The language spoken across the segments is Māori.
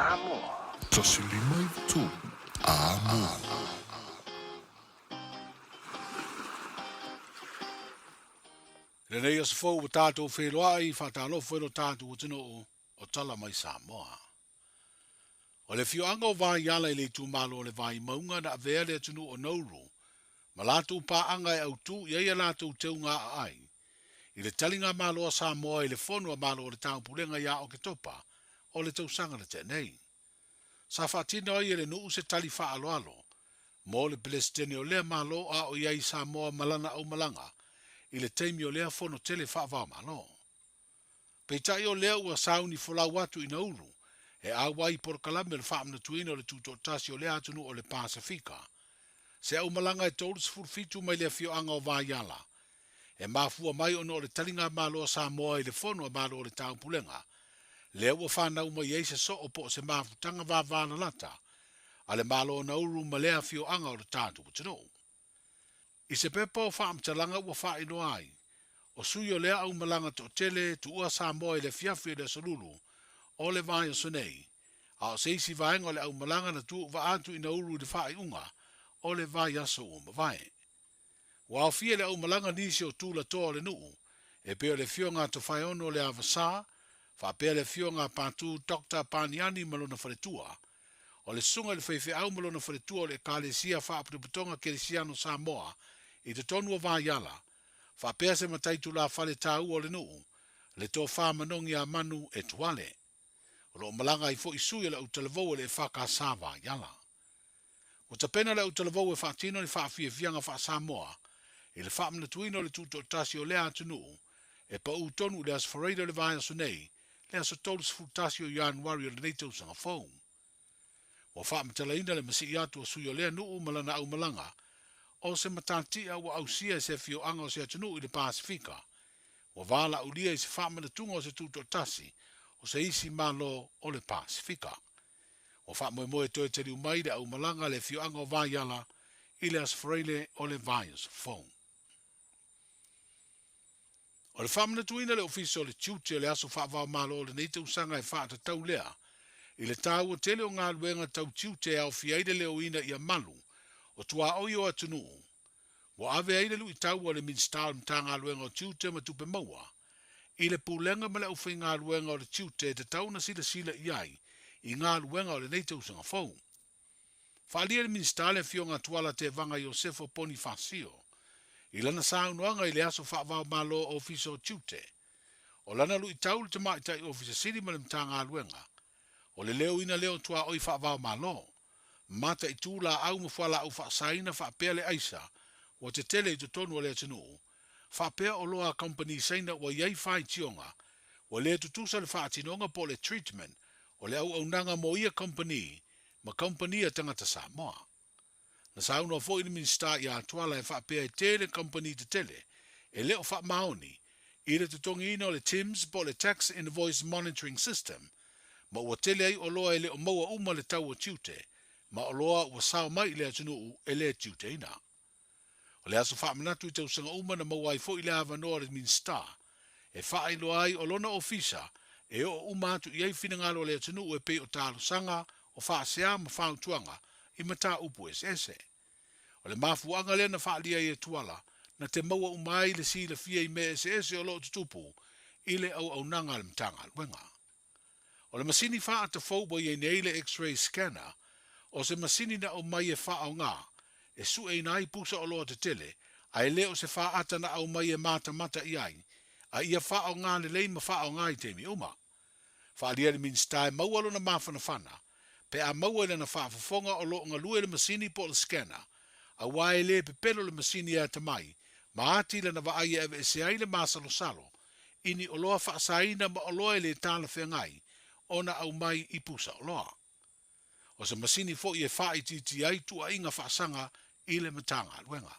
Samoa. Tasilima i tu. Amo. Renei as fou o tātou wheroa i whatalofo e no tātou o tino o tala mai Samoa. O le fioanga o vai ala i le tūmalo o le vai maunga na avea le tunu o Nauru, ma lātou pāanga e au tū i eia lātou teu ngā ai. I le talinga malo a Samoa i le whonua malo o le tāupulenga ia o ke topa, o le tausanga le tenei. Sa whatina i le nuu se tali wha alo, mo le pelestene o lea malo a o iai Samoa malana au malanga, i le teimi o lea whono tele whaavao malo. Peitai o lea ua sauni folau watu i Nauru, e awai porkalame le whaamna tuina o le tutotasi o lea atunu o le Pasifika. Se au malanga e tōru sifurfitu mai lea fioanga o vaiala. E mafua mai ono o le talinga malo a Samoa i le whono a malo o le taupulenga. Lea ua whanau mai eise so o po se mafutanga vavana lata, a le malo o Nauru ma lea fioanga o le tātu putino. I se pepa o whaamtalanga ua whaino ai, o sui o lea au malanga to tele tu ua Samoa i le fiafi le solulu, o le vai o sonei, a o seisi vaenga o le au malanga na tu va atu i Nauru de whai unga, o le vai aso o mawai. Wa o fie le au malanga nisi o tūla toa le nuu, e peo le fionga to whai ono le avasa, fa peo le fionga pātū Dr. Paniani malona wharetua, o le sunga le whaiwhi au malona wharetua o le kālesia whaaputuputonga keresiano Samoa, i te tonu o vaiala, fa pea se mataitu la whale tāu o le nuu, le tō whamanongi a manu e tuale. O lo malanga i fo i sui le utalevou le whaka sāwa yala. O ta pena le utalevou e whaatino ni whaafia fianga wha Samoa, i le whaamna tuino le tuto tasi o lea atunu, e pa utonu le asfareida le vaya sunei, le aso tolu sfutasi o Januari o le neitau sanga fau. O whaamtalaina le masi atu o sui o lea nuu malana au malanga, o se matatia wa ausia se fio anga o se atunu i le Pasifika, o vala ulia i se whaamana tunga o se tuto tasi, o se isi malo o le Pasifika. O wha moe toe te riu mai au malanga le fioanga o vaiala i le asfreile o le vaias fong. O le whamana tuina le ofisi o le tiute le aso whaavao malo o le neite usanga e whaata tau lea, i le tāua tele o ngā luenga tau tiute au fiaide leo ina i a malu, o tua oio atunu. Wa ave aile lu i tau o le minstal mta ngā luenga o tiute ma tupe maua, i le pulenga mele au whi ngā luenga o le tiute te tau na sila sila iai, i ngā luenga o le neite usanga fau. Whaalia le minstale fio ngā tuala te vanga Iosefo Bonifacio, i lana saunoanga i le aso whaavao malo o ofiso o tiute, o lana lu i tau le te maitai ofisa siri ma le mta ngā luenga, o le leo ina leo tua oi whaavao malo, mata i tūla au mawhala au whaasaina whaapea le aisa, o te tele i te tonu o le atinu, whaapea o loa company saina o iei whai tionga, o le tutusa le whaatinonga po le treatment, o le au nanga mo ia company, ma company a tangata Samoa. Na sauno fo i minsta i a tuala e whaapea e tele company te tele, e leo wha maoni, i le tutongi ina o le TIMS po le Tax Invoice Monitoring System, ma ua tele ai o loa e leo maua uma le tau o tiute, ma o loa ua sao mai le atunu e le tiute ina. O le aso wha manatu i tausanga uma na maua i fo i le avanoa le minsta, e wha ilo ai o lona ofisa, e o umatu i ei fina ngalo le atunu e pe o talo sanga, o wha sea ma wha utuanga, i mata upu ese. O le mafuanga le na wha lia i e tuala, na te maua umai le si le fia i me ese o lo tutupu, i le au nanga le mtanga luenga. O le masini wha ata faubo i e nei le X-ray scanner, o se masini na o mai e wha au ngā, e su e nai pusa o loa te tele, a e leo se wha ata na au mai e mata i ai, a ia wha au ngā le leima wha au ngā i te mi uma. Wha lia le minstai maualo na mawhana whana, pe a maua le na wha fafonga o loo ngalue le masini po le scanner, a wae le pe pelo le masini a tamai, ma ati le na wa aia eve se ai le masalo salo, ini o loa wha saina ma o loa le tala whengai, ona au mai i pusa o loa. O se masini fo i e wha i titi ai tua inga wha sanga i le matanga luenga.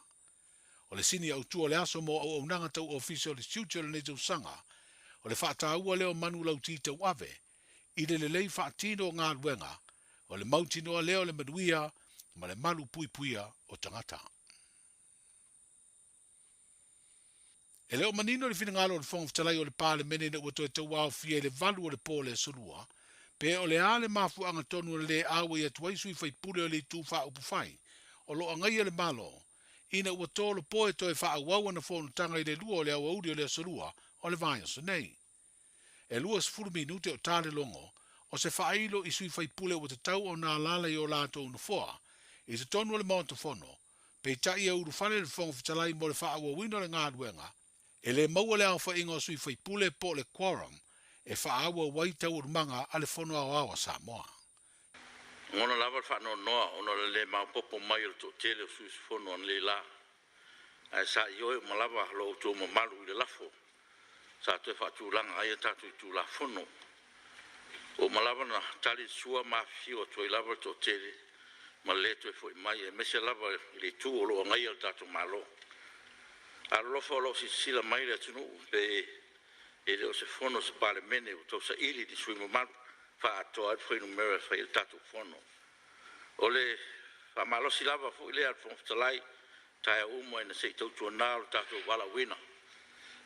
O le sini au tua le aso mo au nanga tau ofisio le siutio le netau sanga, o le wha taua leo manu lau titau ave, i le lei wha tino ngā luenga, o le mautinoa leo le manuia, ma le malu puipuia o tangata. E leo manino le fina ngalo le fonga fitalai o le pāle mene na ua toe tau au fia le valu o le pōle solua, Pe o le ale mafuanga tonu le awa ia tuai sui fai pule o le tu fa upu fai. O lo angai le malo. Ina ua tolo poe toi fa awawa na fonu tanga i le lua o le awa uri o le asalua o le vai o nei. E lua sifuru minute o tale longo, o se whailo i sui fai pule o te tau o nā lala i o lato unu foa, i se tonu o le maonta fono, pe tai e uru whane le whonga fitalai mo le wha awa wino le ngā duenga, e le maua le awha ingo sui fai pule po le quorum, e wha awa wai tau urumanga a le fono au awa Samoa. Ngona lava fa no noa ona le ma popo mai o to tele su fono on le la. Ai sa yo ma lava lo to mo malu le lafo. Sa te fa tu langa ai ta tu la fono. O ma lava na tali sua ma fio to lava to tele. Ma le to foi mai e me se lava le tu o lo ngai ta to malo. A lo fo lo si sila mai le tunu pe e le se fono se pale mene o to sa ili di sui mo malu. Fa to al foi numero fa il tatu fono ole fa malo silava fu ile al fon talai ta umo ina se to na tatu wala wina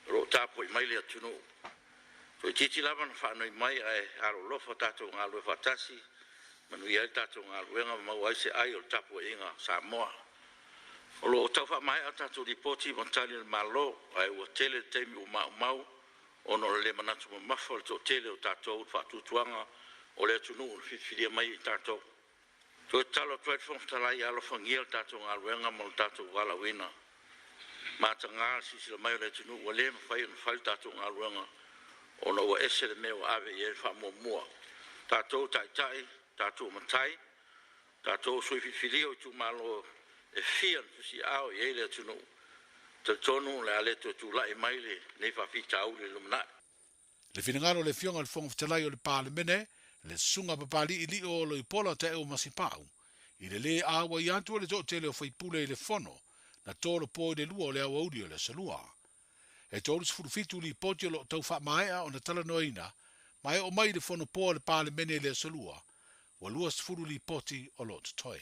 ro tapo i mai le tunu so titi lava fa no mai ai aro lo fa tatu ngalo fa tasi manu ia tatu ngalo wenga ma wai se ai o tapo inga Samoa o lo ta fa mai tatu ripoti montali malo ai o tele temi o mau ono le manatu ma fol to tele o tatu fa tuanga o le tunu fifilia mai tato to talo to fon talai alo fangiel tato ngalwenga mo tato wala wina matanga sisi mai le tunu o le fai tato ngalwenga ona o ese me o ave e fa mo mo tato tai tato matai tato so fifilia tu malo e fian si ao e le tunu to tonu le ale to tu lai mai le fa fita au le lumna Le finangalo le fionga le fonga fitalai o le palemene le sunga papali ili o lo ipola te o masipau. I le awa i antua le tele o fai pule i le fono, na tolo po i le lua o le awa uri o le salua. E tolu sifuru fitu li poti o lo tau wha maea o na tala noina, mai o mai le fono po le pale mene le salua, wa lua sifuru li poti o lo toi.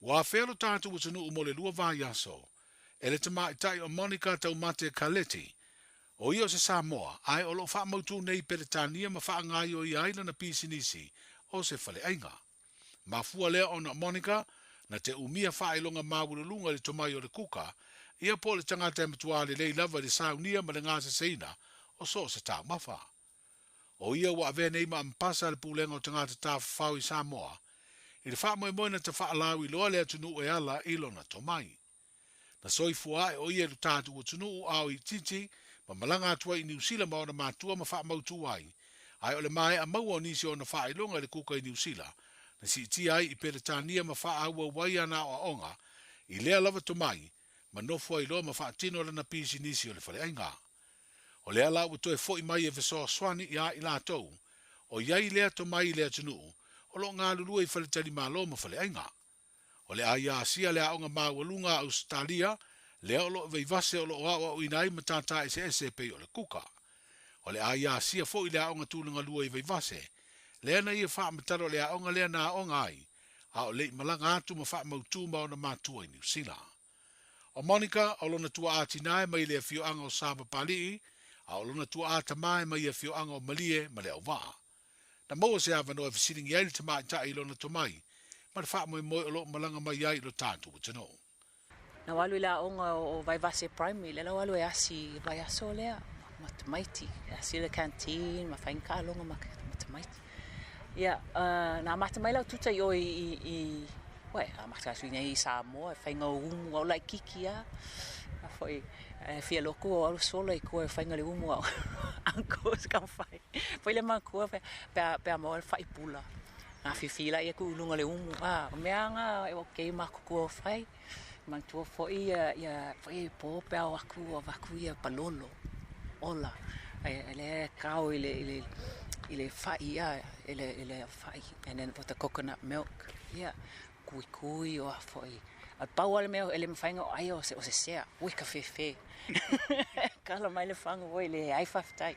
Wa felo tatu wa tanu umo le lua vai aso, e le tama itai o Monica tau mate Kaleti, o ia se Samoa, ai o lo wha mautu nei Peretania ma wha ngai o i aila na pisinisi, o se whale ainga. Ma fua lea o na Monica, na te umia wha ilonga mawurulunga le tomai o le kuka, ia po le tangata e matua le lei lava le saunia ma le ngase seina, o so se tā mawha. O ia wa ave nei ma mpasa le pulenga o tangata tā whau i Samoa, i le wha moe moe na te wha alau i loa lea tunu e ala ilo na tomai. Na soifua e o ia lu tātu o tunu au i titi, ma malanga atua i New Zealand ma o na mātua ma wha mautu ai. Ai o le mai a maua nisi o na wha ilonga le kuka i New Zealand. Na si ti ai i Peretania ma wha aua wai ana o onga. I lea lava tomai, ma nofua i loa ma wha tino le na pisi nisi o le whale ainga. O lea la ua toe fo i mai e vesoa swani i a i la tau. O iai lea tomai i lea tunu, o lo ngā lulua i whale tali ma lo ma whale ainga. O le a ia asia lea onga maa walunga Australia, lea o lo veivase o lo oawa o inai matata e se ese pei o le kuka. O le a ia sia fo i lea onga tūlunga lua i veivase. Lea na ia wha mataro lea onga lea na onga ai. A o le malanga atu ma wha mautu ma o na mātua i New Zealand. O Monica, o lona tua ati nae mai lea fio anga o Saba Palii, a o lona tua ata mai mai fio anga o Malie ma lea o waa. Na moa se avano e fisiringi aile te maa ta i lona tomai, ma le wha moe moe o lo malanga mai ai lo tātu o tano. Na walu la onga o Vaivase Primary, le la walu e asi vai aso lea, matamaiti, asi le canteen, ma whainka longa matamaiti. Ia, na matamai lau tuta i oi wai, a matamai suina i Samoa, e whainga umu au lai kiki a foi, fia loko o alu sola i koe whainga le umu au, anko se kam whai. Foi le mankua, pea moa le whai pula. Nga whiwhila ia ku ulunga le umu, o meanga e o kei makukua o whai. Mantua foi foi po pe aku ia palolo ola ele kau ile fai ile fai and then with the coconut milk kui o foi a pau me ele me fainga ai o se sea wika fefe kala mai le fanga o ile ai faftai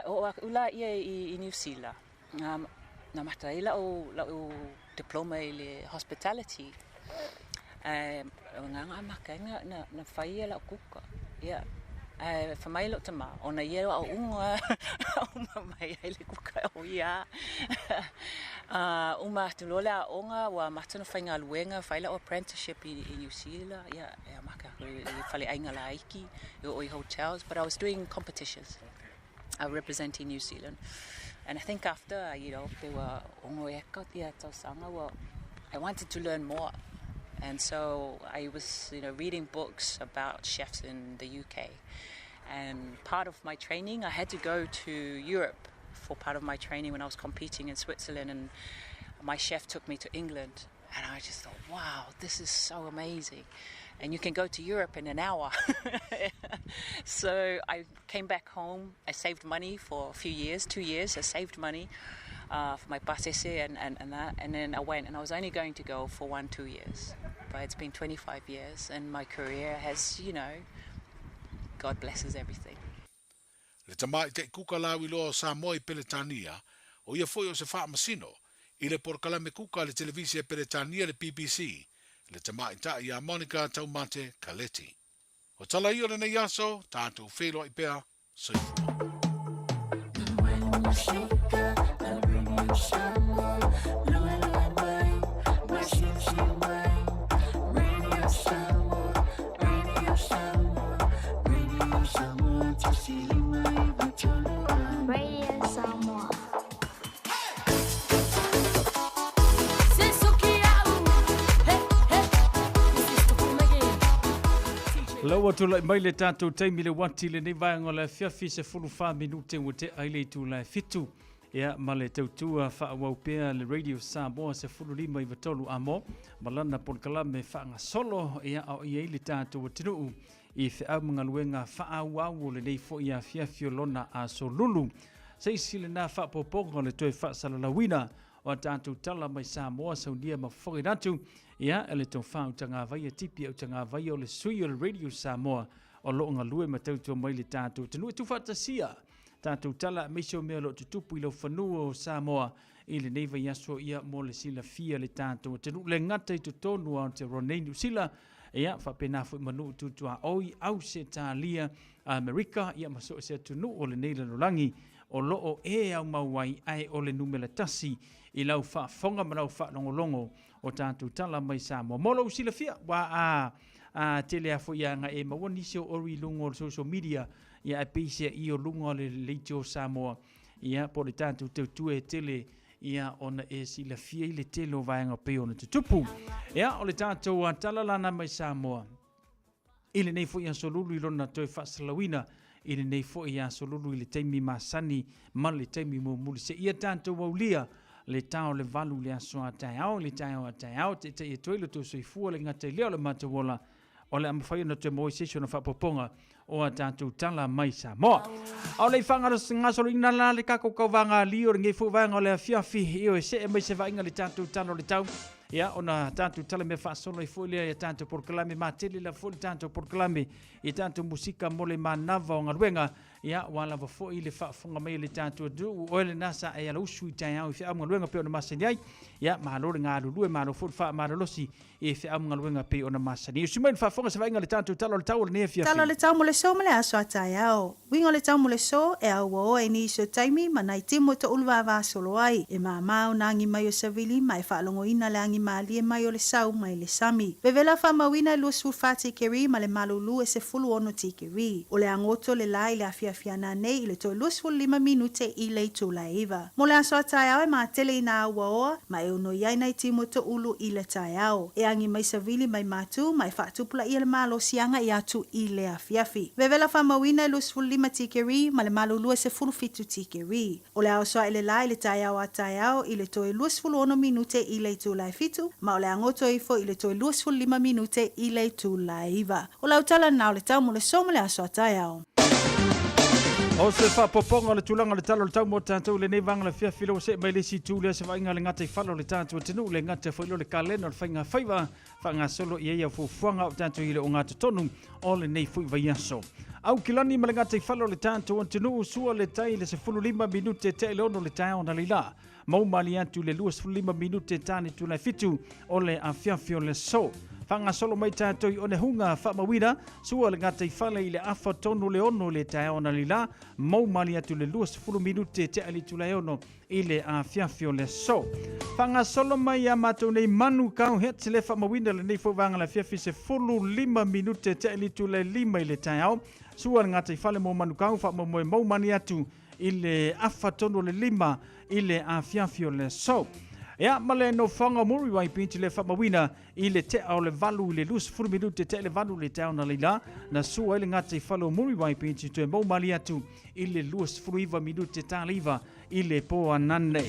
o ula ia i New Zealand na mata ila o diploma ile hospitality nga makanga na faia la kuka Whamailo te mā, o na iero au unga, o mai ai le kuka o ia. Uma tulole a onga wa matana whainga luenga, whaila o apprenticeship in New Zealand, maka, whale ainga la aiki, o hotels, but I was doing competitions, representing New Zealand. And I think after, there were ongo eka tia tausanga, I wanted to learn more. And so I was, reading books about chefs in the UK. And part of my training, I had to go to Europe for part of my training when I was competing in Switzerland. And my chef took me to England. And I just thought, wow, this is so amazing. And you can go to Europe in an hour. So I came back home. I saved money for a few years, 2 years. I saved money for my pasese and that. And then I went, and I was only going to go for 1-2 years. But it's been 25 years, and my career has, God blesses everything. Le tamai te kuka lawi loa Samoa I Peletania, o ia foi o se wha masino, I le porkalame kuka le televisia Peletania le BBC, le tamai ta ia Monica Taumate Kaleti. O tala I o le nei aso, tātou whelo I pea, soifua. Laua tula mai le tātou taimi le wati le nei vaenga le fiafi se 45 minute o te aile tu la fitu. Ia ma le tautua whaawau pea le Radio Samoa se 45 I vatolu amo. Malana polkalame whaanga solo ia au ia le tātou tinuu. I whiau mga luenga whaawau le nei fo ia fiafi o lona a solulu. Seisi le nā whaapoponga le toi whaasalalawina o tātou tala mai Samoa saunia ma whakinatu. Ia, ele tau whau tanga vai a tipi au tanga vai o le sui o le Radio Samoa o loonga lue ma tautua mai le tātou. Tanu e tu whatasia, tātou tala meisio mea lo tutupu I lo whanua o Samoa I le neiva yaso ia mo le sila fia le tātou. Tanu le ngata I tutonu au te Ronei New Zealand, ia, whapena fui manu tutua oi au se tālia Amerika, ia maso se tunu o le neila lolangi, o loo e au mauai ai o le numela tasi I lau whaafonga manau whaanongolongo o tātou tala mai Samoa. Molo usila fia, wa a tele afo ia nga e mawani se o ori lungo o social media, ia e peise I o lungo le leite o Samoa, ia po le tātou tue tele, ia ona e sila fia I le tele o vaenga peo na tutupu. Ia o le tātou tala lana mai Samoa, I le nei fo ia solulu I lona toi whaasalawina, I le nei fo ia solulu I le teimi masani, ma le teimi mo muli se ia tātou waulia, le tau le valu le asoa tai au, le tai au a tai au, te te toi le tō soifua le ngata leo le matawola, o le amawhai na te moi sesio na whapoponga o a tātou tala mai Samoa. Au le whangara ngasoro ina la le kako kauwanga li o ngei fuwanga o le fiafi I o se e mai se vainga le tātou tala o le tau. Ia, ona tātou tala me whaasolo I fuilea I tātou porkalame ma tele la fuili tātou porkalame I tātou musika mo le manava o ngaruenga. Ia, wala wa fo I le whaafonga mai le tātou du o le nasa e ala usu I tai au I whia ngaruenga pe o na masani ai. Ia, mahalore ngā lulu e mahalo fuili wha mahalosi e whia ngaruenga pe o na masani. Usumain whaafonga sa vainga le tātou tala o le tau o le nea fiafi. Tala le tau mo le so mo le aso a tai au. Wingo le tau mo le so e au o e ni so taimi manai timo to ulwa va solo ai. E mamau na angi mai o savili mai whaalongo ina le angi mali e mai o le sau mai le sami. Vevela wha mawina lua sulfati keri ma le malulu e se fulu ono tikeri. O le angoto le lai le afiafiana nei I le to lua 5 minute I le tu la iva. Mo le aso a tai au e ma tele ina aua oa ma e ono iai nai timo to ulu I le tai au. E angi mai savili mai matu mai whaatupula I le malo sianga I atu I le afiafi. Vevela wha mawina lua 5 tikeri ma le malulu e se fulu fitu tikeri. O le aso le lai le tai au a tai au I le to lua 10 minute I le tu la fitu ma o le angoto ifo I le toi 5 minute I le tu la iva. O lau tala nao le tau mo le somo le aso a tai au. O se whapoponga le tulanga le talo le tau mo tātou le nei vanga le whiawhilo se mai le si tū lea se wainga le ngata I whalo le tātou tenu le ngata whailo le kalena le whainga whaiva whanga solo I eia fufuanga o tātou I le o ngata tonu o le nei fui vai aso. Au kilani ma le ngata I whalo le tātou tenu sua le tai le se 5 minute te ele ono le tai ona le la. Mau mali atu le 5 minute tani tu le fitu o le a whiawhio le so. Whanga solo mai tātou i one hunga whamawira, sua le ngata i whale i le awha tonu le ono le tae ona li la, mau mali atu le 20 minute te ali tu le ono i le a fiafio le so. Whanga solo mai a mātou nei manu kau het le whamawina le nei fōwanga le fiafi se 5 minute te ali tu le 5 i le tae au, sua le ngata i whale mo manu kau whamamoe mau mali atu i le awha tonu le 5 i le a fiafio le so. Ia, male no whanga muri wai pinti le whamawina i le te au le valu le lus 10 minute te le valu le te au na leila na sua ile ngata i whalo muri wai pinti tue mau mali atu i le lus 10 minute ta liva i le poa nane.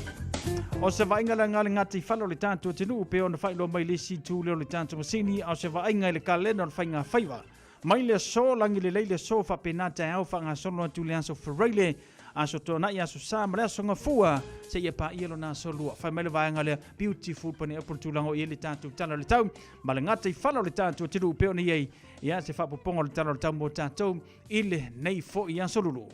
O se vainga le ngale ngata i whalo le tātua tenu upe o na whailo mai le si tu leo le tātua masini au se vainga i le kalena na whainga whaiva. Mai le so langi le leile so whapenata au whanga solo atu le anso whareile aso tōna i aso sā marea songa fua se ia pa ielo nā solua. Whai mai le vaenga lea beautiful pani apur tūlango i le tātou tala le tau. Ma le ngata i whala le tātou tiru upeo ni ei. Ia se whapoponga le tala le tau mō tātou i le nei fo i anso lulu.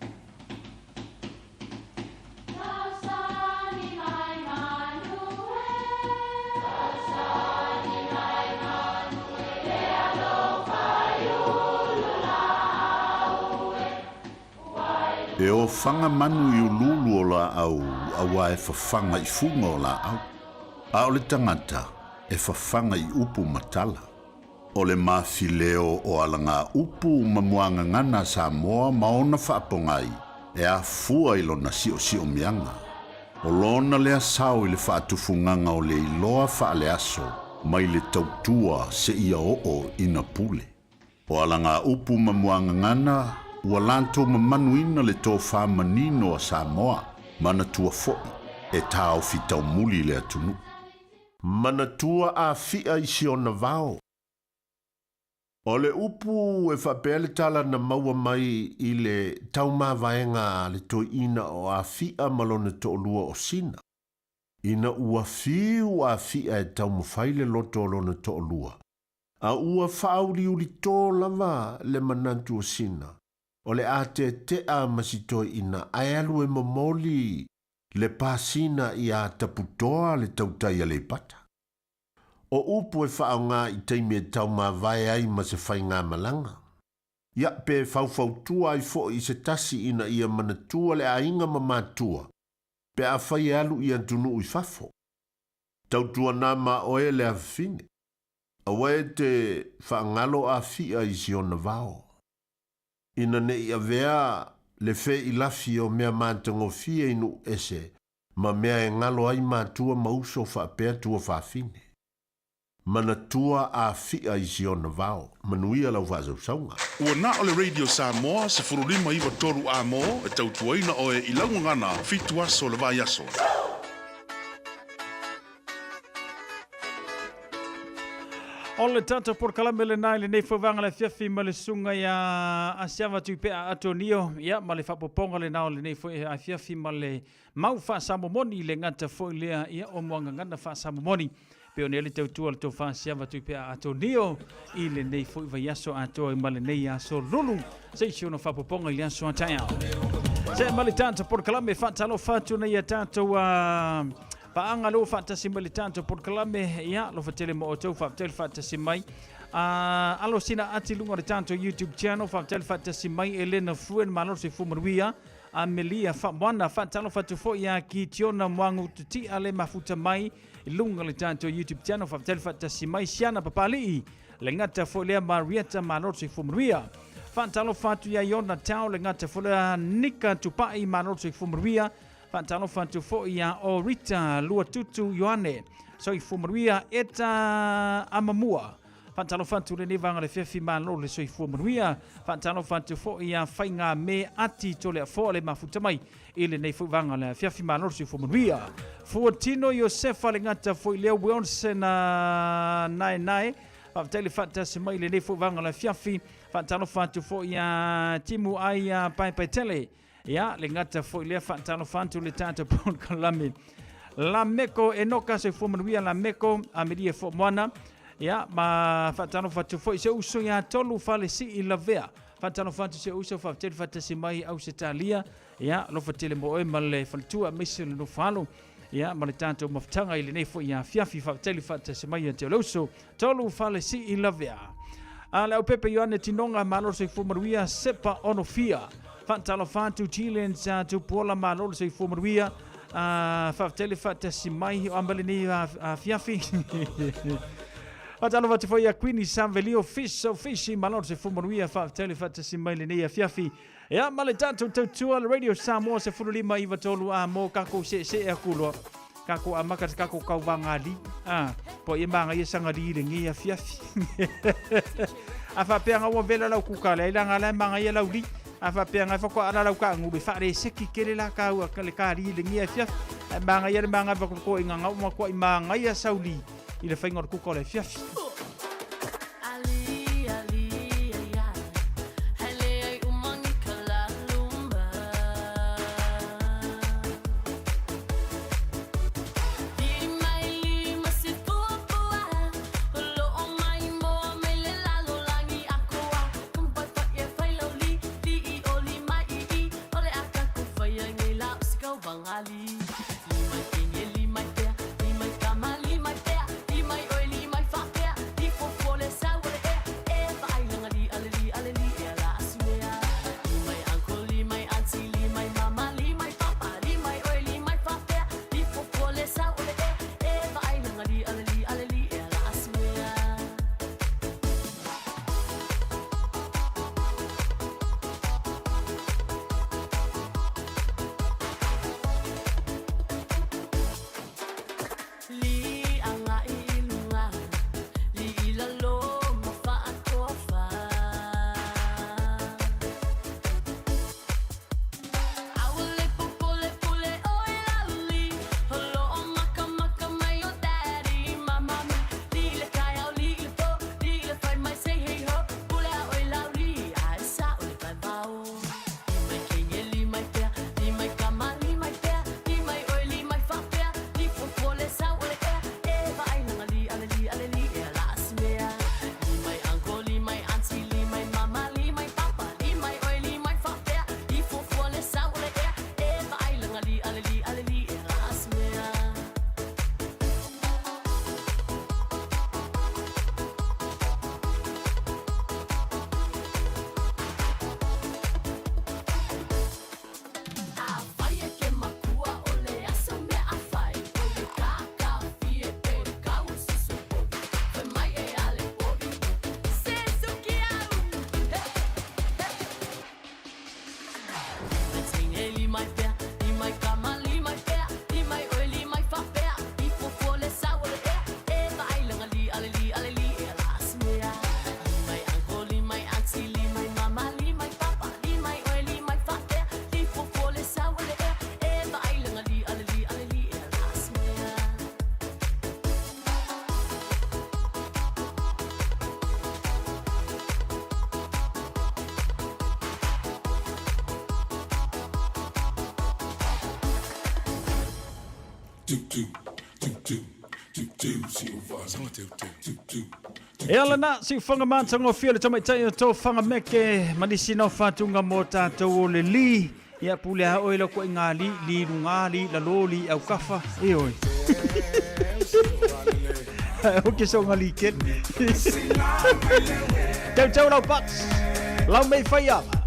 E o whanga manu i ululu o la au, awa e whawhanga i funga o la au. A o le tangata, e whawhanga i upu matala. O le mawhileo o alanga upu mamuanga ngana sa moa maona whaapongai, e a fua i lona si o mianga. O lona lea sao i le whaatufunganga o le iloa whaale aso, mai le tautua se ia o ina pule. O alanga upu mamuanga ngana, ua lanto mamanuina le tō whamanino a Samoa, manatua fo'i, e tāo fitau muli le atunu. Manatua a fia i siona vao. O le upu e whapele tala na maua mai i le taumāwaenga le tō ina o a fia malone tō lua o sina. Ina ua fiu a fia e taumawhaile loto lone tō lua. A ua whauri uli tō lava le manantu o sina. O le ate te a masitoi ina ai alu e momoli le pasina i a taputoa le tautai a le pata. O upu e whao ngā i teimi e tau mā vai ai ma se whai ngā malanga. Ia pe whau ai fo i se tasi ina ia manatua le a inga ma mātua. Pe a whai alu i antunu i whafo. Tautua nā ma oe le a whine. Awe te whaangalo a fia i siona vao. Ina ne ia vea le fe i lafi o mea mātango fia inu ese, ma mea e ngalo ai mātua mauso whaapea tua whaafine. Manatua a fia i siona vao, manuia lau whazau saunga. Ua na o le Radio Samoa, se furulima iwa toru a mo, e tautuaina o e ilangu ngana, fitu aso le vai aso. O le tata por kalame le nai le nei whawanga le fiafi ma le sunga ia a siawa tu pe a atonio ia ma le whapoponga le nao le nei a fiafi ma le mau wha samomoni le ngata fo lea ia o moanga ngana wha samomoni pe o nele tautua le tau wha siawa tu pe a atonio i le nei fo iwa yaso atoa i ma le nei aso lulu se isi ona whapoponga i le aso ataya se ma le tata por kalame whatalo whatu na ia tatou Paanga lo fatasi mai le tanto por kalame ia lo fatele mo o fatele fatasi mai alo sina ati lunga le tanto YouTube channel fatele fatasi mai Elena Fruen malo se fumaruia Amelia Famwana fatalo fatu fo ia ki tiona mwangu tuti ale mafuta mai lunga le tanto YouTube channel fatele fatasi mai siana papali le ngata fo le Marietta malo se fumaruia fatalo fatu ia yona tau le ngata fo le nika tupai malo se fumaruia Fantano fantu fo ia o Rita Lua Tutu Ioane. So i fumaruia eta amamua. Fantano fantu le nevanga le fefi malo le so i fumaruia. Fantano fantu fo ia whainga me ati tole a fo le mafuta mai. Ile nei fuivanga le fefi malo so i fumaruia. Fuatino Josefa le ngata fo i leo weonse na nai. Fatele fatasi mai le nei fuivanga le fefi. Fantano fantu fo ia timu ai pai tele. Ya, le ngata fo ile fantano fantu le tata pon kalame. La meko enoka se fo manuia la meko amerie fo mwana. Ya, ma fantano fatu fo se uso ya tolu fale si i lavea. Fantano fantu se uso fa tel fatasi mai au se talia. Ya, lo fatele mo e male faltua misel no falo. ia ma le tatou mafutaga i lenei foʻi ia fiafi faatali faatasi te lauso tolu falesi i lavea a le au pepe ioane tinoga malolo soifua manuia sepa onofia faatalofa atu chile sa tupuola malolo soifua manuia faatali faatasi mai o ama lenei fiafi Atalo vate foi a Queenie Sanvelio Fish malolo se fumanuia faatali faatasi mai lenei fiafi ia ma le tatou tautua le radio Samoa se fululima iva tolu a mo kako se e akuloa kako a maka kako kauvangali po ia manga ia sangari le ngia fiafi a fa peanga o vela lau kukala ila ngala manga ia lauli a fa peanga fa ko ala lau ka ngube fa re seki kele la ka o le kali le ngia fiafi manga ia manga va ko inga ngau ko manga ia sauli ile fainga ko ko le fiafi E ala na si whanga mātango whia le tamaitai o tō whanga meke manisi nau whātunga mō tātou o le li ia pule ha oe lako i ngā li rungali la loli au kafa e oi oke so ngā li ken tau lau pats lau mei whai ama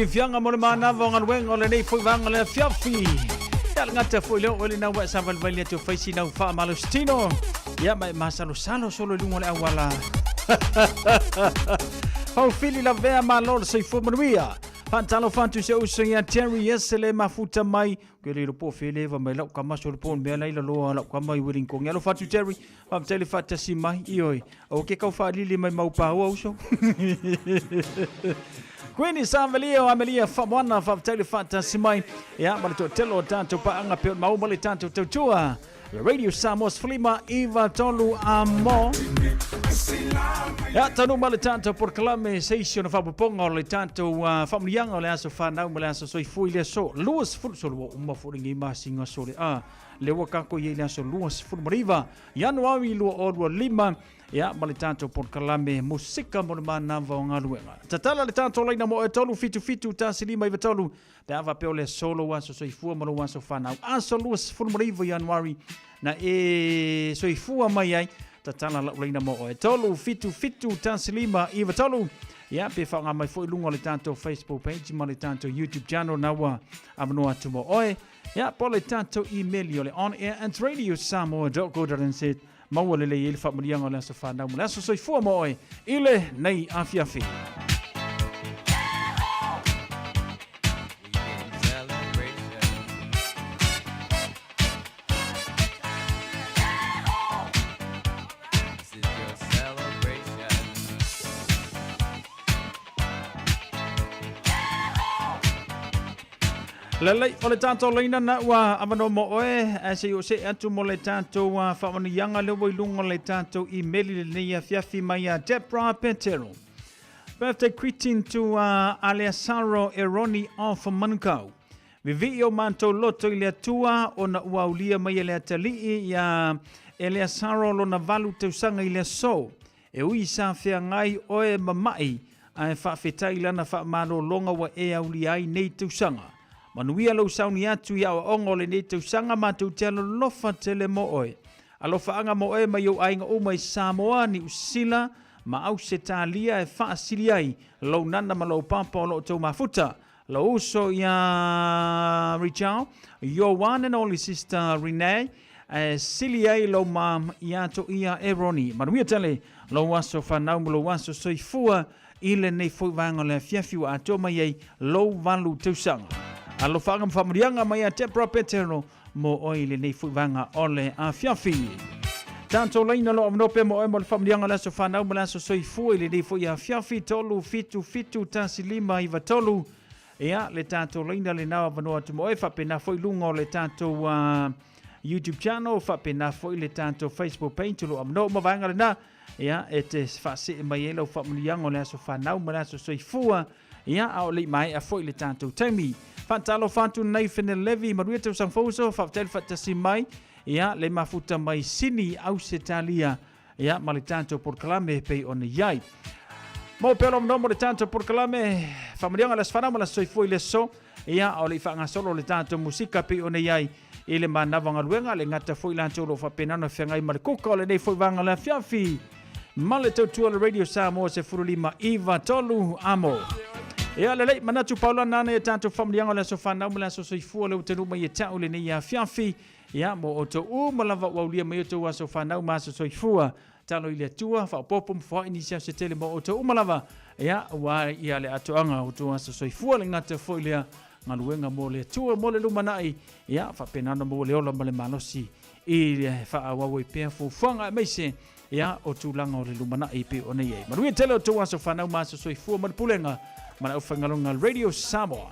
Fianga mo naman na vong alweng o lenay po vang le fiafi. Yal nga te fuilo o lina wa sa valvalia to face na fa malustino. Ya mai masalo salo solo lungo le awala. Pau fili la vea malor sei fu manuia. Pantalo fantu se usenga Terry yesele mafuta mai. Kele lo po fele va mai lau kama so po me lai lo lau kama i wiring kong. Yalo fantu Terry. Pam tele fata si mai ioi. O ke kau fa lili mai mau pa o so. Quindi Savelio Amelia Famwana Fateli Fantasy Mai ya malito telo tanto pa anga pe mau mali tanto tua Radio Samos Flima Iva Tolu Amo ya tanu mali tanto por clame session fa pongo le tanto familiang le aso fa na mali aso soi fuile so Luas Futsolo uma furingi masinga sole le waka ko ye aso Luas Futmariva Januari lu odwa lima ya mali tanto por kalame musika mo mana vaonga luenga tatala le tanto laina mo etolu fitu tasilima i vetolu pe ava pe ole solo wa so soifua mo wa so fana aso Luas Futmariva Januari na soifua mai ai tatala laina mo etolu fitu tasilima i vetolu ya pe fa mai foi lungo le tanto Facebook page mali tanto YouTube channel na wa amno atumo oe ya pole tanto email yo le on air and radio samo.co.nz Mawale le il fa murianga la so fa na mula so soifua mo oe ile nei afiafi Lelei ole tanto leina na wa amano mo oe ase yo se atu mo le tanto wa fa mani yanga le voi lungo le tanto email le nia fiafi mai Debra Pentero. Birthday greeting to Alessandro Eroni of Manukau. Vivio manto loto ile tua ona uaulia mai le atali ya Alessandro lo na valu te usanga ile so. E ui sa fea ngai oe mamai ai fa fetai lana fa malo longa wa e auli ai nei te usanga. Manuia lo sauni atu ia o ongo le nei tau sanga mātou te alo lofa tele mo oe. Alofa anga mo oe mai au ainga o mai Samoa ni usila ma au se tālia e wha asili ai lau nana ma lau pampa o lo tau mafuta. Lo uso ia Richard, your one and only sister Renee, sili ai lau mam ia to ia Eroni. Manuia tele lau waso whanau mo lau waso soifua ile nei fwoi vanga le fiafiwa ato mai ai lau valu tau sanga. Alo whaanga mwhamurianga mai a Debra Petero mo oile nei fuivanga ole a fiafi. Tanto leina lo amnope mo oe mo le whamurianga laso whanau mo laso soifua ile nei fui a fiafi tolu fitu tasi lima iwa tolu. Ea le tanto leina le nawa vanoa tu mo oe whapena fui lungo le tanto YouTube channel, whapena fui le tanto Facebook page lo amno mo vanga le na. Ea e te whase e mai e lau whamurianga laso whanau mo laso soifua. Ea au le mai a fui le tanto taimi. Fantalo fantu nei fene levi maruia te usang fauso fatel fatasi mai ia le mafuta mai sini au setalia ia mali tanto por kalame pe on yai mo pelo no mo le tanto por kalame famarianga las fana mala soifoi le so ia o le fanga solo le tanto musika pe on yai i le manava galuega le gata foʻi latou loo faapenana feagai ma le kuka o lenei foʻi vaga le afiafi ma le tautua le radio Samoa se 15 iva tolu amo. Ia lelei manatu paulana ana e tatou famaliaga o le aso fanau ma le aso soifua le utanu mai e taʻu lenei afiafi ia mo o tou ma lava auaulia mai o tou aso fanau ma aso soifua talo i le atua faapopo ma foaʻi nisi se tele mo o tou ma lava ia ua ia le atoaga o tou aso soifua le gata foʻi lea galuega mo le atua mo le lumanaʻi ia faapenana mo le ola ma le malosi i le faaauau i pea fuafuaga e maise ia o tulaga o le lumanaʻi pe ona iai manuia tele o tou aso fanau ma aso soifua ma le pulega ma le aufagaloga Radio Samoa.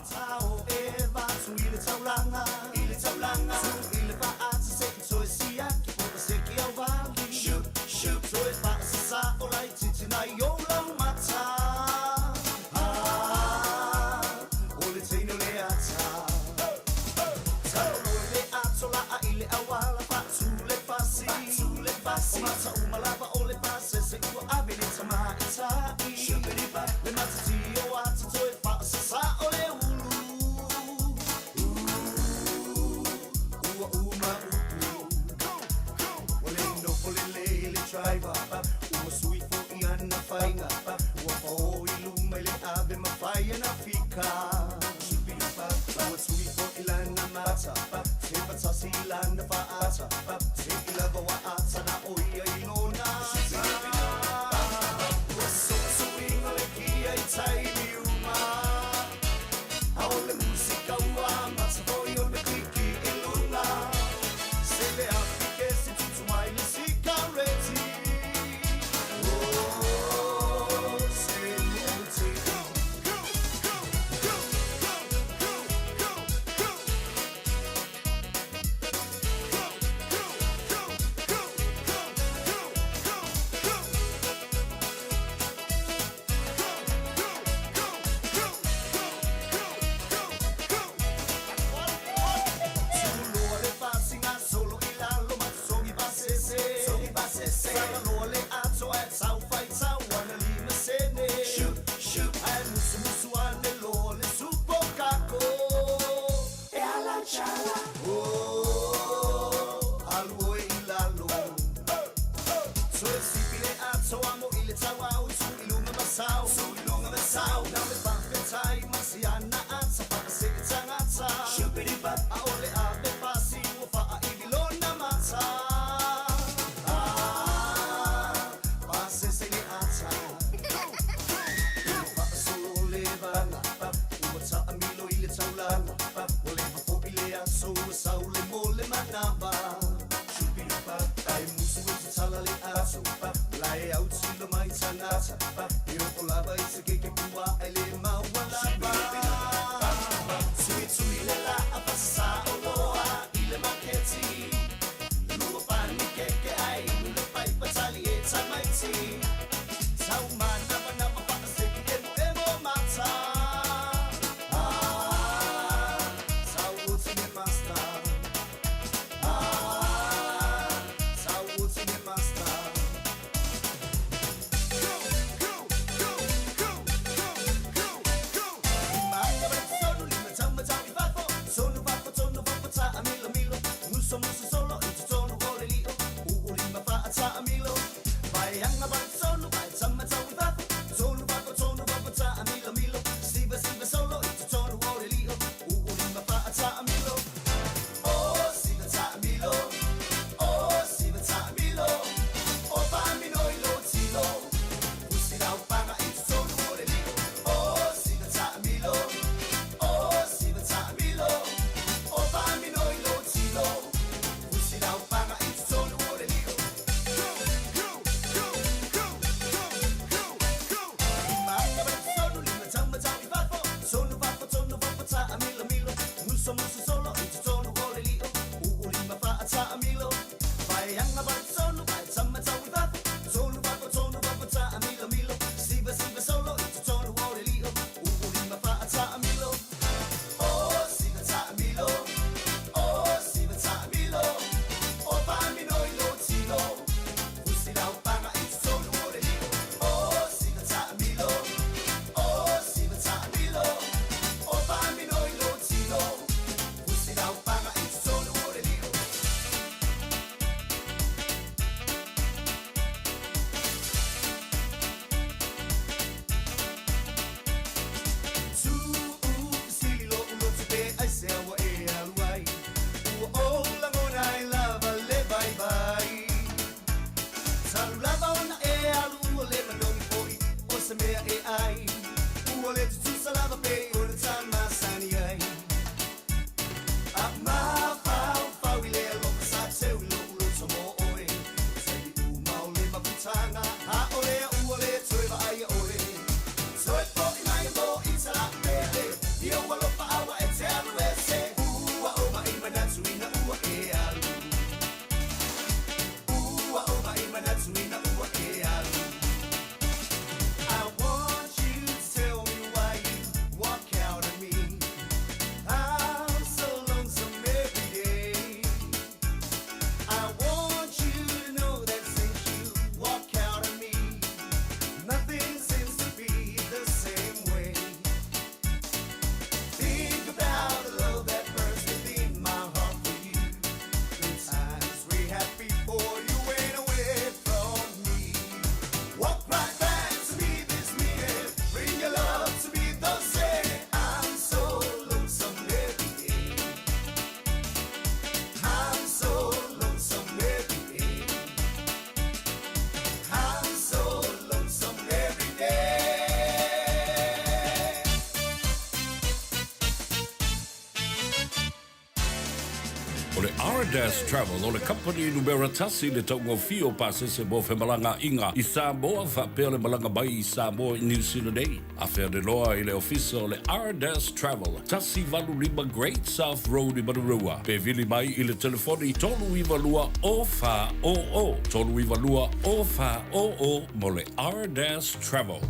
Ardas Travel o le company numero tasi le tau ngofio pasese mo fe malanga inga i Samoa fa pele malanga mai i Samoa i New Zealand ei. A fe de loa i le ofisa o le Ardas Travel. Tasi valu lima Great South Road i Marurua. Pe vili mai i le telefoni tolu i valua o fa o o. Tolu i valua o fa o o mo le Ardas Travel.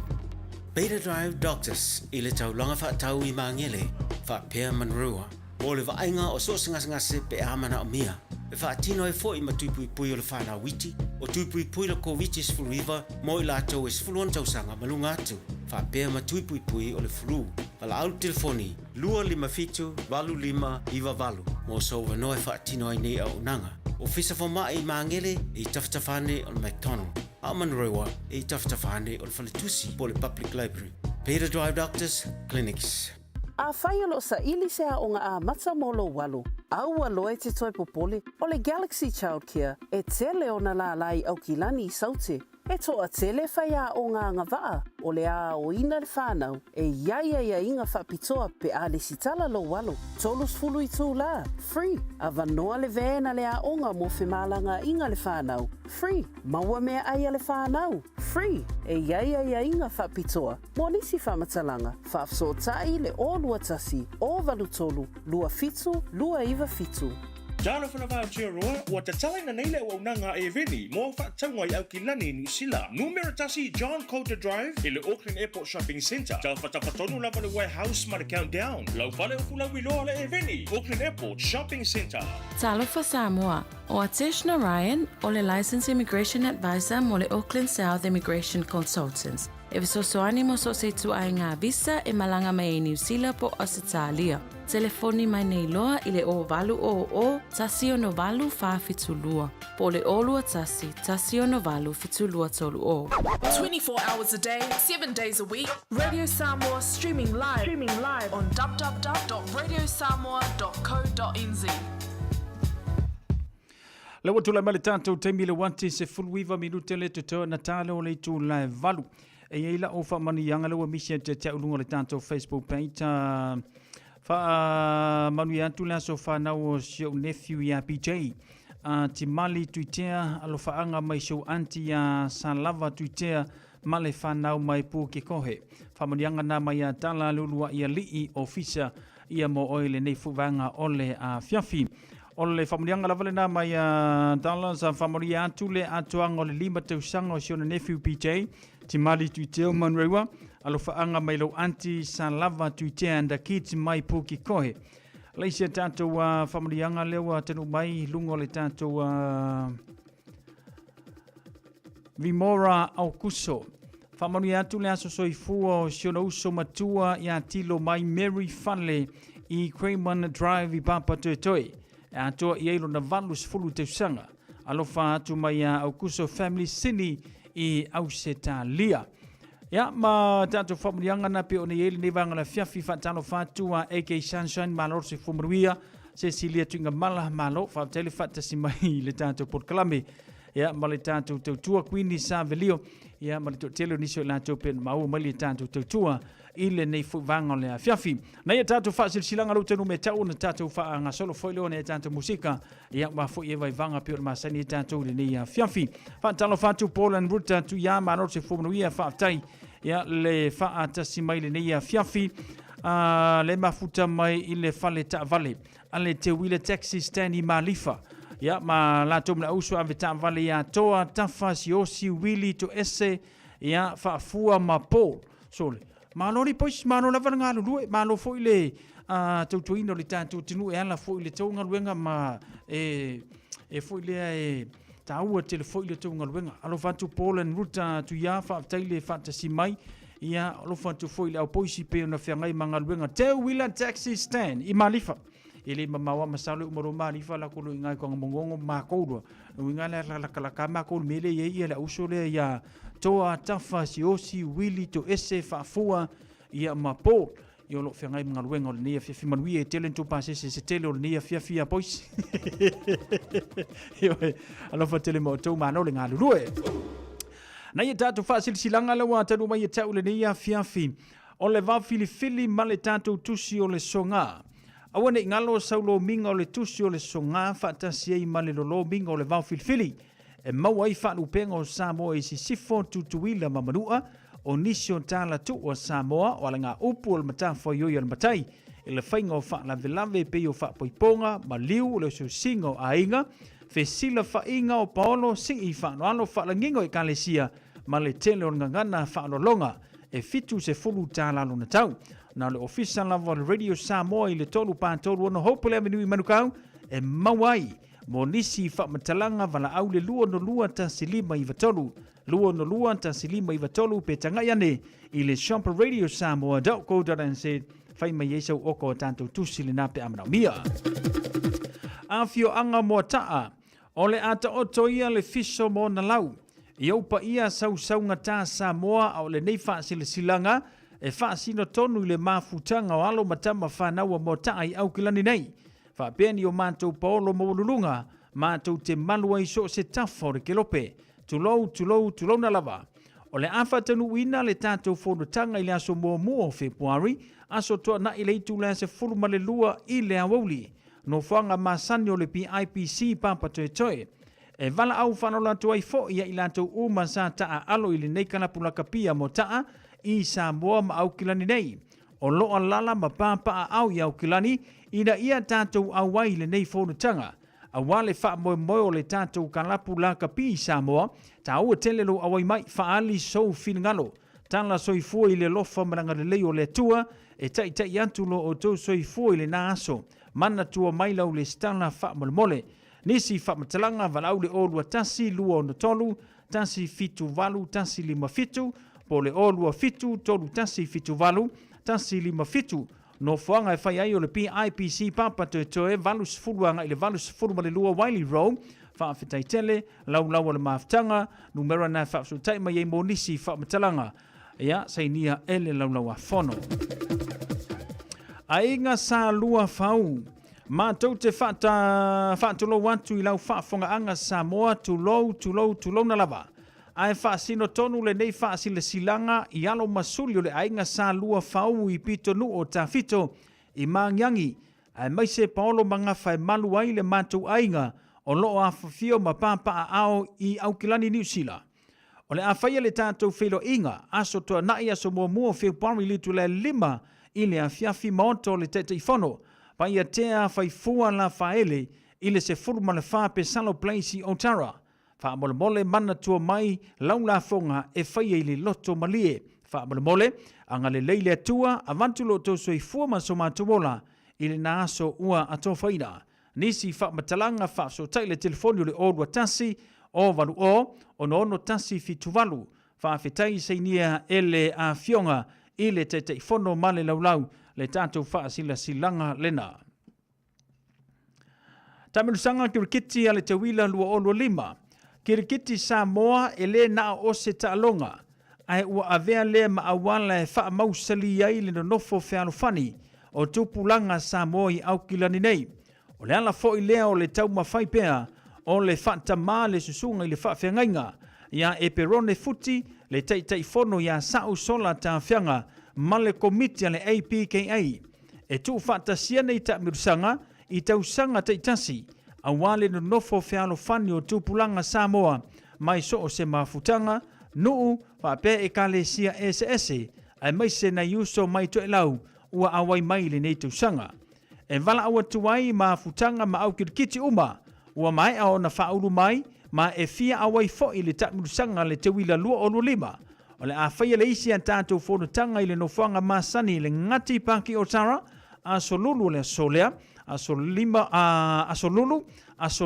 Beta Drive Doctors i le taulanga whaatau i Mangele, whaapea Manrua, o le vainga o so ngase pe amana o mia. E whaatino e fo i matupui pui o le whana witi, o tupui pui le COVID sfuluiva, mo i lātou e sfuluan tausanga malunga atu. Whaapea matupui pui o le flu. Wala au telefoni, 255-25-valu, mo so wanoe whaatino ai nei au nanga. O fisa fo mai i Mangele i taftafane o le McDonald. A Manrewa i taftafane o le Faletusi po le Public Library. Beta Drive Doctors Clinics. A whai alo sa ili sea o ngā a mata molo walu. Au aloe te toi popole o le Galaxy Child Care e tele o na la lai au kilani i saute. E toa tele whai a o ngā ngawaa o le a o ina le whanau e ia inga whapitoa pe a le sitala lo walu. Tolus fulu i tū la, free. A vanoa le vēna le a onga mo whemalanga inga le whanau, free. Maua mea ai le whanau, free. E ia inga whapitoa. Mo nisi whamatalanga, whafso tai le o lua tasi, o valu tolu, lua fitu, lua iwa fitu. Jalo fana va tio roa o te tala na nei le o nanga e veni mo fa tangwa i au kilani ni sila numero tasi John Coulter Drive i le Auckland Airport Shopping Centre tau fatapatonu lava le warehouse ma le countdown lau fale o fula wiloa le e veni Auckland Airport Shopping Centre. Talo fa Samoa o Ateshna Ryan o le Licensed Immigration Advisor mo le Auckland South Immigration Consultants. E visosoani mo so se tu ai ngā visa e malanga mai e New Zealand po Australia. Telefoni mai nei loa i le o valu o tasi o no valu whawhitulua. Po le olua tasi o no valu whitulua tolu o. 24 hours a day, 7 days a week. Radio Samoa streaming live on www.radiosamoa.co.nz. Le watu la male tātou te mile wanti se fulwiva minute le tutoa na tāle o le tu lai valu. E eila o whamani anga lewa misia te te ulunga le tātou Facebook page. Manu i atu la so whanau o siau nephew i a PJ. Ti mali tuitea alo whaanga mai siau anti a Salava tuitea male whanau mai pū ke kohe. Whamani anga na mai a tala lulua i a lii o fisa i a mo oile nei fuwanga ole a fiafi. Ole whamurianga lawale nā mai tala sa whamuri atu le atuanga o le 5 tausanga o siona nephew PJ. Ti mali tuiteo manrewa. Alo whaanga mai lau anti sa lava tuitea and the kids mai puki kohe. Leisia tātou whamurianga lewa tenu mai lungo le tātou Vimora au kuso. Whamuri atu le aso soifua o siona uso matua i a tilo mai Mary Fanle i Crayman Drive i Papa Toetoi. A toa i eilo na valus fulu teusanga. Alofa atu mai au kuso family sini i auseta lia. Ya, ma tātou whamurianga na pe o nei ele nevanga la fiafi whatalo whatua AK Sunshine malo se fumruia Cecilia Tuinga Mala malo whautele whatasi mai le tātou Port Kalame. Ya, ma le tātou tautua Queenie Savelio. Ya, ma le tōtelo niso la tō pen mau ma le tātou tautua ile nei fuwanga le fiafi. Na ia tātou whaasilsilanga lau tenu me tau na tātou whaanga solo foileo ne tātou musika. Ia ma fo ia vai vanga pio masani tātou le nei fiafi. Whaatalo whātu Paul and Ruta tu ia ma rose fumunuia whaatai. Ia le whaatasi mai le nei fiafi. Le mafuta mai i le whale ta vale. Ale te wile taxi stand i Malifa. Ia ma la tō mna usu ave ta vale ia toa tafa si osi wili to ese. Ia whaafua ma Paul. Sole. Malo ni pois malo la vanga lulu malo foi le tautuino le tanto tinu e ala foi le tonga luenga ma e foi le tau te le foi le tonga luenga alo fatu Paul and Ruta tu ya fa taile fantasy mai ia alo fatu foi le poisi pe na fengai manga luenga te wila taxi stand i Malifa ele mamawa masalo umaro Malifa la kulu ingai ko ngongo makodo inga la kama ko mele ye la usole ya toa tafa si osi wili to ese fafua ia mapo yo lo fengai mga luenga o le nia fiafi manui e tele ntu pase se tele o le nia fiafi a pois alofa tele mo tau mano le ngā lulue na ia tātou whaasilsilanga lawa tanu mai e tau le nia fiafi o le wawhilifili ma le tātou tusi o le songa Awane ngalo saulo minga o le tusi o le songa whaatasi ei ma le lolo minga o le vau filifili. E maua i whaalupenga o Samoa i si sifo tutuila mamanua o nisi o tala tu o Samoa o ala ngā upu o le matawha yoi o le matai. I le whainga o whaalawelave pe o whaapoiponga ma liu o le susinga o ainga. Fe sila whainga o paolo sing i whaanoano whaalangingo i kalesia ma le tele o ngangana whaanolonga e fitu se fulu tala luna tau. Na le ofisa lava le Radio Samoa i le tolu pātolu ono Hopewell Avenue i Manukau e mawai mo nisi whamatalanga wala au le lua no lua ta silima i vatolu. Lua no lua ta silima i vatolu pe tangaiane i le shopper Radio Samoa.co.nz whai mai esau oko tanto tusi le nape amanau mia. Awhio anga moa taa o le ata oto ia le fiso mo na lau. I aupa ia sausaunga tā Samoa au le nei whaasile silanga e whaasino tonu i le mafutanga o alo matama whanaua mo taa i au kilani nei. Whaapeni o mātou paolo maululunga, mātou te malua i so se tafo re kelope, tulou na lava. O le awhatanu ina le tātou whonutanga i le aso mua Februari, aso toa na i le itu le se furuma le lua i le awauli. No whanga masani o le PIPC papa toe toe. E vala au whanola tua i fo ia i lātou uma sa taa alo i le nei kanapulaka pia mo taa i Samoa ma au kilani nei. O loa lala ma pāpaa au i au kilani, ina ia tātou awai le nei whonutanga. A wale wha moe o le tātou kanapulaka pi i Samoa, ta ua telelo awai mai whaali sou finangalo. Tala soifua i le lofa maranga le lei o le tua, e tai antulo o tau soifua i le nā aso. Mana tua mailau le stana wha mole. Nisi whamatalanga walau le olua tasi lua ono tolu, tasi fitu walu, tasi lima fitu, po le olua fitu, tolu tasi fitu walu, tasi lima fitu. No whanga e whai ai o le PIPC papa toe walu sifuluanga i le walu sifulu ma le lua Wiley Row, whaafetai tele, lau o le maaftanga, numera na whaafsutai mai e mo nisi whamatalanga. Ia, sainia ele lau a whono. Ainga sa lua whau. Mātou te whaatolo watu i lau whaafonga anga Samoa tulou na lava. Ai whaasino tonu le nei whaasile silanga i alo masuli o le ainga sa lua whau i pito nu o ta fito i mangiangi. Ai maise paolo manga whai malu ai le mātou ainga o loo a whawhio ma pāpaa ao i Aukilani New Zealand. O le a whaia le tātou whilo inga, aso toa nai aso mua Februari litu le 5 i le a fiafi maoto le tete i whono. Pa ia tea whai fua la whaele i le se furuma le wha pe Salo Place i Otara. Wha mole mana tua mai lau la fonga e whai e le loto malie. Wha mole anga le leile atua avantulo to soi fua maso matuola i le na aso ua ato whaina. Nisi wha matalanga wha so tai le telefoni o le orua tasi o valu o no tasi fituvalu. Wha fetai seinia ele a fionga i le tete i fono male laulau. Le tātou whaasila silanga lena. Tamilusanga kirikiti a le tawila lua olua 5. Kirikiti Samoa e le na o se taalonga. Ai ua avea le maawala e wha mausali ai le nofo whealofani o tupulanga Samoa i Aukilani nei. O le ala fo i lea o le tau mawhai pea o le whaatama le susunga i le whaafengainga. Ia e perone futi le teitai fono ia sau sola ta whianga male komiti ale APKA. E tu whaatasia nei ta mirusanga i tausanga teitasi a wale no nofo whealofani o tupulanga Samoa mai so o se mafutanga nuu whape e kalesia ese ai mai se na yuso mai to elau ua awai mai le nei tausanga. E vala awa tuai mafutanga ma au kirikiti uma ua mai ao na whaulu mai ma e fia awai fo i le ta mirusanga le te wila lua o 5. O le a whaia le isi an tātou whonutanga i le nofuanga masani le ngati paki o tara, aso lulu le solea, aso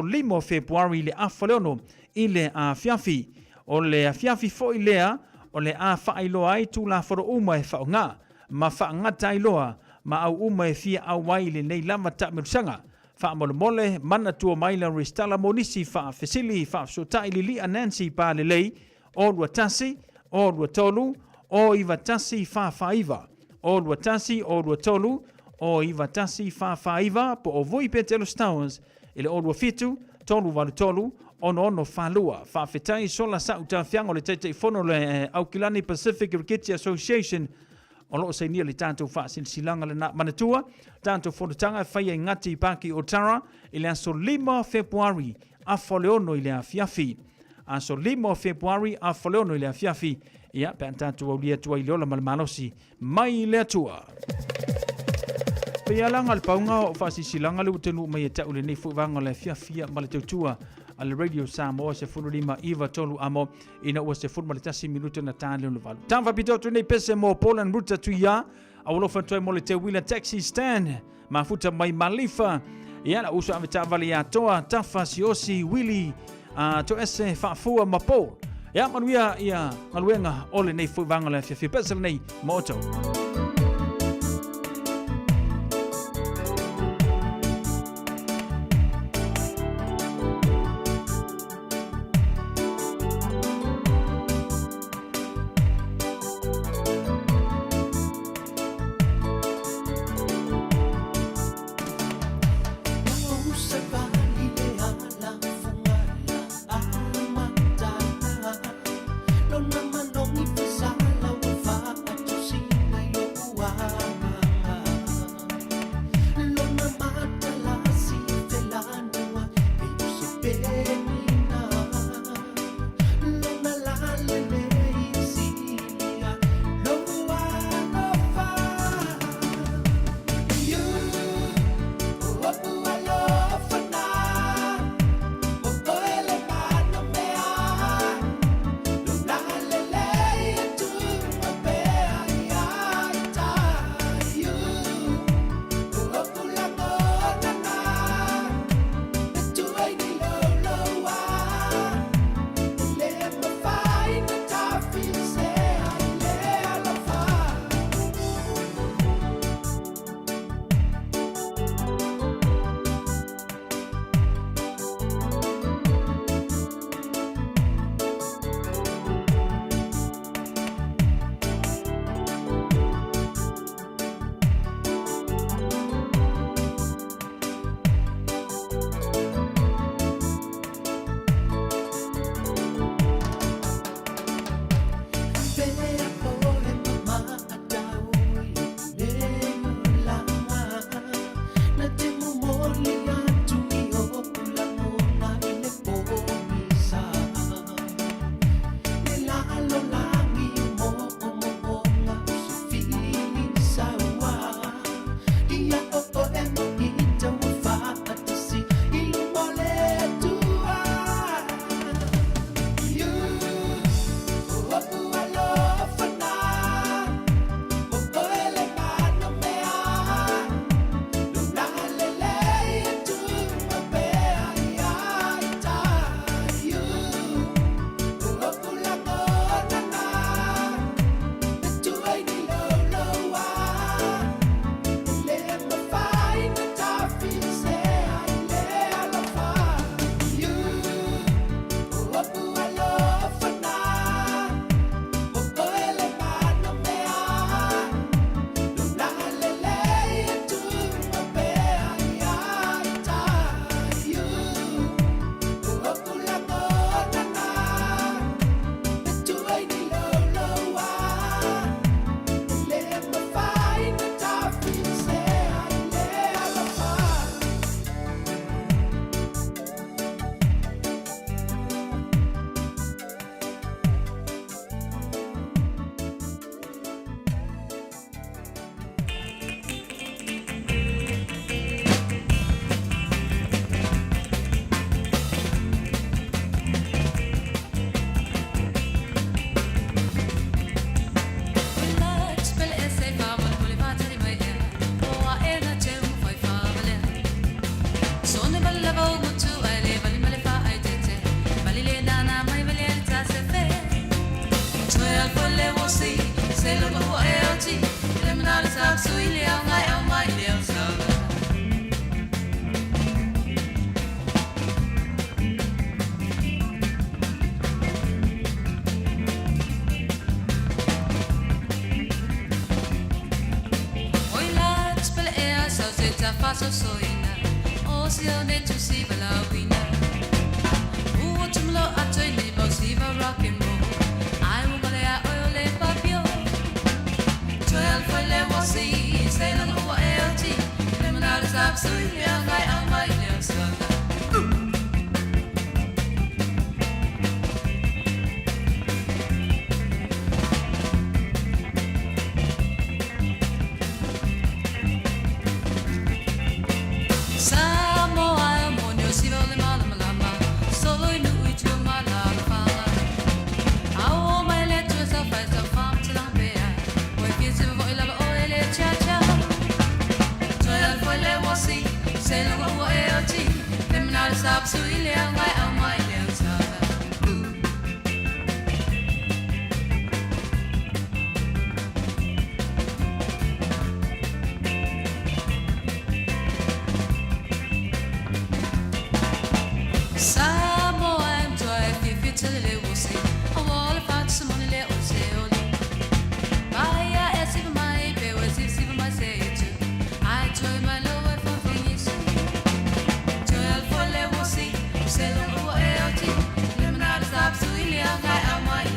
limo Februari le a whaleono i le a fiafi. O le a fiafi fo i lea, o le a whaailoa ai tū la wharo uma e whaonga, ma whaangata iloa, ma au uma e fia awai le nei lama ta mirusanga. Whaamole mana tua maila restala monisi whaafesili whaafsota i li Nancy pa le lei, o rua tasi, o rua tolu, o iwa tasi whawhaiva. O rua tasi, o rua tolu, o iwa tasi whawhaiva, po o vui Petelo Stowers, ele o rua fitu, tolu walu tolu, ono whalua. Whawhetai sola sa uta whiango le teitei whono le Aukilani Pacific Rikiti Association, o loo se ni le tanto fa silanga le na manatua tanto fonutanga fai ngati paki o Tara ile aso 5 Februari a foleono ile afiafi aso 5 Februari a foleono ile afiafi ia pe tanto o lia tua ile ola malmanosi mai le tua pe alanga le paunga o fa silanga le utenu mai ta ule nei fu vanga le afiafi ma le tutua al radio Samoa se fulu lima iwa tolu amo ina ua se fulu malitasi minuto na tane le valu. Tanfa pitoto nei pese mo Poland ruta tuia awalo fantoe mo le te wila taxi stand mafuta mai malifa ia uso aveta vali ya toa tafa siosi wili to ese fafua mapo ia manuia ia maluenga ole nei fu vanga le fifi pese nei moto. so soina o si o ne tu si bala wina u tumlo atoi ni bo si ba rock and roll I will go there oil le papio 12 se o le fa se moni le o se o le Maya e si mai pe o si mai se tu I toy my lower for finish Joel for le o se lo o e o ti le manar stop su ile ga a mai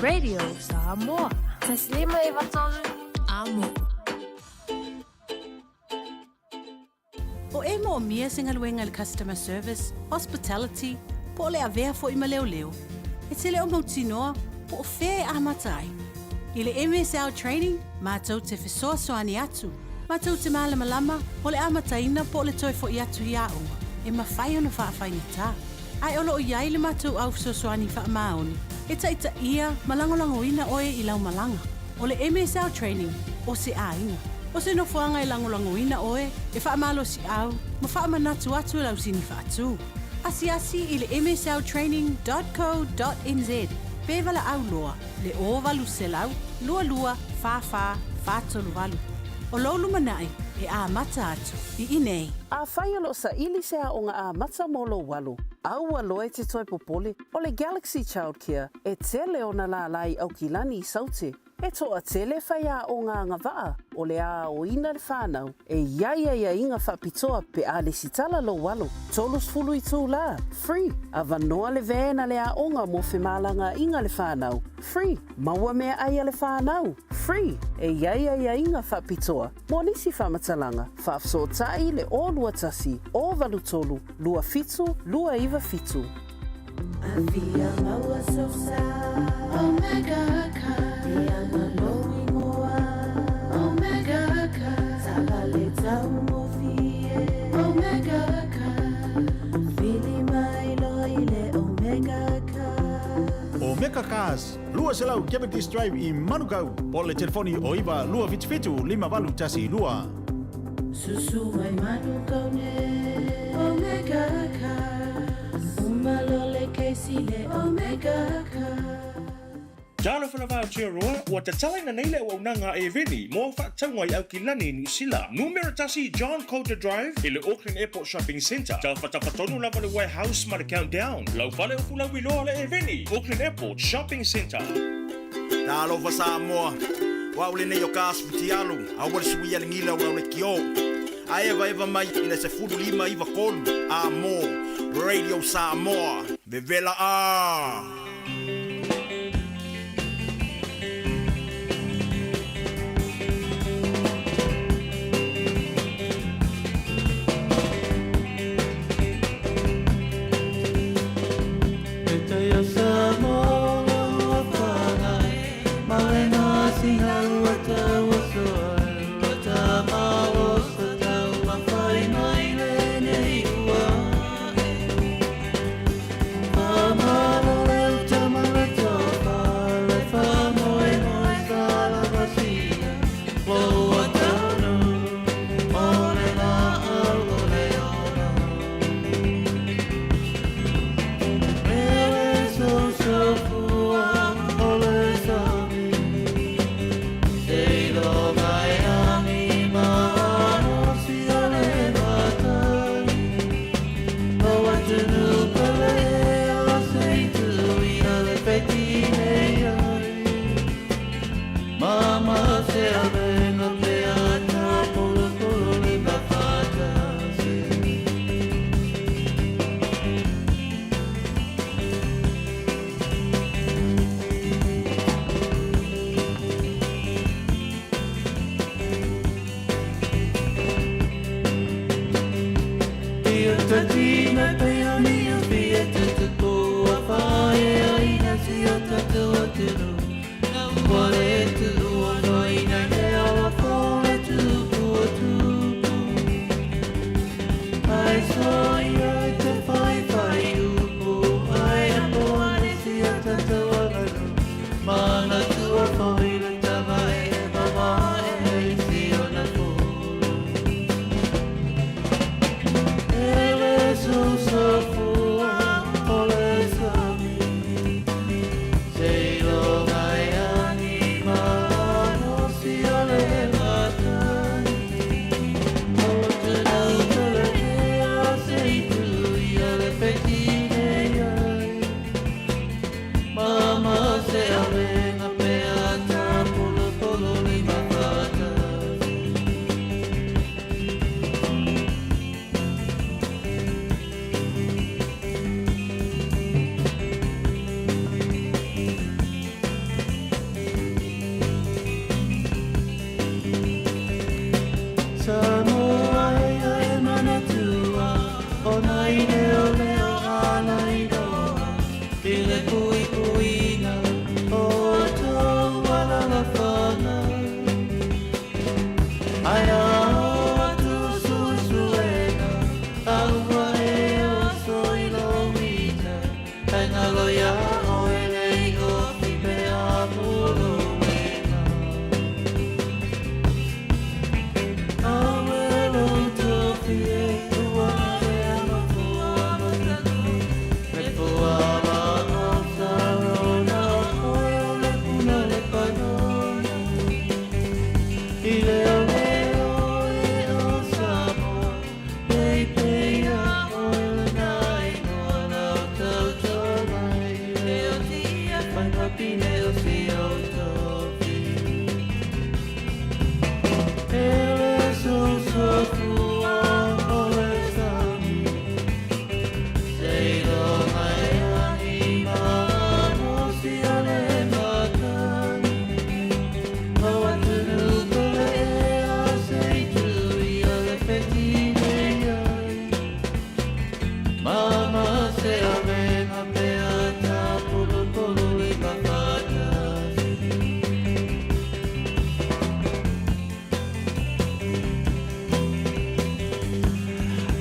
Radio Samoa. Taslima iwatolu amo. O e mo mia singaluenga le customer service, hospitality, po le avea fo ima leo leo. E te leo mautinoa, po o fea amatai. I le MSL training, mātou te fesoa soani atu. Mātou te malama lama, o le amataina po le toi fo i atu i aunga. E mawhai ono whaafainia Ai olo o iai le mātou au fesosoani wha maoni. E taita ia malangolango ina oe i lau malanga. O le MSL training, o se ainga. O se no fuanga i langolango ina oe, e wha malo si au, ma wha manatu atu lau sini wha atu. Asi i le msltraining.co.nz. Pevala au loa, le o valu se lau, lua lua, fa, tolu valu. O lolu manai, e a mata atu, i inei. A whaialo sa ilisea o ngā a mata molo walu. Aua loe te toi popole o le Galaxy Childcare e tele o na la lai au kilani I saute. E toa tele whaia o ngā ngawaa o le a o ina le whanau e iaia inga whapitoa pe a le sitala lo walo. Tolus fulu I tū la, free. A vanoa le vēna le a onga mo whemalanga inga le whanau, free. Maua mea aia le whanau, free. E iaia inga whapitoa. Mo nisi whamatalanga, whaafsotai le o lua tasi, o valu tolu, lua fitu, lua iwa fitu. Avia maua sosa, Omega Ka, Iana Lowi Moa, Omega Ka, Sabale Tau Mofie, Omega Ka, Fili Mai Loile, Omega Ka. Omega Cars, lua selau Kemetis Drive I Manukau, po le telefoni o iwa lua fitu lima valu tasi lua. Susu mai Manukau ne, Omega Ka. Malole Casey Omega Ka. Jalo whanawao tia roa, ua te talaina neile o unanga e veni, mo whaataunga I au ki lani New Zealand. Numeratasi John Coulter Drive, I le Auckland Airport Shopping Centre. Tau whatawhatonu lava le warehouse ma le countdown. Lau whale o fula wiloa le e veni, Auckland Airport Shopping Centre. Talo fa Samoa, Wa ule ne yo kaspiti alu, a wale sui ale ngila ura ule kio. A eva mai ina se fudu lima iwa kolu. A mo, Radio Samoa, Vevela a.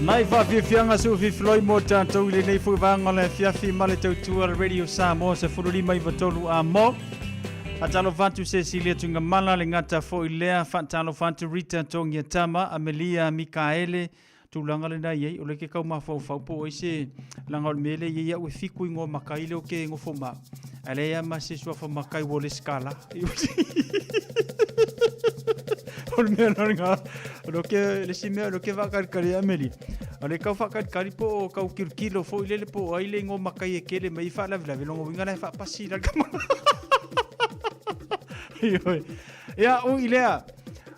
Mai fa fianga su fi floi mo tanto ile nei fu vanga le fiafi male tautua Radio Samoa se furuli mai vatolu a mo atalo fantu Cecilia tunga mala le ngata fo ilea fantalo fantu Rita tongia tama Amelia Mikaele tu langa le nai ei ole ke kau mafau fau po ise langa mele ye ya we fiku ngo makaile o ke ngo foma ale ya ma se sua foma kai wole skala ol me nga lo ke le sime lo ke va kar kari Ameli ale kau fa kar kari po kau kilo fo ile po aile ngo makai ke le mai fa la vila longo winga la fa pasi la kama Ia o ilea.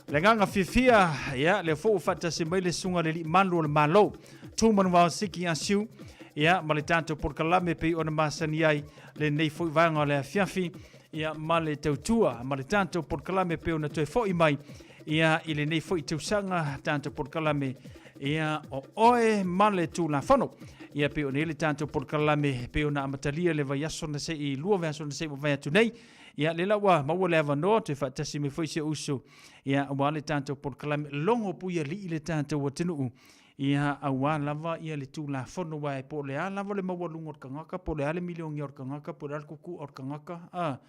Le nganga fifia ia le fo fata se mai le sunga le manu le malo. Tu manu wa siki asiu. Ia ma le tanto por kalame pe ona masani ai le nei fo vanga le fiafi. Ia ma le tautua ma le tanto por kalame pe ona toe fo i mai. Ia ile nei fo i tausanga tanto por kalame. Ia o oe ma le tu la fono. Ia pe ona le tanto por kalame pe ona amatalia le vaiaso na se i lua vaiaso na se mo vai atu nei. Ia le lawa maua le avanoa te whaatasi me whaise usu. Ia awa le tanto por kalame longo puia li le tanto wa tinuu. Ia awa lava ia le tu la fono wa e po le a lava le maua lungo or kangaka, po le a le miliongi or kangaka, po le al kuku or kangaka.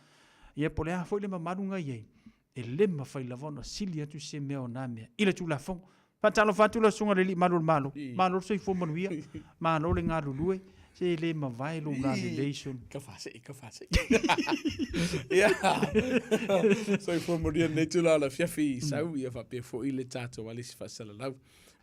Ia po le a foi le mamarunga iei. E le mawhai lavona sili atu se mea o nā mea. I le tu la fono. Patalo fatu la sunga le li malo malo. Malo soi fo manuia. Malo le ngā lulue. Se le mawai lo la relation. Ka fase. Ia. Soi fo manuia nei tu la fiafi sau ia fa pe fo i le tato wale si fasala lau.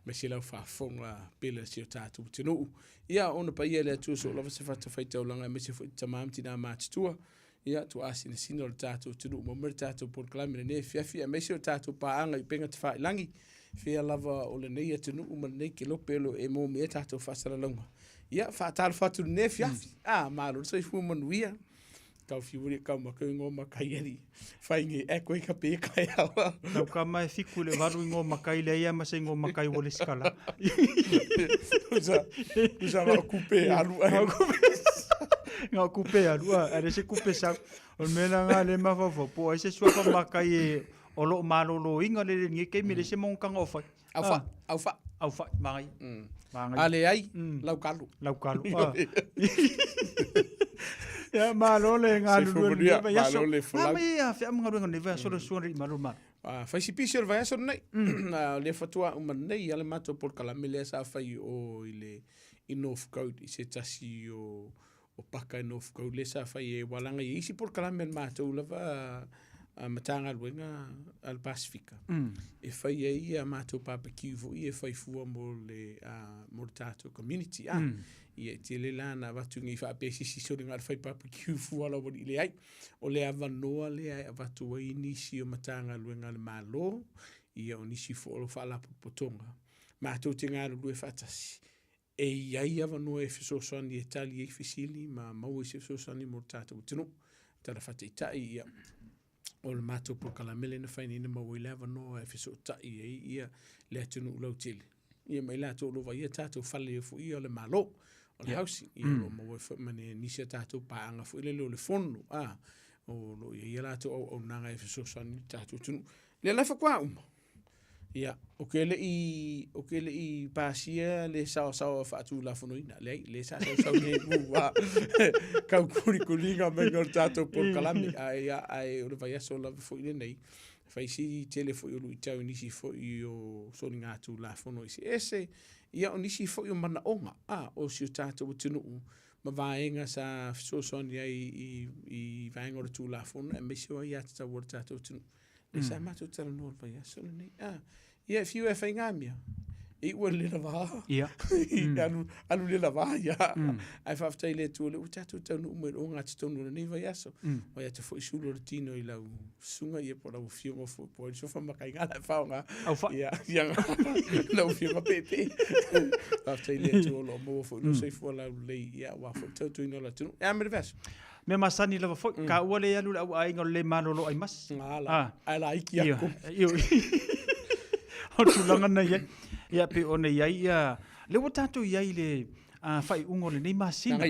Me se lau whaafonga pele si o tātou tino. Ia ona pa ia le atu so lava se whata whaitau langa me se tamam tina mātua. Ia tu asi na sino le tātou tino. Mo mre tātou por kalame ne fiafi a me se o tātou paanga i penga te whai langi. Fia lava o le nei atinu uma nei ke lopelo e mo me tātou whasara launga. Ia whaatalo whatu ne fiafi. Maro so i fu manuia. Kau fiuri kau maka ngō makai eri. Whaingi e koe ka pē kai awa. Kau ka mai fiku le waru ngō makai le ia ma se ngō makai wole skala. Usa ngā kupe alu. Ngā kupe alu. Ere se kupe sa. O mena ngā le mawhawha. Po ai se suaka makai e o lo malolo inga le nge ke me le se mongkanga o fai. Au fai. Mangai. Ale ai. Lau kalu. Ya malo le ngalu le ya so le fala. Ya fa mga runga le va so so ri malo mal. Fa si pisir va so nei. Le fatua uma nei ale mato por kalame le sa fai o ile inof code i se tasi o paka inof code le sa fai e walanga i si por kalame mato lava matanga luenga al Pacifica. E fai e a mato barbecue vo i e fai fua mo le mortato community. Ia te le lana watu ngi wha apesi si sori ngā whai barbecue fuala wani le ai. O le awanoa le ai a watu wa inisi o matanga luenga le malo. Ia o nisi fuolo whaalapu potonga. Mātou te ngāru lue whatasi. E iai awanoa e whisosani e tali e whisili ma mau e se whisosani mo tātou tino. Tara whate i tai ia. O le mātou po kalamele na whaini na mau e le awanoa e whiso tai e ia le atinu ulau tele. Ia mai la tō lova ia tātou whale e fu ia le malo. O le hausi, ia lo maua mane nisia tātou paanga fu ile lo le fono. O lo ia la tō au nanga e whisosani tātou tunu. Le la whakua uma. Ia, o ke le i pāsia le sao whaatu la fono ina. Le sao ne mua. Kau kuri kulinga menga tātou por kalame. Ai o le vai aso la fu ile nei. Fai si tele fo i tau nisi fo i o soni ngātu la fono isi. Ese, ia o nisi fo i o mana onga. O si o tātou o tinu. Ma vaenga sa sosoni ai i vaenga o tu la fono. E mesi o i ata o tātou o tinu. Le sa mātou tala noa vai aso le nei. Ia, fiu e whai ngāmia. I ua le lava. Ia. Alu le lava, ia. Ai whaftai le tua le tātou tau no umere o ngāti tonu nei vai aso. Vai ata fo i sulu le tino i lau sunga ia po lau fionga fo po. I sofa makai ngā lai whaonga. Au wha. Ia, lau fionga pepe. Whaftai le tua lo mo fo. No sei fo lau lei ia wa fo tau tuina la tunu. Ia mere vaso. Me masani lava fo. Ka ua le alu au ainga le manolo ai mas. Ngala. Ai la iki ako. Iyo. O tulanga na ia. Ia pe ona iai ia. Le wa tātou iai le whai ungo le nei masina.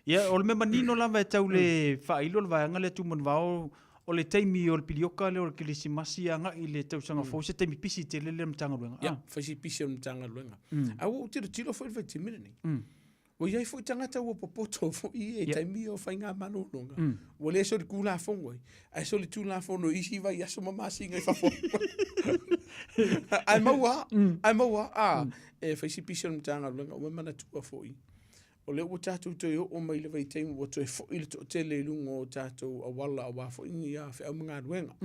Ia o le me manino lava e tau le whailo le vaianga le tuman vao o le teimi o le pilioka le o le kilisimasi anga i le tausanga fo. Se teimi pisi te le mtanga luenga. Ia, whaisi pisi o mtanga luenga. Au o tiro fo i te mire nei. O iai fo i tangata ua popoto fo i e taimi o whai ngā manonga. O le so le kūla fongo i. Ai so le tūla fono isi vai aso mamasi ngai whafongo. Ai maua. E whaisi pisi o mtanga luenga o mana tua fo i. O le ua tātou toi o mai le vai teimu o toi fo i le to tele lunga o tātou a wala a wafo ingi a whi au mga luenga.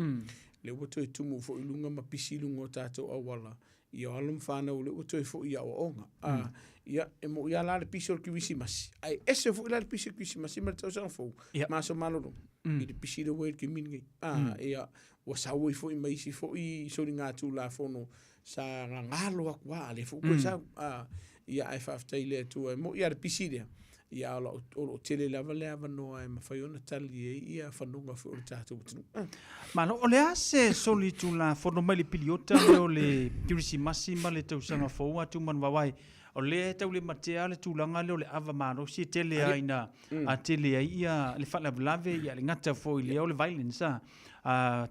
Le ua toi tumu fo i lunga ma pisi lunga o tātou a wala. Ia alam whanau le ua toi fo i a o onga. Ia, e mo ia la le pisi o kiwisi masi. Ai, ese fo i la le pisi o kiwisi masi, ma le tau sang fo. Ma so malolo. I le pisi le wei ki mingi. Ia, ua sau i fo'i maisi fo'i sori ngā tū la fono sa ngalo aku a le fuku sa ia ai whaftai le tu mo ia re pisi rea ia o tele lava le ava noa e mawhai ona tali e ia whanonga fu o le tātou tinu. Mana o le ase soli tu la fono mai le piliota le o le kirisi masi ma le tausanga foua tu man wawai o le tau le matea le tūlanga le o le ava maro si tele aina a tele ai ia le whalavelave ia le ngata fo i le o le violence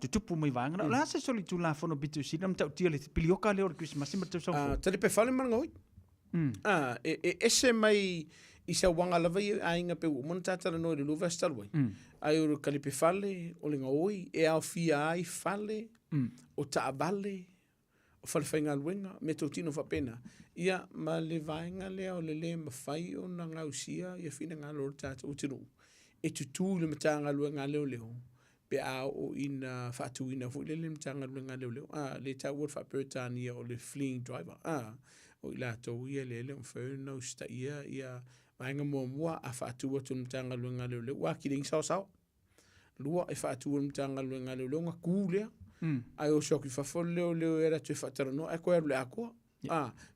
tutupu mai vanga. La se soli tu la fono bitu si nam tau tia le pilioka le o le Christmas ma tau sau. Tale pe whale maranga oi. Ese mai i sa wanga lava i ainga pe umona tātara no le luva stalwai. Ai o kali pe whale o le ngaoi e au fia ai whale o taavale o whale whainga luenga me tau tino whapena. Ia ma le vaenga lea o le le mawhai o na ngausia ia whina ngā lor tātou o tino. E tutu le matanga luenga leo leo. Pe a o ina whatu ina fu le matanga luenga leo leo. Le tau wot whaperetania o le fleeing driver. O i la tau ia le leo mwhau sta ia vaenga mua a whatu watu matanga luenga leo leo. Wa kiring sao sao. Lua e whatu matanga luenga leo leo ngā kūlea. Ai o shoki whafole leo era tue whatara noa. E koe aru le akoa.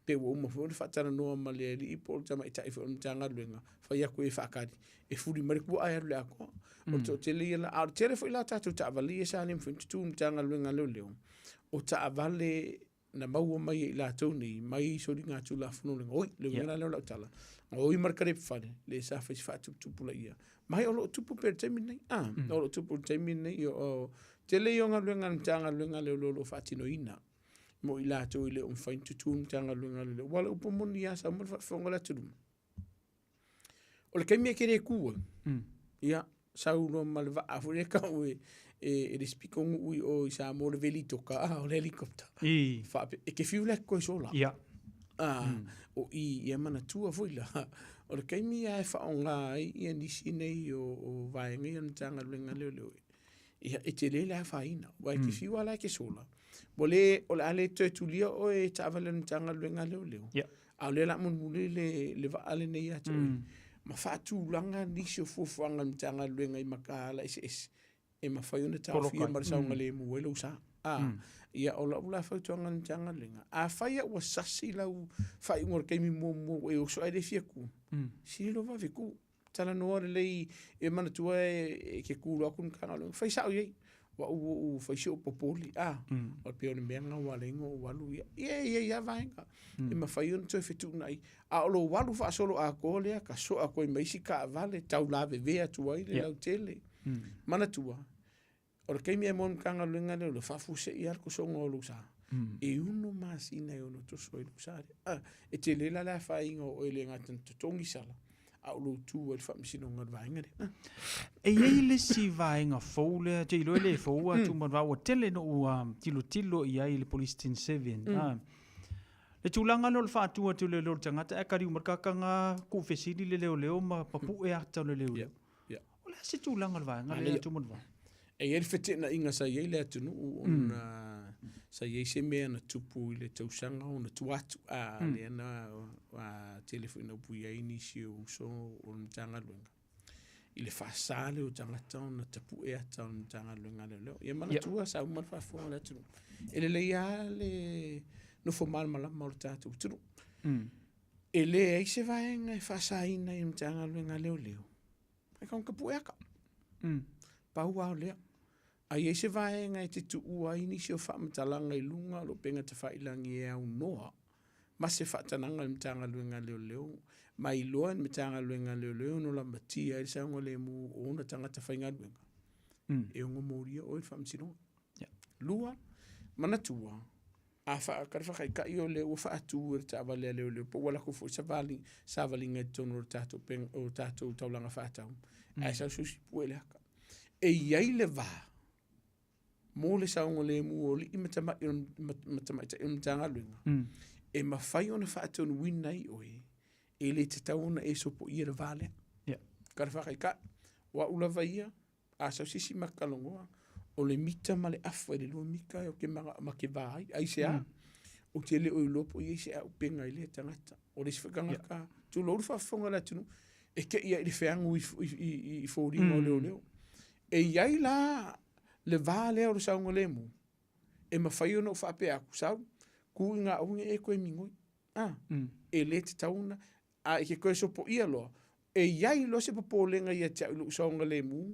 Pe wo mo fo fatara no ma le i po tama ita i fo tanga luenga fa ia ko e fakari e furi mari ku ai le ako o to tele la ar tele fo ila tatu ta vali sa nim fo tu tanga luenga le leo o ta vale na mau mai ila to ni mai so ringa tu la fo no oi le ngana le la tala oi markare fale le sa fa fa tu pula ia mai o lo tu pu per termine o lo tu pu termine yo tele yo nga luenga tanga luenga le lo fatino ina mo ila to ile fain tutu tanga lunga le wala upo moni ya sa mo fonga la tudu o le kemi kere ku ya sa uno malva afure ka e respiko ngui o sa mo le velito ka o le helicopter fa e ke fiule ko sola ya o i mana tu afuila o le kemi ya fa onga i ndisi nei o vai ngi tanga lunga le ia e te le la faina wa ke fiu ala ke sola bole o ale te tulia o e tavale tanga luenga leo a le la mun le va ale nei atu ma fa tu langa ni se fofu anga tanga luenga i makala es e ma fa yona ta fia mar sa ngale mu welo sa ia o la fa tu anga tanga luenga a fa ia o sasi la fa ngor ke mi mo e o so ai fia ku si lo va ku tala no le e mana tu e ke ku lo kun kana lo fa sa ye wa u fa sho popoli o pe on menga wa lengo walu ia vaenga e ma fa yon to fitu nai a lo walu fa solo a ko le ka so a ko mai sika vale tau la ve atu ai le tele mana tua o ke mi mon kanga lenga le fa fu se ia ko so ngolu sa e uno mas ina yo no to so sa e tele la fa ingo o le ngaten to tongi sala au lo tu el famsino ngat vaenga e ele si vaenga foule te lo le foua tu man va o tele no tilo ia ile police 7 le tulanga lo fa tu le lo tangata e kari markakanga ku fesili le leo ma papu e ata le leo ya ola si tulanga vaenga le tu man va e ele fetina inga sa ile atu no ona sa ye se me na tupu ile tausanga ona tuatu le na wa telefone pu ya inisio so on tanga lunga ile fa sale o tanga tona tapu e ata on tanga lunga le ye mana tua sa uma fa fo la tu ele le ya le no fo mal mala morta tu ele ai se va en fa sa ina on tanga lunga le e kon ka pu eka pa wa le ai se vai ngai te tu ua ini se fa matalanga i lunga lo penga te fa ilangi e au noa ma se fa tananga mtanga luenga leo mai loan mtanga luenga leo no la matia i sa ngole mu ona tanga te fa inga luenga e ngo moria o fa msino lua mana tua a fa ka fa ka io le o fa tu ta vale le po wala ko fo sa vali ngai tono tato pen o tato taulanga fa tau ai sa susi puele e ia le va mo le saunga le mu o li matama tanga luenga e ma fai ona fa atonu winai oi e le te tauna e so po ia vale kar fa ka wa ula vaia a sa sisi makalongoa o le mita ma le afa le lo mika o ke ma ke vai ai se a o te le o lopo i se a penga ile tangata o le sfaganga ka tu lo fa fonga la tunu e ke ia le feangu i fori mo leo e ia la le vā lea o le saunga le mu. E mawhai ona o whape aku sau, ku i ngā unge e koe mingoi. E le te tauna, a e ke koe so po ia loa. E iai lo se papolenga ia te au saunga le mu,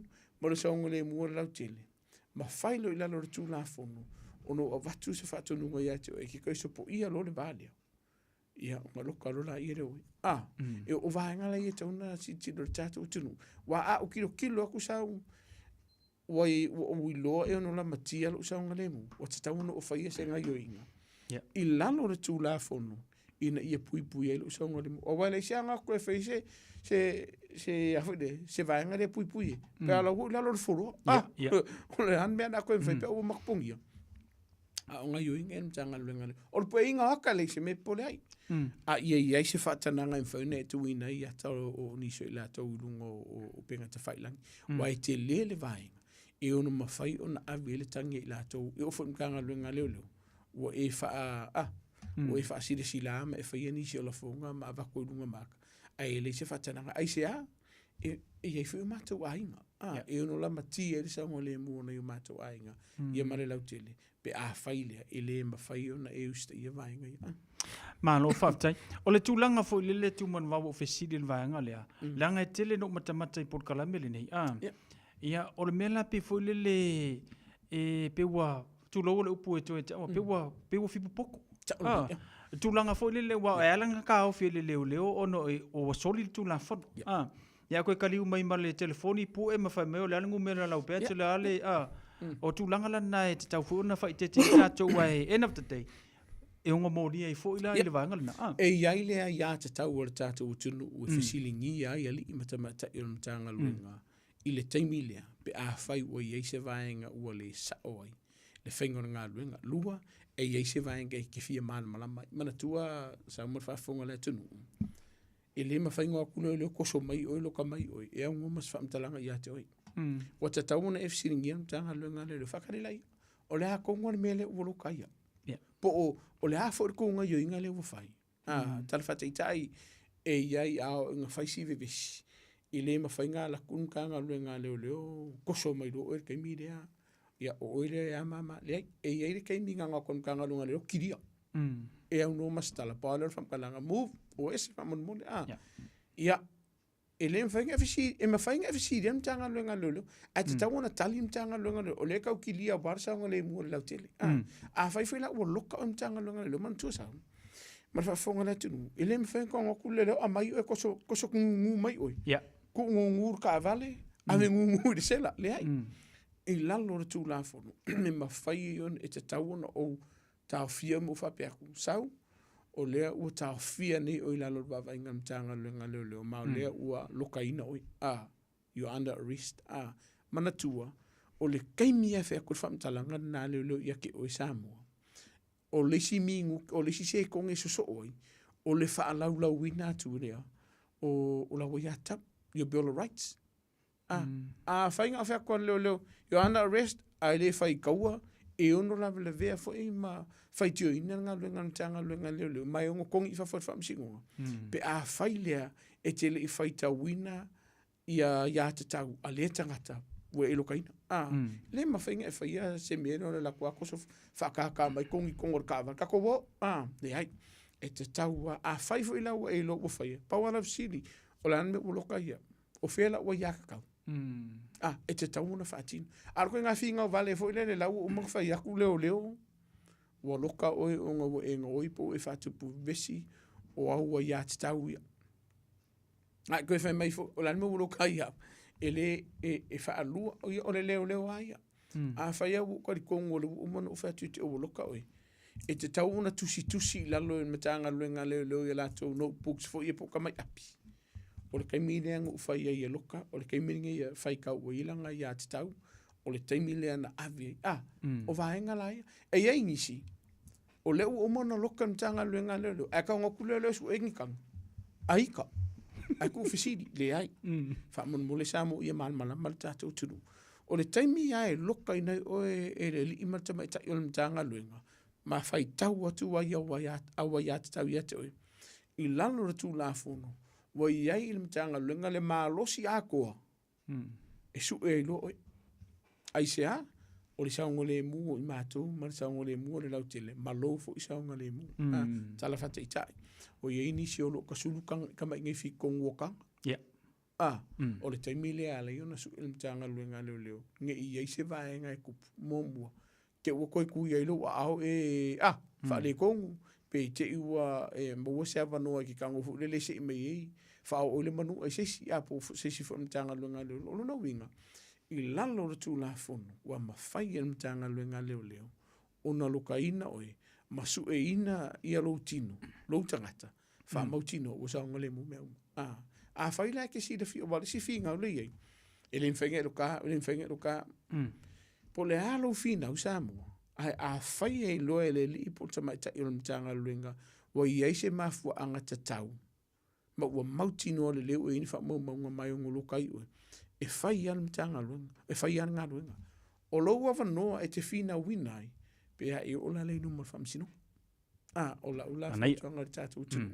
ma le saunga le mu o lau tele. Ma whai lo i lalo le tū la fono, ono a watu se whatonunga ia te o e ke koe so po ia lo le vā lea. Ia, o ngā loka rola i reo. E o vāenga la ia tauna si tino le tātou utinu. Wa a o kilo aku sau, wai loa e ono la matia lo saunga le mu. Wa te tauna o whaia se ngai o inga. I lalo le tū la fono, ina ia pui e lo saunga le mu. O wai le se anga koe whai se afide, se vāenga le pui e. Pea la hui lalo le foro. O le han mea na koe whai pea o makapungia. A o ngai o inga e mtanga luenga le. O le pua inga waka le se me pole ai. A ia se whatananga i whaune e tuina i ata o niso i la tau ilunga o penga ta whailangi. Wai te le vāenga. E ono mawhai o na awele tangi i la tau. E ofo mkanga luenga leo. Wa e wha o e wha sire sila ama e whaia nisi o la whonga ma awako ilunga maka. A e le se whatananga. Ai se a, e ei whi o mātou ainga. E ono la mati e le saunga le muona i o mātou ainga. Ia mare lau tele. Pe a whailea e le mawhai o na e usta ia vāenga ia. Malo whaftai. O le tūlanga fo i le tūman wawo o whesiri le vāenga lea. Langa e tele no matamata i Port Kalamele nei. Ia, o le mela pe fo i le pewa tūlau le upu e toe te awa. Pewa whipupoko. Tūlanga fo i le wa e alanga ka au fie le leo ono o soli le tūlanga fono. Ia koe kaliu mai ma le telefoni pu e mawhai meo le alangu mera lau pea te le ale o tūlanga lana e te tau fuuna whai te tātou ai end of the day. E onga mōria i fōi la i le vāenga lana. E iai lea ia te tau o le tātou utunu ua whisilingi ai ali i matamata i o le mtanga luenga. I le taimi lea pe a whai ua iei se vāenga ua le sao ai. Le whaingona ngā luenga. Lua e iei se vāenga i ke fia mana malama. Mana tua sa umar whaafonga le tunu. E le mawhainga akuna o leo koso mai oi loka mai oi. E au ngomas whaamtalanga i ate oi. Wa te tau na e whisilingi i mtanga luenga le whakarelai. O le a kongo ni mele ua loka ia. Po o le hafo o kunga yo inga le ua whai. Tala whateitai e iai ao inga whaisi vevesi. I le mawhainga la kunkanga luenga leo koso mai lo oer kei mirea. Ia o oere e amama. E iai le kei minga ngā kunkanga luenga leo kiria. E au no mastala. Pa alor whamkalanga move. O ese whamon mole. Ia e le mawhainga efisi. E mawhainga efisi rea mtanga luenga leo. A te tau na tali mtanga luenga leo. O le kau kilia warsa nga le mua lau tele. A whaifela ua loka o mtanga luenga leo. Man tua sao. Man whafonga le tunu. E le mawhainga ngā kule leo. A mai o e koso kungu mai oi. Ku ngungur ka vale. A me ngungur i sela. Le ai. I lalo le tū la fono. Me mawhai on e te tau na o tau fia mo whapeaku. Sao? O lea ua tau fia ni o i lalo bava inga mtanga luenga leo. Ma o lea ua loka ina oi. You're under arrest. Mana tua. O le kaimia whea kua whamtalanga nā leo ia ke oi Samoa. O le si mingu, o le si se konge so oi. O le whaalau wina tu rea. O la wai atap. Your Bill of Rights. Whainga whea kua leo. You're under arrest. Ai le whai kaua. E ono la le vea fo e ma whai tio ina ngā luenga mtanga luenga leo. Mai ongo kongi i whawhai whamsingonga. Pe a whai lea e te le i whai tau wina ia te tau a le tangata ua e loka ina. Le mawhainga e whaia se mea o le lakua koso whakaka mai kongi kongor kawa. Kako wo? Le hai. E te tau a whaifo ila ua e lo ua whaia. Pawara sili. O le anme ua loka ia. O whela ua iakakau. E te tau una whaatino. Arko ngā whinga o vale fo ile le lau o mga whai aku leo. Ua loka oi o ngā ua e ngā oipo e whaatupu vesi o au ua ia te tau ia. Koe whai mai fo, o lanme ua loka ia. E le e whaalua o le leo aia. A whai au kari kongo le umana o whaatuti o loka oi. E te tau una tusi lalo e matanga luenga leo i lato notebooks fo i poka mai api. O le kaimile anga ufai ia loka, o le kaimile ia whai kau o ilanga ia te tau, o le taimile ana avi. O vaenga laia. E ia ingisi, o leo umana loka mtanga luenga leo, e ka ngaku leo su engikang. Aika. Ai ku fisidi, le ai. Whamon mole samo ia malmala maltato tunu. O le taimi ia e loka inai o e le li imatama i tai o le mtanga luenga. Ma whai tau atu awa ia te tau ia te oi. I lalo ratu la fono. Wa iai il mtanga luenga le malosi a koa. E su e lo oi. Ai se a, o le saunga le mu i mātou, ma le saunga le mu o le lautele, ma lo fo i saunga le mu. Tala fata i tai. O ye inisi o lo kasulu kama ingai fi kongwaka. O le taimi le ala iona su ilm tanga luenga leo. Nge i eise vae ngai kupu, mōmua. Ke ua koi kui ai lo wa au fa le kongu. Pe te iwa maua se avanoa ki kango fu le se i mei ei. Fa o le manu ai se si apo se si fo mtanga luenga leo. Olo na winga. I lalo le tu la fono. Wa mawhai el mtanga luenga leo leo. Ona loka ina oe. Masu e ina ia lo tino. Lo tangata. Fa mau tino. Wasa ngale mu mea. A whai la ke si da fi o wale si fi ngau le ei. Ele mwhenge roka. Po le alo fi na usamua. A whai e loe le li po tamai ta ilo mtanga luenga. Wa i eise mafua anga tatau. Ma ua mautino le leo e ini wha maunga mai o ngoloka i oe. E whai an mtanga luenga. E whai an ngā luenga. O lou awa noa e te whina winai. Pe a e ola le numar whamsino. Ola whamsino tātou tino.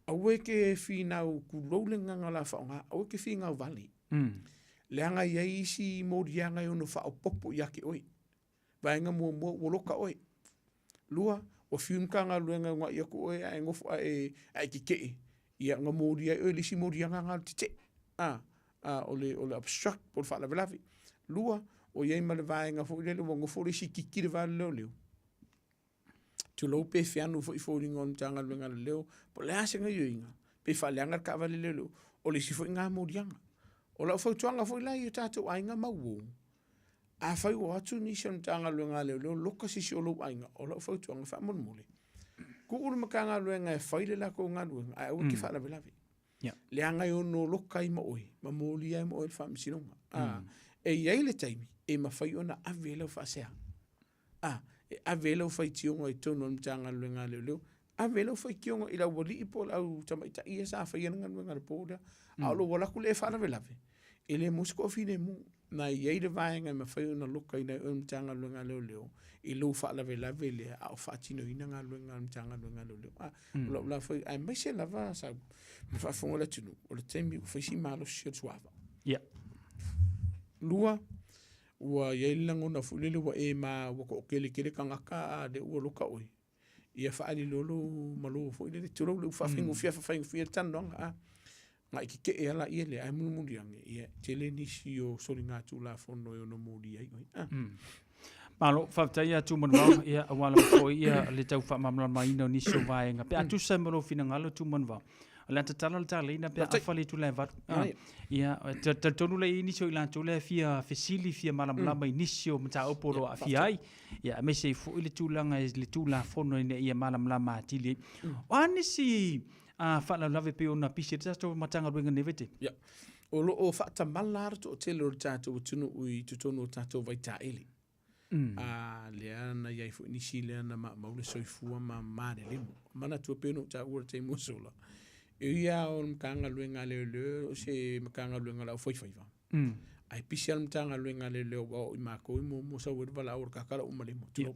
Awe ke whina ku roule nganga la whaonga. Awe ke whina vali. Leanga iei isi morianga i ono whao popo yake oi. Vaenga mua woloka oi. Lua, o whiunkanga luenga ngā iaku oi a ngofu a kikei. Ia ngā moria oi lisi morianga ngā tite. Ole abstract por whala velavi. Lua, o iei male vaenga fo ilele wa ngofu lisi kikire vale leo leo. Tu lau pe whianu fo i fōri ngon tanga luenga leo. Po le asenga yoinga. Pe whaleanga ka vale leo. O lisi fo i ngā morianga. O lau whautuanga fo i lai o tātou ainga mau. A whai o atu ni sian tanga luenga leo loka sisi o lau ainga. O lau whautuanga wha mon mole. Ko uru makanga luenga e whaile lako ngā luenga. A ua ki whala velavi. Leanga i ono loka i maoi. Ma mōli ai maoi wha misinonga. E iei le taimi. E ma whai ona awe lau wha sea. E awe lau whai tionga i tono ni tanga luenga leo. Awe lau whai kionga i lau wali i po lau tamaita ia sa whai ananga luenga le pōra. A lo walaku le whala velavi. E le musko fine mu. Na iei le vaenga ma whai ona loka ina o mtanga luenga leo. I lo whala velavi le a o whaatino ina ngā luenga mtanga luenga leo. La whai, ai mai se lava sa mwhafonga le tunu. O le temi u whaisi malo si o tuava. Lua, ua iei lango na fulele wa e ma wako o kele kangaka a le ua loka oi. Ia whaari lolo malo fo ile le turau le whawhingu fia tanonga nga iki ke e ala ia le ai muni ange ia tele nisi o sori ngā tū la fono e ono mōri ai oi. Malo, whawtai a tū manwau, ia awala ko ia le tau whamamla mai no nisi o vaenga. Pe atu sa maro fina ngalo tū manwau. Le ata tala le tala ina pe awhale tu le vatu. Ia, tonu le nisi o ilantu le fia fesili fia malamlama i nisi o mta oporo a fia ai. Ia, me se fu ile tūlanga le tūla fono ina ia malamlama atili. O anisi whala lave pe ona pisi, tato matanga ruenga nevete. Ia, o lo o whata malara to o tele o tātou tunu ui tutono o tātou vai tā ele. Leana iai fu inisi leana maule soifua ma mare limo. Mana tua peno ta ura te musola. Ia o mkanga luenga leo o se mkanga luenga lao foifaiva. Ai pisi al mkanga luenga leo o imako imo mosa uerva la ura kakala umalimo. Tulo.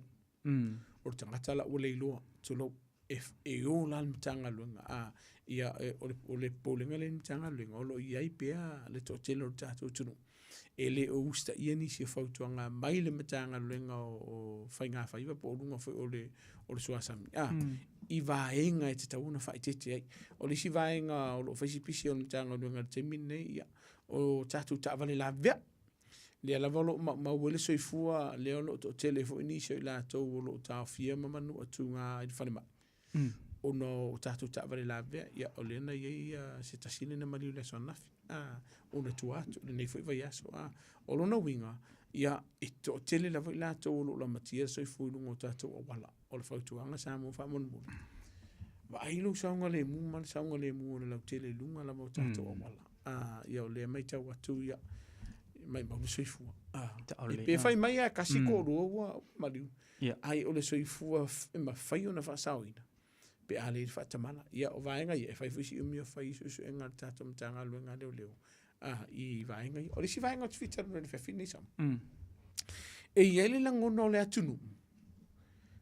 O tangata la ule iloa. Tulo. E o la mkanga luenga. Ia o le polenga le mkanga luenga. Olo iai pea le to telo o tato tunu. Ele o usta ia ni se fautuanga mai le matanga luenga o whainga whaiva po orunga o le suasami. I vaenga e te tauna whai tete ai. O le si vaenga o lo whaisipisi o le matanga luenga te mine ia o tatu ta'vale la vea. Le ala valo mauele soifua le o lo to telefo inisio i la tau o lo tau fia mamanu atu ngā i whanema. O no tatu ta'vale la vea ia o le na ia se tasine na mariu le soanafi. O le tuatu, le nei fwoi vai aso. O lona winga, ia e to tele la vai la tau lo la matia so i fwoi lungo tātou a wala. O le whautuanga sa mo whamon muna. Wa ailo saunga le mu, man saunga le mu o le lau tele lunga la mau tātou a wala. Ia o le mai tau atu ia, mai mau le so i fua. E pe whai mai a kasi ko roa wa mariu. Ai o le so i fua e ma whai o na whasauina. Pe a le whatamana. Ia o vaenga ia, e whai fusi umi o whai susu e ngā tātou mtanga luenga leo leo. I vaenga ia. O le si vaenga o Twitter no le whawhine sam. E iele la ngono le atunu.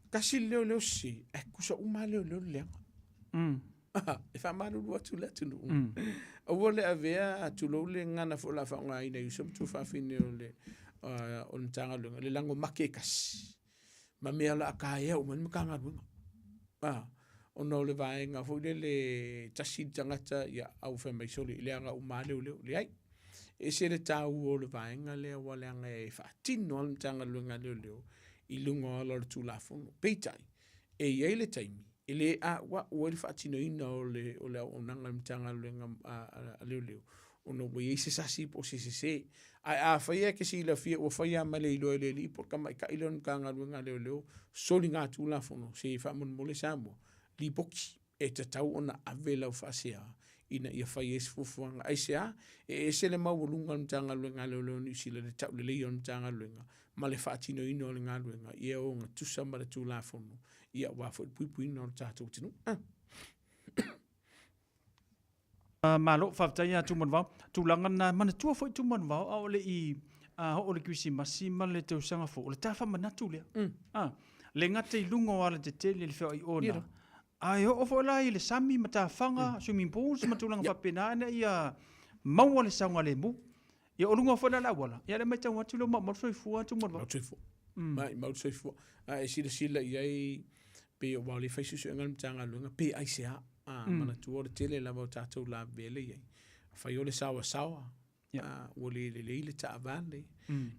Kasi leo leo si, e kusa uma leo leo leanga. E whamanu lua tu le atunu. O le avea atu lo le ngana fo la whaonga ina yusam tu whawhine o le o le tanga lunga le lango makekas ma mea la ka ia o man makanga lunga o no le vaenga fo le tasi tangata ia au fe mai soli le anga o male o le ai e se le tau o le vaenga le wale anga e fatino le tanga lunga le i lunga o tu la fono peitai e ia le taimi ele a wa o le fatino ina o le o nanga tanga lunga le ono we se sasi po se a faia ke si la fia o faia male ilo le li por kama ka ilon ka nga le soli nga tu la fono se fa mon mole samo li poki e te tau ona avela o fasia ina ia faia se fufuanga ai e se le mau lunga tanga nga le ni si le tau le on tanga lunga male fatino ino le nga lunga ia o nga tu samba tu la fono ia wa fo pui no tatu tinu malo faftai atu man vau tulangan na mana tua foi tu man vau au le i o le kuisi masima le tau sanga fo le tafa manatu le le ngate lungo ala te tele le feo i ona ai o fo la i le sami mata fanga swimming pool ma tulanga fa pena na ia mau le sanga le mu ia o lungo fo la wala ia le mai tau atu lo ma foi fu atu man vau mai mau foi fu ai sila ia pe o wale fa su ngal tanga lunga pe ai sea mana tu o tele la mo tatou la vele ia fa yo le sawa o le ta vale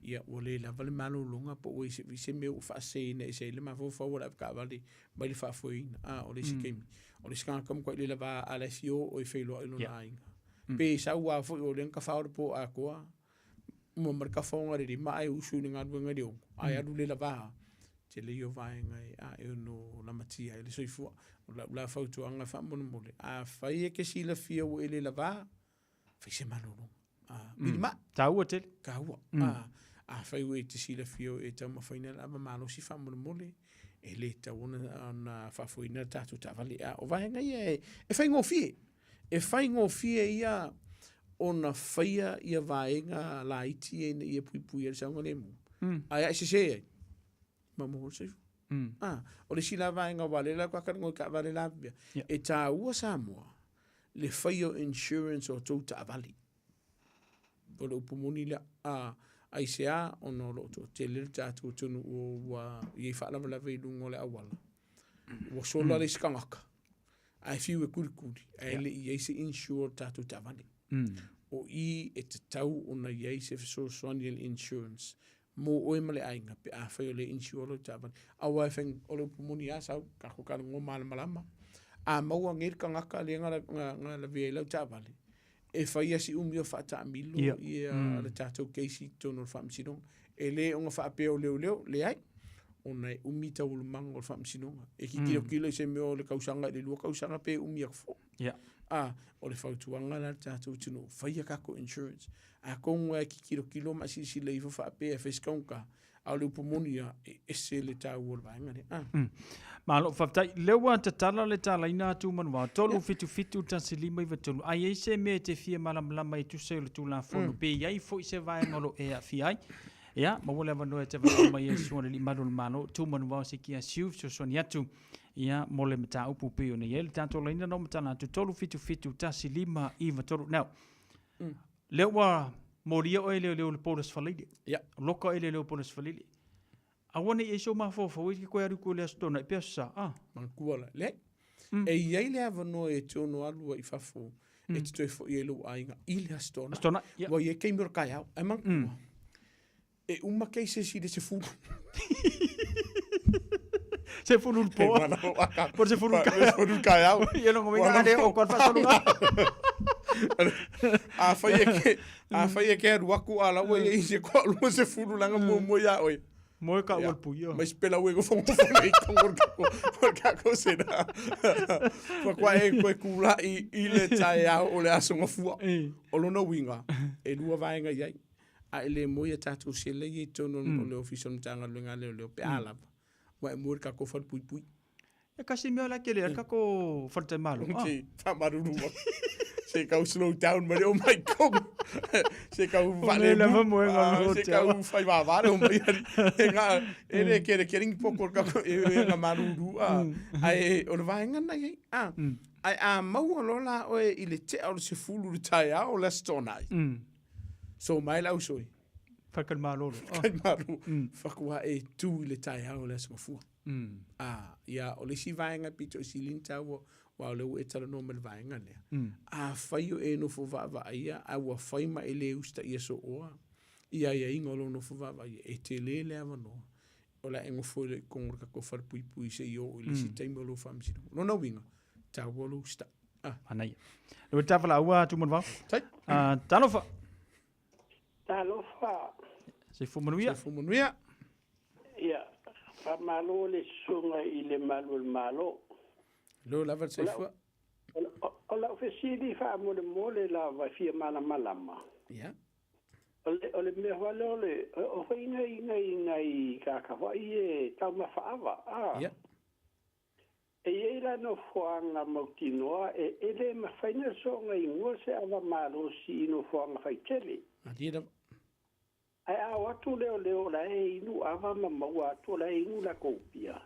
ia o le la vale malo longa po o se me o fa se ne se le ma fo wala ka vale mai fa foina o le sikemi o le ska kam ko le la va ala fio o fe lo no ainga pe sa wa fo o le ka fa po a ko mo mar ka fo ngari mai u su nga nga dio ai adu le la va te le yo vai ngai e no la matia le soifua la fautu anga fa mon mole fai ke si la fia o ele la va fai se malolo minima tau te kaua fai o te si la fia e ta ma fai na ma malo si fa mon mole e le ta ona fa foi na tatu ta vale o vai ngai e fai ngo fie ia ona faia ia vaenga la iti e ia pui e sa ngole mu ai se mamo se o le sila vaenga wale la kwa kango ka vale la e ta ua Samoa le faio insurance o tau ta vale o le upumoni la ai sea o no lo to te le tatu tunu o wa i fa la la vei lungo le awala o solo le skangaka ai fiu e kurikuri ai le i se insure tatu ta vale o i e te tau o na i se so sonil insurance mo o male ainga pe a fa le insure taban a wa feng o le pumuni asa ka ko kan ngo mal malama a mo ngir ka ngaka le nga la vie la tabale e fa ia si umio fa ta milu ia le tato keisi tono famsino ele o fa pe o le ai ona umita ul mango famsino e ki kilo se me o le kausanga le lu kausanga pe umia fo o le fautuanga la tato tino fa ia ka ko insurance a konga ki kilo ma si le ifo fa pe fes konka a le pomonia e se le ta wol va ngani malo faftai lewa te tala le tala ina tu man wa tolu fitu tan silima i tolu ai se me te fia malam mai tu se le tu la fo pe ai fo se vai ngolo e a fi ai ya ma wole va no te va mai so le malo tu man wa se ki a siu so niatu ia mole mata upu pe ona yel tanto le ina no mata na tu tolu fitu tan silima i tolu now lewa moria o ele le polis falili ya loka ele le polis falili awane e so ma fo i ko ya ko le stona pesa man kuala le e ia le ava no e tono alu i fafo e te fo i lo ainga ile stona wa ye ke mir kai e man e uma ke se si de se fu se fu un po por se fu un kai e non come ngade o kwa fa solo a faia ke ruaku ala o e se ko lu se fu langa mo ya oi mo ka wal puyo mas pela we go fo ko ka se da pa kwa e ko kula i le tai a o le aso fu o lo no winga e lu va nga yai a le mo ya tatu se le i tono le official tanga lunga le pe ala wa mo ka ko fo pui e kasi me la ke le ka ko forte malo fa maruru se kau slow down maar oh my god se kau vale se kau fai va vale o mai nga ele que ring pouco ka nga maruru ai o vai nga nai ai a mau lola o ile te o se fulu tai o la stona so mai la usoi Kakal malolo. Kai maru. Whakua e tū le tai hao le sangafua. Ia, o le si vaenga pito si linta wa leu e tala no me vaenga lea. A whaio e no fo va ia, a wa whaima e le usta ia so oa. Ia inga lo no fo va ia, e te le lea wanoa. O la engo fo le kongora kako wharpui se i o le si taima lo whamsina. No na winga, ta walo usta. Anai. Lua tawhala aua tu mon wau. Tai. Talofa. Talofa. Se fumanuia. Se fumanuia. Ia. Pa malo le sunga i le malo. Lo lava se fua. O la ofesidi fa mole la va fia malama. Ia. O le me wale o whainga i kakawai e tau mawhaava. Ia. E eira no whaanga mautinoa e le mawhaina songa i ngua se awa malo si ino whaanga whaitele. Adira. Ai a watu leo la e inu awa mamaua atu la e inu la koupia.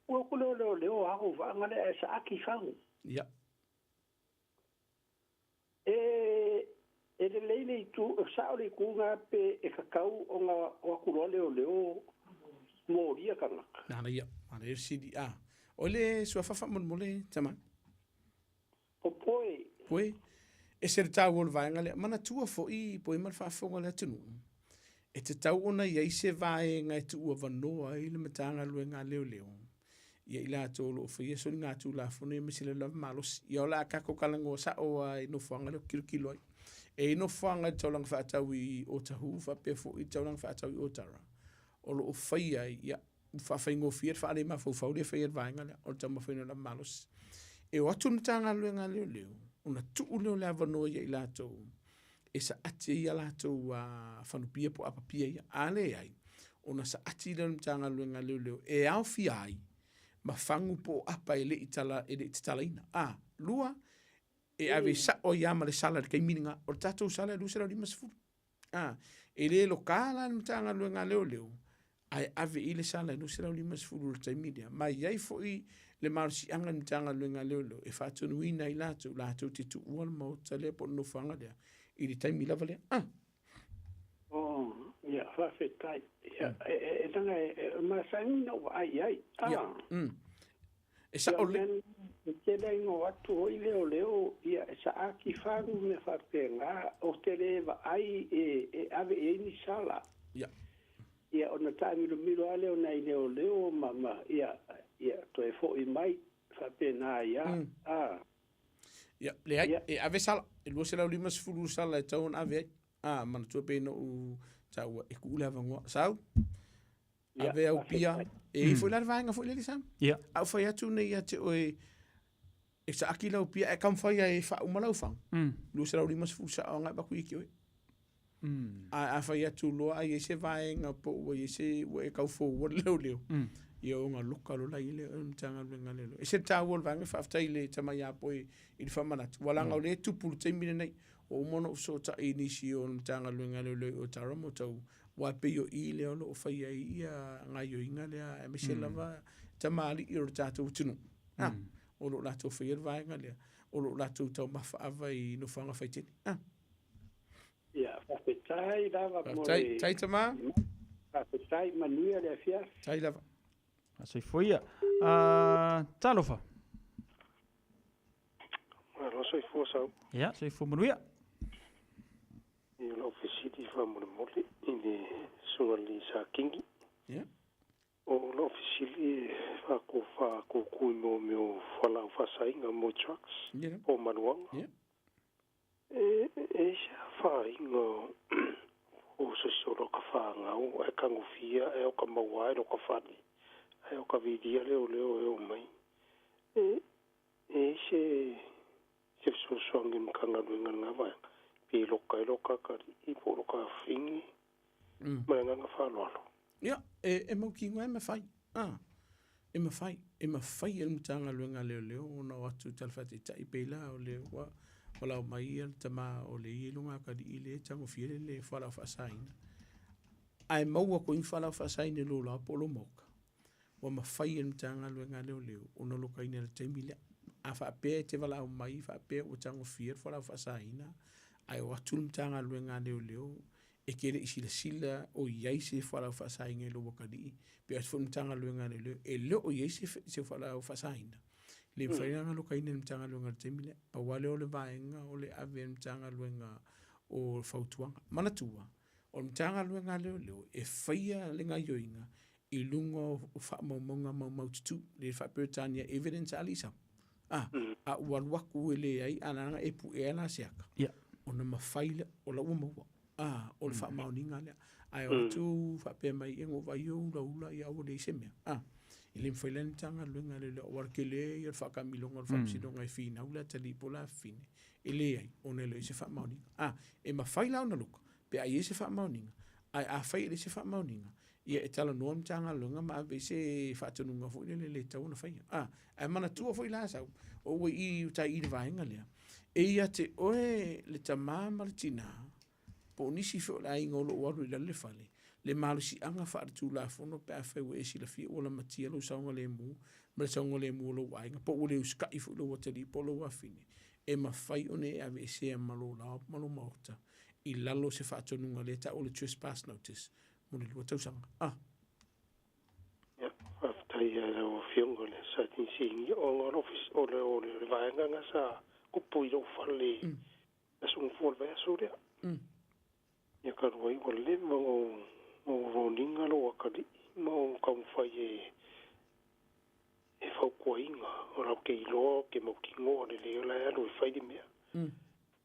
Ua ku leo ako whaanga le e sa aki whangu. Ia. E le leile i tu, sao le kunga pe e kakau o ngā wakuro leo mōria kangaka. Nana ia, mana e sidi a. Ole sua fafa mole tama. O poe. Poe. E se tau o vaenga le mana tua fo i poe mar fa fonga le tunu. E te tau ona ia se vaenga e tu vanoa i le matanga luenga leo. Ia ila tolo fo ia so nga tu la fone me se le lava malos. Ia la kako kalango sa o ai no fonga le kilo. E no fonga taulang fa tau i o tahu fa pe fo i taulang fa tau i o tara. O lo faia ia fa faingo fier fa ale ma fo le fier vaenga le o tama faino la malos e o atu tanga luenga leo una tu leo la vano ia ila to e sa ati ia la to fa no pia po apa pia ia ale ai ona sa ati le tanga luenga leo e au fi ai ma fangu po apa ele itala ina lua e ave sa o ia ma le sala ke mininga o tato sala lu sala lima sfu ele lokala tanga luenga leo ai ave ile sala no sera lima sfulu le media mai ai foi le marsi anga ntanga luenga leo e fa tonu ina i lato te tu wal mo tale po no fanga dia i le time lava le ia fa fetai ia e tanga ma sang no ai e sa ole te dai no atu o leo ia sa aki fagu me fa penga o te leva ai e ave ni sala ia ona milo ale ona i leo mama ia to e fo i mai fa pena ia ia le ai e ave sala e lo sela lima sfulu sala e tau ave man to pe no tau e kula vango sau ave au pia e foi la vanga foi le sam ia au foi atu nei ate o e sa akila pia e kam foi e fa umala ufang lo sela lima sfulu sa nga ba ku iki a fai atu loa ai se vaenga po o se e kau fo o leo ia o nga luka lo la ile tanga luenga leo e se tau vanga fa aftai le tama ia po i fa manat walanga o le tupu te mine nei o mono so ta inisi o tanga luenga leo o taramo tau wa pe yo i leo lo fai ai ia nga yo inga le a me se lava tama ali i o tatu tunu o lo la to fai vaenga le o lo la to tau mafa avai no fanga fai tini ia fapetai lava mo tai tama fapetai manuia le fia tai lava asoi foia talofa lo soi fosa ia soi fo manuia i lo fisiti fa mo mole ini suali sa kingi ia o lo fisili fa ko kuino meu fala fa sainga mo trucks o manuang ia e fa ingo o so solo ka fa nga o e ka ngofia e o ka mawa e o ka fani e o ka vidia leo e o mai se so ngi mkanga luenga nga va pe loka ka i po loka fingi ma nga fa lolo ia e mo kingo e me fai e me fai el mtanga luenga leo na watu talfati tai pela o le wa wala mai al tama o le ilunga ka di ile tango fiele le fala fa saina ai maua ko infala fa saina lo la polo moka wa ma fai en tanga luenga leo ona lo ka ina le temile a fa pe te wala mai fa pe o tango fiele fala fa saina ai wa tul tanga luenga leo e kere sila o iai se whalau whasainga e lo wakari. Pe as whanutanga luenga e leo o iai se whalau whasainga. Le whainanga lo kaina mtanga luenga temile, pa wale o le vaenga o le ave mtanga luenga o whautuanga. Manatua, o mtanga luenga leo e whaia le ngai yoinga i lunga o whaamaunga maututu le whaperetania evidence alisa. A waluaku e le ai ananga e pu e ala seaka. O na mawhaile o la umaua. O le whaamauninga lea. Ai o tu whapea mai e ngo vai o ula i awa le ise mea. I le mwhailani tanga luenga le o warkele i al whakamilonga al whamsidonga i whina ula tali pola whine. E le ai, o ne le ise whaamauninga. E mawhaila o na luka. Pe ai ise whaamauninga. Ai a whai le ise whaamauninga. Ia e tala noa mtanga lunga ma ave se whaatanunga fo le tau na whaia. Ai mana tua fo i la sau. O ue i utai i le vaenga lea. E ia te oe le tamā maratina. Po nisi fo la inga o lo waru i le fale. Le malu si anga whaatu la fono pe a whaiwe e si la fia o la matia lo saunga le mu. Ma le saunga le mu lo wainga. Po ule uskai fo lo watari po lo wafine. E ma whai o ne ave se a malo lao malo maota. I lalo se whaatanunga le ta o le trespass notice. Mo le lua tausanga. Ia, whaftai e reo whiongo le sa tinsingi o ngā office o le vaenga nga sa kupui rau whale na sungu fuol vai aso rea. Ia karua i wale mo roninga lo wakari mo kaumwhai e whaukua inga o rau ke ilo ke maukingo o le leo lai alo e whaidi mea.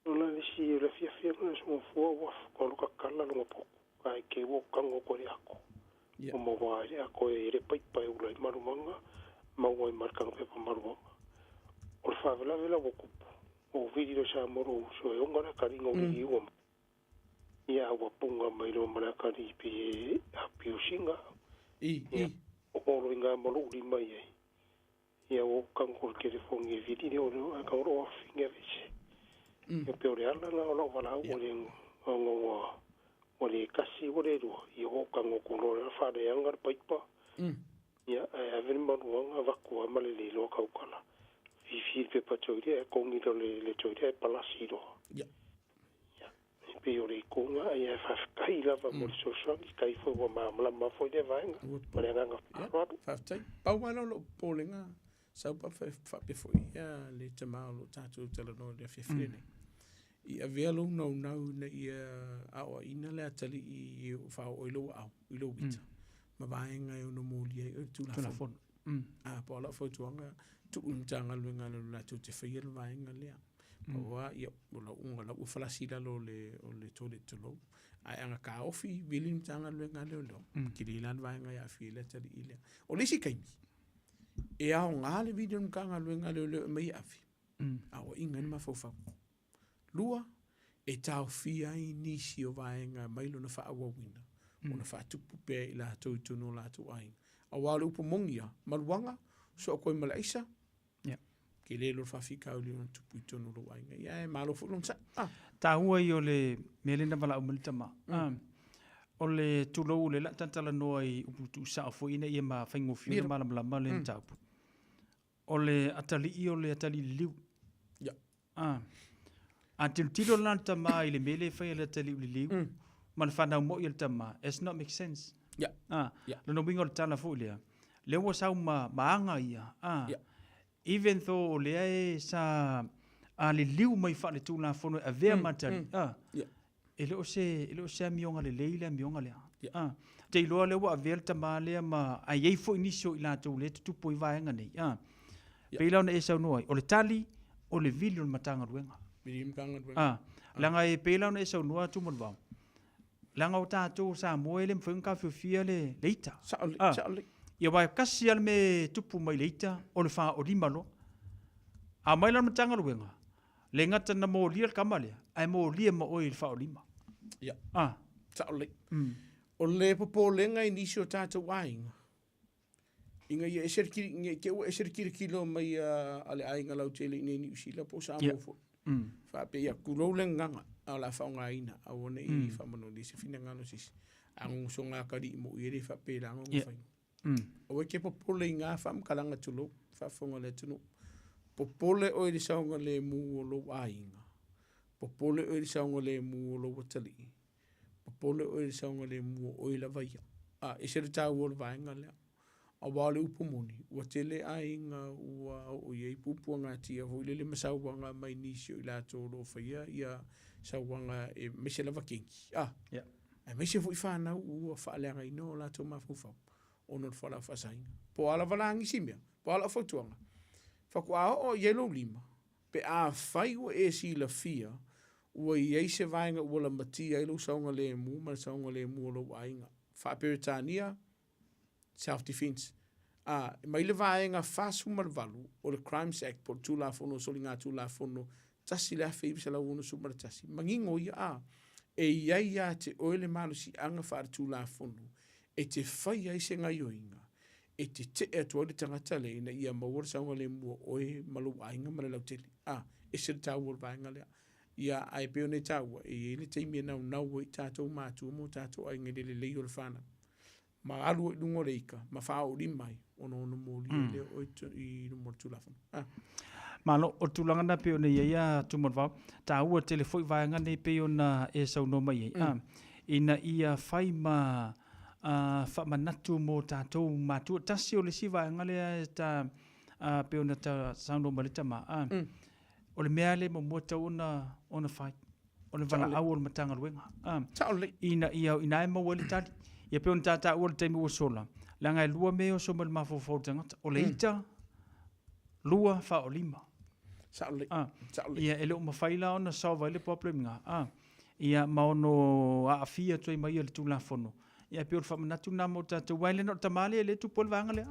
Ola le si le fia na sungu fuol waf kolo kakala lunga poku. Ai ke wo kango ko le ako. O mo wa le ako e re pai ula i marumanga, ma wa i markanga pe pa marumanga. O le whawela vela wo kupu. O vidi lo sa moro so e ongara karinga o li iwa. Ia awa punga mai lo manakari pe a piusinga. O lo inga moro uli mai e. Ia o kango ke le fongi e vidi le o lo a kauro a finga vise. Ia pe o le ala na o lo wala o le ngongoa. O le kasi o le rua, i o kango kono le whare angar paipa. Ia, e aveni maruanga wakua ma le lo kaukala. Fifi pe pa tauria e kongi le tauria e palasi roa. Ia. E pe o le konga, e whafkai lava mo le sosangi, kai fo wa maamala mafo i le vaenga. Ma le anganga whaaradu. Whaftai. Pau wala lo pōlenga, sau pa whapefo ia le tamao lo tātou talanoa le whiawhirene. I a vea lo nau na ia awa ina le atali i whao o ilo au, ilo wita. Ma vaenga e ono mōli e o tūla fono. A pa ala whautuanga tu untanga luenga le la tu te whaia le vaenga lea. Pa wa ia o la unga la ufalasi la lo le tole tolo. Ai anga ka ofi vili mtanga luenga leo leo. Kiri ilan vaenga ia fi le atali i lea. O lesi kaimi. E ao ngā le video mkanga luenga leo mai afi. Awa inga ni mawhau. Lua, e tau fia i nisi o vaenga mailo na whaawawina. O na whaatupu pē i la tau tunu la tau ainga. A wale upo mongia, maluanga, so a koe malaisa. Ke lelo whawhikau li o tupu i tunu lo ainga. Ia e malo fulong sa. Tā hua i o le melena wala o militama. O le tulou le la tantala noa i uputu sa o ina ia ma whaingo whiuna malamlama le taupu. O le atali i o le atali liu. A tilo lan tama i le mele whai le tali uli liu. Man whanau mo i le tama. It's not make sense. Lano wingo le tala fu lea. Le wa sau maanga ia. Even though o lea e sa a le liu mai wha le tūna whono a vea matari. E leo se a mionga le leile a mionga lea. Te iloa le wa a vea le tama lea ma a iei fo inisio i la tau le tutupo i vaenga nei. Peilau na e sau noai. O le tali, o le vili o le matanga ruenga. Langa e peilau na e sau noa tu manwao. Langa o tātou sa moele mwhenga whiwhia le leita. Ia wai kasi al me tupu mai leita o le wha o lima lo. A mai lan matanga ruenga. Le ngata na mo lia kamalea. Ai mo lia ma oi le wha o lima. Ia. Sa o le. O le popo lenga inisi o tātou wainga. Inga ia eser kiri kilo mai ale ainga lau tele ine ni usila po sa mofo. Whape ia kulou le nganga a la whaonga ina a wane i whamano li se fina ngano sisi. Angung so ngā kari i mo ire whape rango ngawhainga. O ke popole i ngā whamkalanga tulo, whafonga le tunu. Popole o i saunga le mu o lo ainga. Popole o i saunga le mu o lo watali. Papole o le saunga le mua o la vai. E se le tau o le vaenga lea. A wale upumoni. Ua tele ainga ua o iei pupua ngā tia hoi le masauanga mai nisio i la tōro whaia ia sauanga e mese lava kinki. E mese fui whanau ua whaaleanga ino la tō mawhufau. Ono le whala whasainga. Po ala walangi simia. Po ala whautuanga. Whakua o yellow lima. Pe a whai ua e si la fia ua iei se vaenga ua la matia ilo saunga le mu ma saunga le mu lo wainga. Whaperitania self-defense. Mai le vaenga whasu marvalu o le Crimes Act po tūla whono soli ngā tūla whono tasi le awhi ibisa lau uno sumara tasi. Mangingo ia e iai a te oele malu si anga whaare tūla whono e te whai ai se ngai oinga e te te atua le tangata le ina ia mawara saunga le mua oe malu wainga mara lau tele. E se tau o vaenga lea. Ia ai peo ne tau e le teimia nau i tātou mātua mo tātou ai ngere le leo le whana. Ma alu i lungo reika, ma whao ri mai, ono mōli leo i lungo tūlawhana. Malo, o tūlanga peo ne ia tūmor wau, tā ua telefoi vaenga ne peo na e sau no mai ei. Ina ia whai ma whamanatu mō tātou mātua. Tasi o le si vaenga lea tā peo na tā sau no marita ma. O le mea le mo tau ona whai. O le wala au o le matanga ruenga. Ina e maua le tali. Ia peo na tātā ua le teimi ua sola. Langa e lua meo so ma le mawhawhau tangata. O le ita, lua wha o lima. Ia e leo mawhaila ona sawa ele problem ngā. Ia maono a fia tuai mai le tūla whono. Ia peo le whamanatu nā mo tātou waile no tamale e le tūpol vanga le.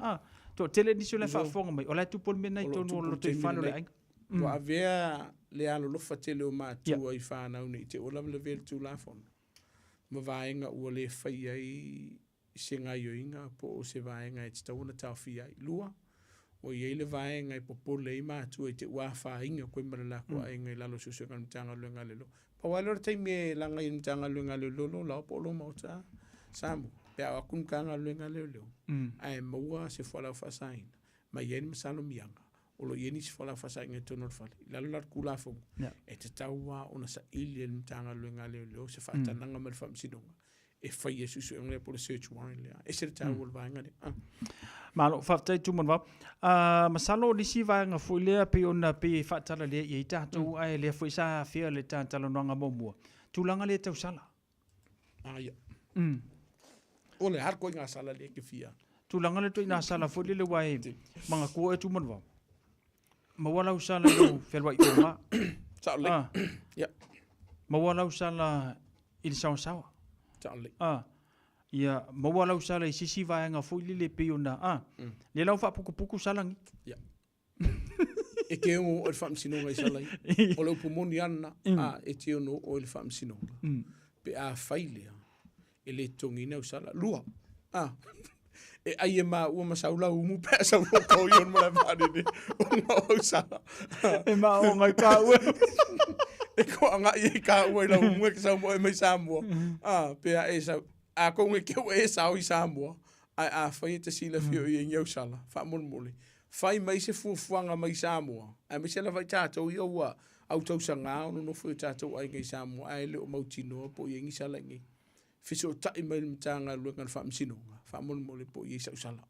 Tō tele niso le whafonga mai. O le tūpol mena i tōnu o lo te whano le ainga. Tō a vea le alo lofa tele o mātua i whanau nei te olam le vele tūla whono. Ma vaenga ua le whai ai se ngai oinga po o se vaenga e te tauna tau whi ai. Lua, o i eile vaenga i popole i mātua i te ua whainga koe maralako a inga i lalo susu ngā mtanga luenga lelo. Pa wale ora teimi e langa i mtanga luenga lelo lo lao po lo mauta samu. Pea wakun ka ngā luenga lelo. Ai maua se whalau whasaina. Ma ieni masalo mianga. Olo ieni se whalau whasaina e tono whale. Lalo lar kula fongu. E te taua ona sa ili e mtanga luenga lelo se whatananga mara whamsinonga. E whai e susu e po le search warrant lea. E se te tau o le vaenga le. Malo, whaftai tūman wau. Masalo o lisi vaenga fui lea pe ona pe whatala lea i tātou ai lea fui sa whia le tātala noanga momua. Tūlanga lea tau sala. Ia. O le harko i ngā sala lea ke whia. Tūlanga lea tui ngā sala fui le wai mga kua e tūman wau. Mawalau sala lau whelwa i oma. Sao le. Ia. Mawalau sala i le sawa. Tale. Ia mawalau sala i sisi vaenga fui le peo na. Le lau whapukupuku salangi. Ia. E ke o le whamsinonga i salai. O le upumoni ana e te ono o le whamsinonga. Pe a whailea e le tongina o sala. Lua. E ai e maa ua masaula umu pe a saula kau i on mara whanene. O ngā o sala. E maa o ngai ka ue. E ko anga i ka ue la umu e sau mo e mai Samoa. Pe a e sau. A konge ke ue e sau i Samoa. Ai a whai te sila fio i ngiau sala. Wha mole. Whai mai se fuafuanga mai Samoa. Ai mai se la vai tātou i aua. Au tau sa ngā ono no fui tātou ai ngai Samoa. Ai leo mautinoa po i ngi sala ngi. Fiso tai mai mtanga luenga wha msinonga. Wha mole po i sau sala.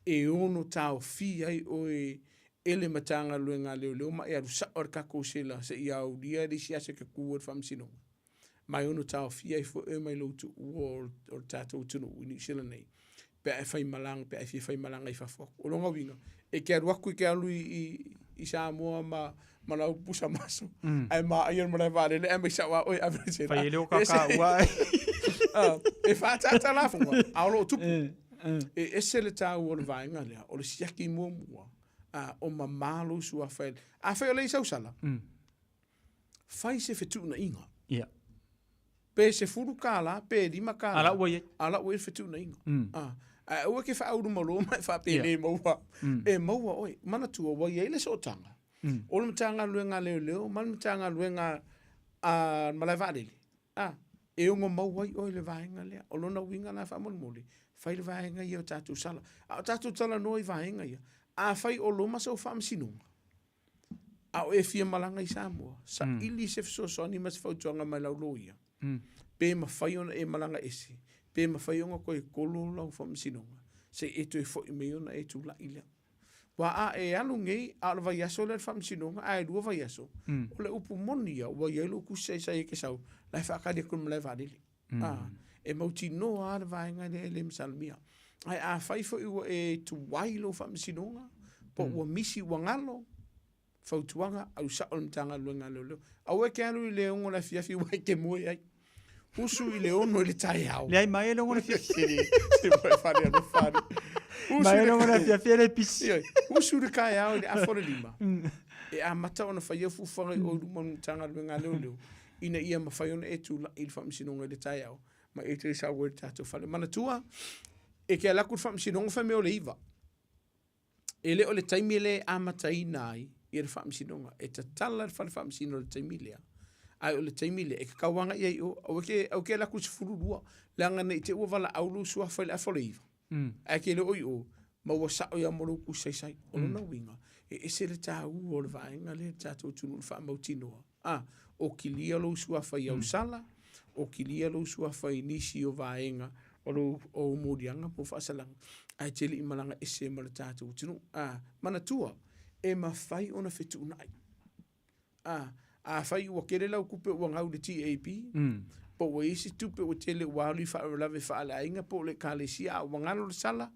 E ono tau fi ai oe ele matanga luenga leo ma e aru sa or kako sela se i au dia di siasa ke kuwa wha msinonga. Mai ono tau fi ai fo e mai lotu ua o tātou tunu uni sila nei. Pe e whai malanga, pe e whai malanga i whafok. O longa winga. E ke aruaku i ke alu i Samoa ma lau pusa maso. Ai ma aion marai vare le e mai sawa oi average. Whai e leo kaka ua. E whaatata la funga. Aolo tupu. E ese le tau o le vaenga lea. O le siaki mua. O mamalo sua whai. A whai o le isau sala. Whai se whetu na inga. Ia. Pe se furu kala, pe lima kala. Ala ua ye. Ala ua e whetu na inga. Ua ke whauru malo mai wha pe le maua. E maua oi. Mana tua wa ye le so tanga. O le mtanga luenga leo. Mana mtanga luenga malai vadele. E ongo maua i oi le vaenga lea. O lona winga na wha mole. Whai le vaenga i o tātou sala. O tātou sala no i vaenga ia. A whai o loma sa o wha msinonga. A o e fia malanga i Samoa. Sa ili se fso ni mas fautuanga mai lau loia. pe mawhai ona e malanga ese, pe mawhai ona koe kolo lau whamsinonga, se e toi fo i me ona e tu la ila. Wa a e alu ngei, a la vai aso le whamsinonga, a e lua vai aso, o le upu moni au, wa ielo ku sei e ke sau, lai whakari kun malai vadili. E mauti no a la vai ngai le ele msalmia. Ai a whai fo iwa e tu wailo whamsinonga, po ua misi wangalo, fautuanga, au sa o mtanga luenga leo. Au e ke alu i le ongo la fiafi wai ke moe ai. Usu i le ono i le tai au. Le ai mai e ongo la fiafi. Se mai whare anu whare. Mai e ongo la fiafi le pisi. Usu le kai au i le afore lima. E a mata ona whai au fufanga i o lumon mtanga luenga leo. Ina ia ma whai ona e tu la il whamsinonga i le tai au. Ma e te sa word tato whale. Mana tua, e ke alaku whamsinonga whai meo le iwa. E le o le taimi le amatai nai i le whamsinonga. E ta tala le whamsinonga le taimi lea. Ai o le taimi le e ka kawanga i ai o. Au ke laku se fururua. Le anga nei te ua wala aulu sua whai le afole iwa. Ai ke le oi o. Ma ua sao ia moro ku sai. O na winga. E se le tāu o le vaenga le tātou tunu le whamautinoa. O kilia lo sua whai au sala. O kilia lo sua whai nisi o vaenga. O morianga po whaasalanga. Ai tele i malanga ese ma le tātou tunu. Mana tua. E ma whai ona whetu unai. A whai ua kere lau kupe ua ngau le TAP. Po ua isi tupe ua tele wālu i whaaralawe whaale ainga po le kālesia a ua ngalo le sala.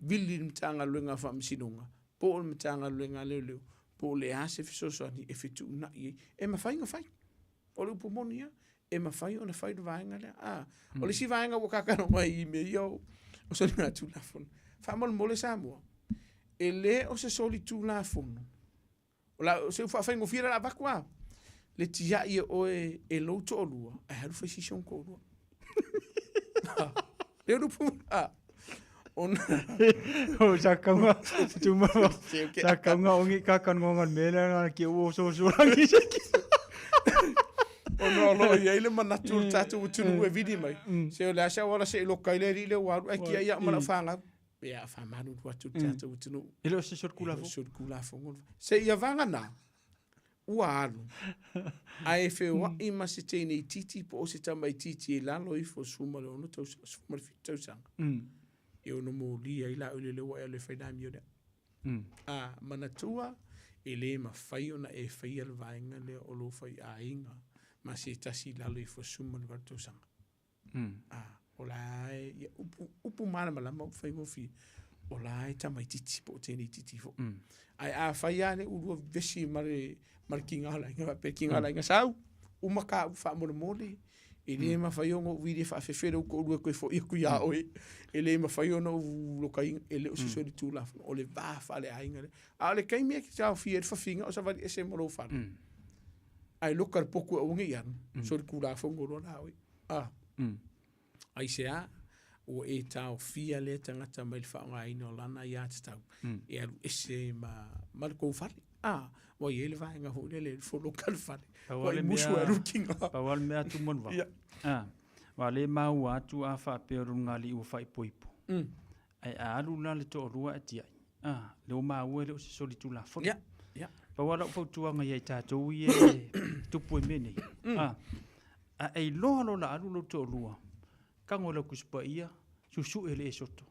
Vili mtanga luenga whamsinonga. Po le mtanga luenga leo. Po le ase fisosoani e whetu unai. E ma whai nga whai. O le upo monia. E ma whai ona whai le vaenga lea. O le si vaenga ua kakano mai i me iau. O soli ngā tūlafona. Whamol mole Samoa. E le o se soli tūlafona. O la se whawhaingo whira la bakwa. Le tia ia oe e louto o lua. E haru whai sison ko lua. Leo rupu. O sa kaunga. Tuma. Sa kaunga ongi kakangongan mele nga ki o so rangi seki. O no lo ia ile manatu tatu utunu e vidi mai. Se o la sa wala se lo kaile ri le waru ai ki ia mala fanga. Ia fa manu watu tatu utunu. Ele se sorkula fo. Sorkula fo. Se ia vanga na. Ua alu. Ai fe wa i masite nei titi po o se tama i titi e lalo i fo suma le ono suma le fitau sanga. E ono mo lia i la ule le wa e le whainami o lea. Manatua e le ma whai ona e whai al vaenga le o lo whai a inga. Ma se tasi lalo i fo suma le fitau sanga. O lai, upu mana malama u whai ngofi. O lai tama i titi po o tēnei titi fo. Ai a whai ane urua vesi mare kinga hala inga pe kinga hala inga sau umaka fa mo mole ele ma fa yo vidi fa fefere ko lu ko fo iku ya o ele ma fa yo no lo kai ele o so di tu la o le va fa le ainga ale kai me ki sa fier fa finga o sa va ese mo lo fa ai lo kar poku o ngi yan so ku la fo ngoro na o ai se a o e tau fia le tangata mai fa ngai no lana ya tau e ese ma ko fa wa yele vaenga ho le fo local fale wa musu a rukinga pa wal me atu mon va wa le mau atu a fa pero ngali u fai poipo ai alu la le to rua atia le o mau le o se solitu la fo pa wala fo tu nga ye ta to ye tu po mene ai lo la alu lo to rua kango la kuspa ia su ele soto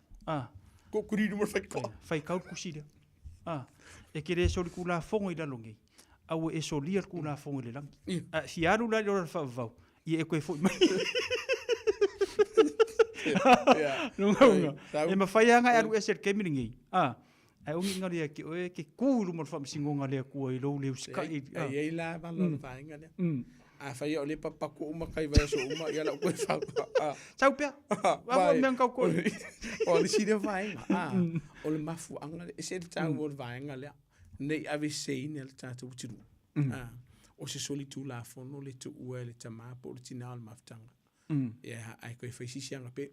ko kuri no fai kau kusida e kere soli kula fongo i lalongi. Au e soli al kula fongo i le langi. Si aru la lora whawau. I e koe fo mai. E ma whaianga aru e ser kemiringi. Ai ongi ngari a ki oe ke kūru mar whamsingonga lea kua i lou leu skai. Ai la valona whainga lea. A whai o le papaku uma kai vai so uma i ala koe whau. Sau pia. Wawa meang kau koe. O le sire whainga. O le mafu anga e se le tau o le whainga lea. Nei ave seine le tātou tiru. O se soli tū la fono le tu ua le tamāpo le tina al maftanga. Ia ai koe whaisisianga pe.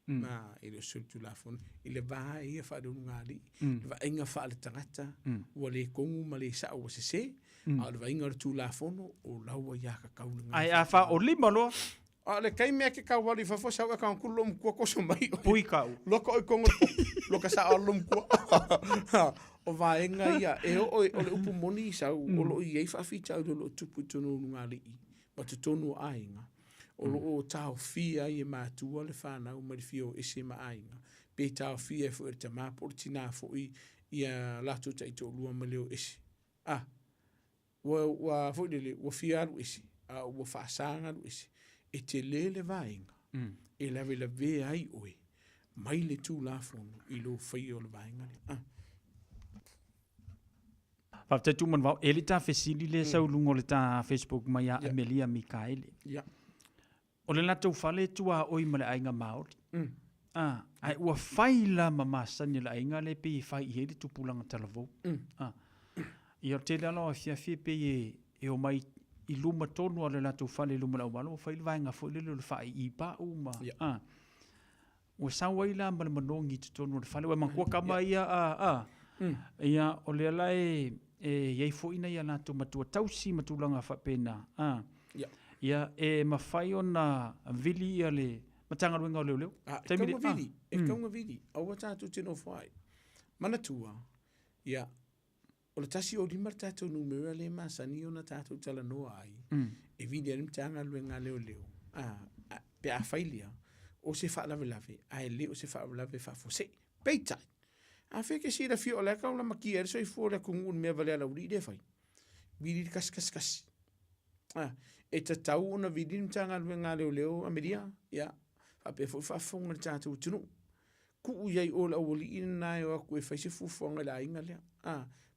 I le soli tū la fono. I le vā ia whaadonu ngāri. Le va inga wha le tangata. Ua le kongu ma le sa o se se. A le va inga le tū la fono o laua ia ka kauna ngāri. Ai a wha o lima loa. Le kai mea ke kau wali whafo sau e kau kulo mkua koso mai. Pui kau. Loka oi kongo loka sa alo mkua. O vaenga ia e o le upu moni sau o lo i ei whawhi tau lo tupu tonu ngā li i. Ma te tonu ainga. O o tau fia i mātua le whanau ma le fio ese maainga. Pe tau fia fu te mapo tina fo i a lato tai to lua ma leo ese. Wa fo le wa fia alu ese. Wa whaasanga alu ese. E te lele vainga. E lawe la ve ai oe. Mai le tū la fono i lo whai o le vainga le. Fa te tu man va ele ta fesili le sa lungo le ta Facebook mai a Amelia Mikaele. O le lato fale tua oi male ainga maori. Ai ua faila mamasa ni la ainga le pe fai he le tupulanga talavo. I o te lalo fia fia pe e o mai i luma tonu o le lato fale luma la umalo fai vainga fo le le fai i pa uma. Ua sawaila male manongi tonu le fale ua mankua kama ia ia o le alae iei fo'ina ia latou matua tausi matulanga whapena. Ia e mawhai o na vili ia le matanga ruenga o leo. Kaunga vili, kaunga vili. Aua tātou tino whai. Manatua, ia, o le tasi o lima tātou numera le masani o na tātou tala noa ai. E vili anim tanga ruenga leo. Pe a whailia, o se whaalawe lawe, a le o se whaalawe lawe whafose. Peitai. A feke si da fio le ka una makia so i fo le kungun me vale la uri de fai. Vidi kas. E ta tau una vidi mtanga luenga leo Ameria, ya. Fa pe fo fa fonga tatu tunu. Ku yai o la woli ina o ku fa se fu fonga la inga le.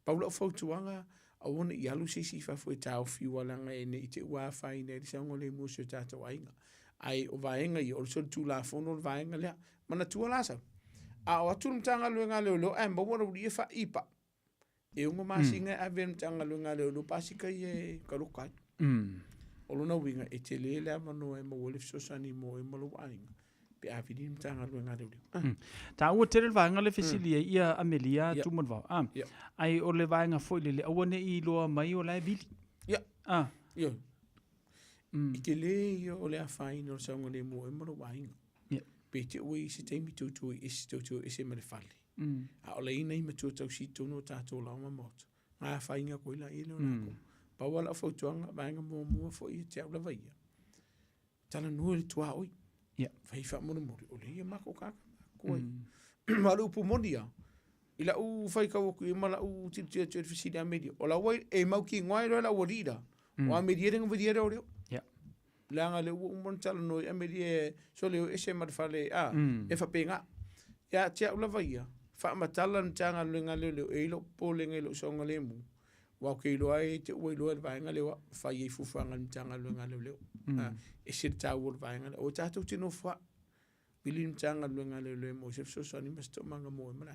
Paula fo tuanga a wona i alu si fa fo tau fi wala nga ene ite wa fa ine se ngole mo se tatu ainga. Ai o vaenga i o so tu la fono vaenga le. Mana tu la sa. A atu mtanga luenga leo mba wana uri fa ipa. E unga masinga a ven mtanga luenga leo pasika i karukai. Olona winga e te lele amano e mawolif sosani mo e malo ainga. Pe a vidi mtanga luenga leo. Ta ua tere vaenga le fesilia ia Amelia tuman vau. Ai o le vaenga foi le awane i loa mai o lai vili. Ia. I te le ia o le a faina o saunga le mo e malo ainga. Pe te ui se teimi tautu i isi tautu i se mare fale. A o leina i matua tau si tono tātou lau ma moto. Ngā whainga koe la i leo nako. Pawala whautuanga, vaenga mua fo i te au la vaia. Tala nua le tua oi. Whai wha mona mori. O le ia mako kaka. Koe. Mara upu monia. I la u whai kawaku i mala u tiritia tua fisiri a media. O la wai e mau ki ngoai roa la warira. O a media renga wadia reo reo. Langa le umon tala noi Amelia so le ese marfale e fa penga ya tia ula vaia fa matala ntanga lenga le elo polenga lo songa le mu wa ke lo ai te we lo vainga le fa ye fu fanga ntanga lenga le e se ta wo vainga o ta tu tino fa bilin ntanga lenga le mo se so so ni mesto manga mo mai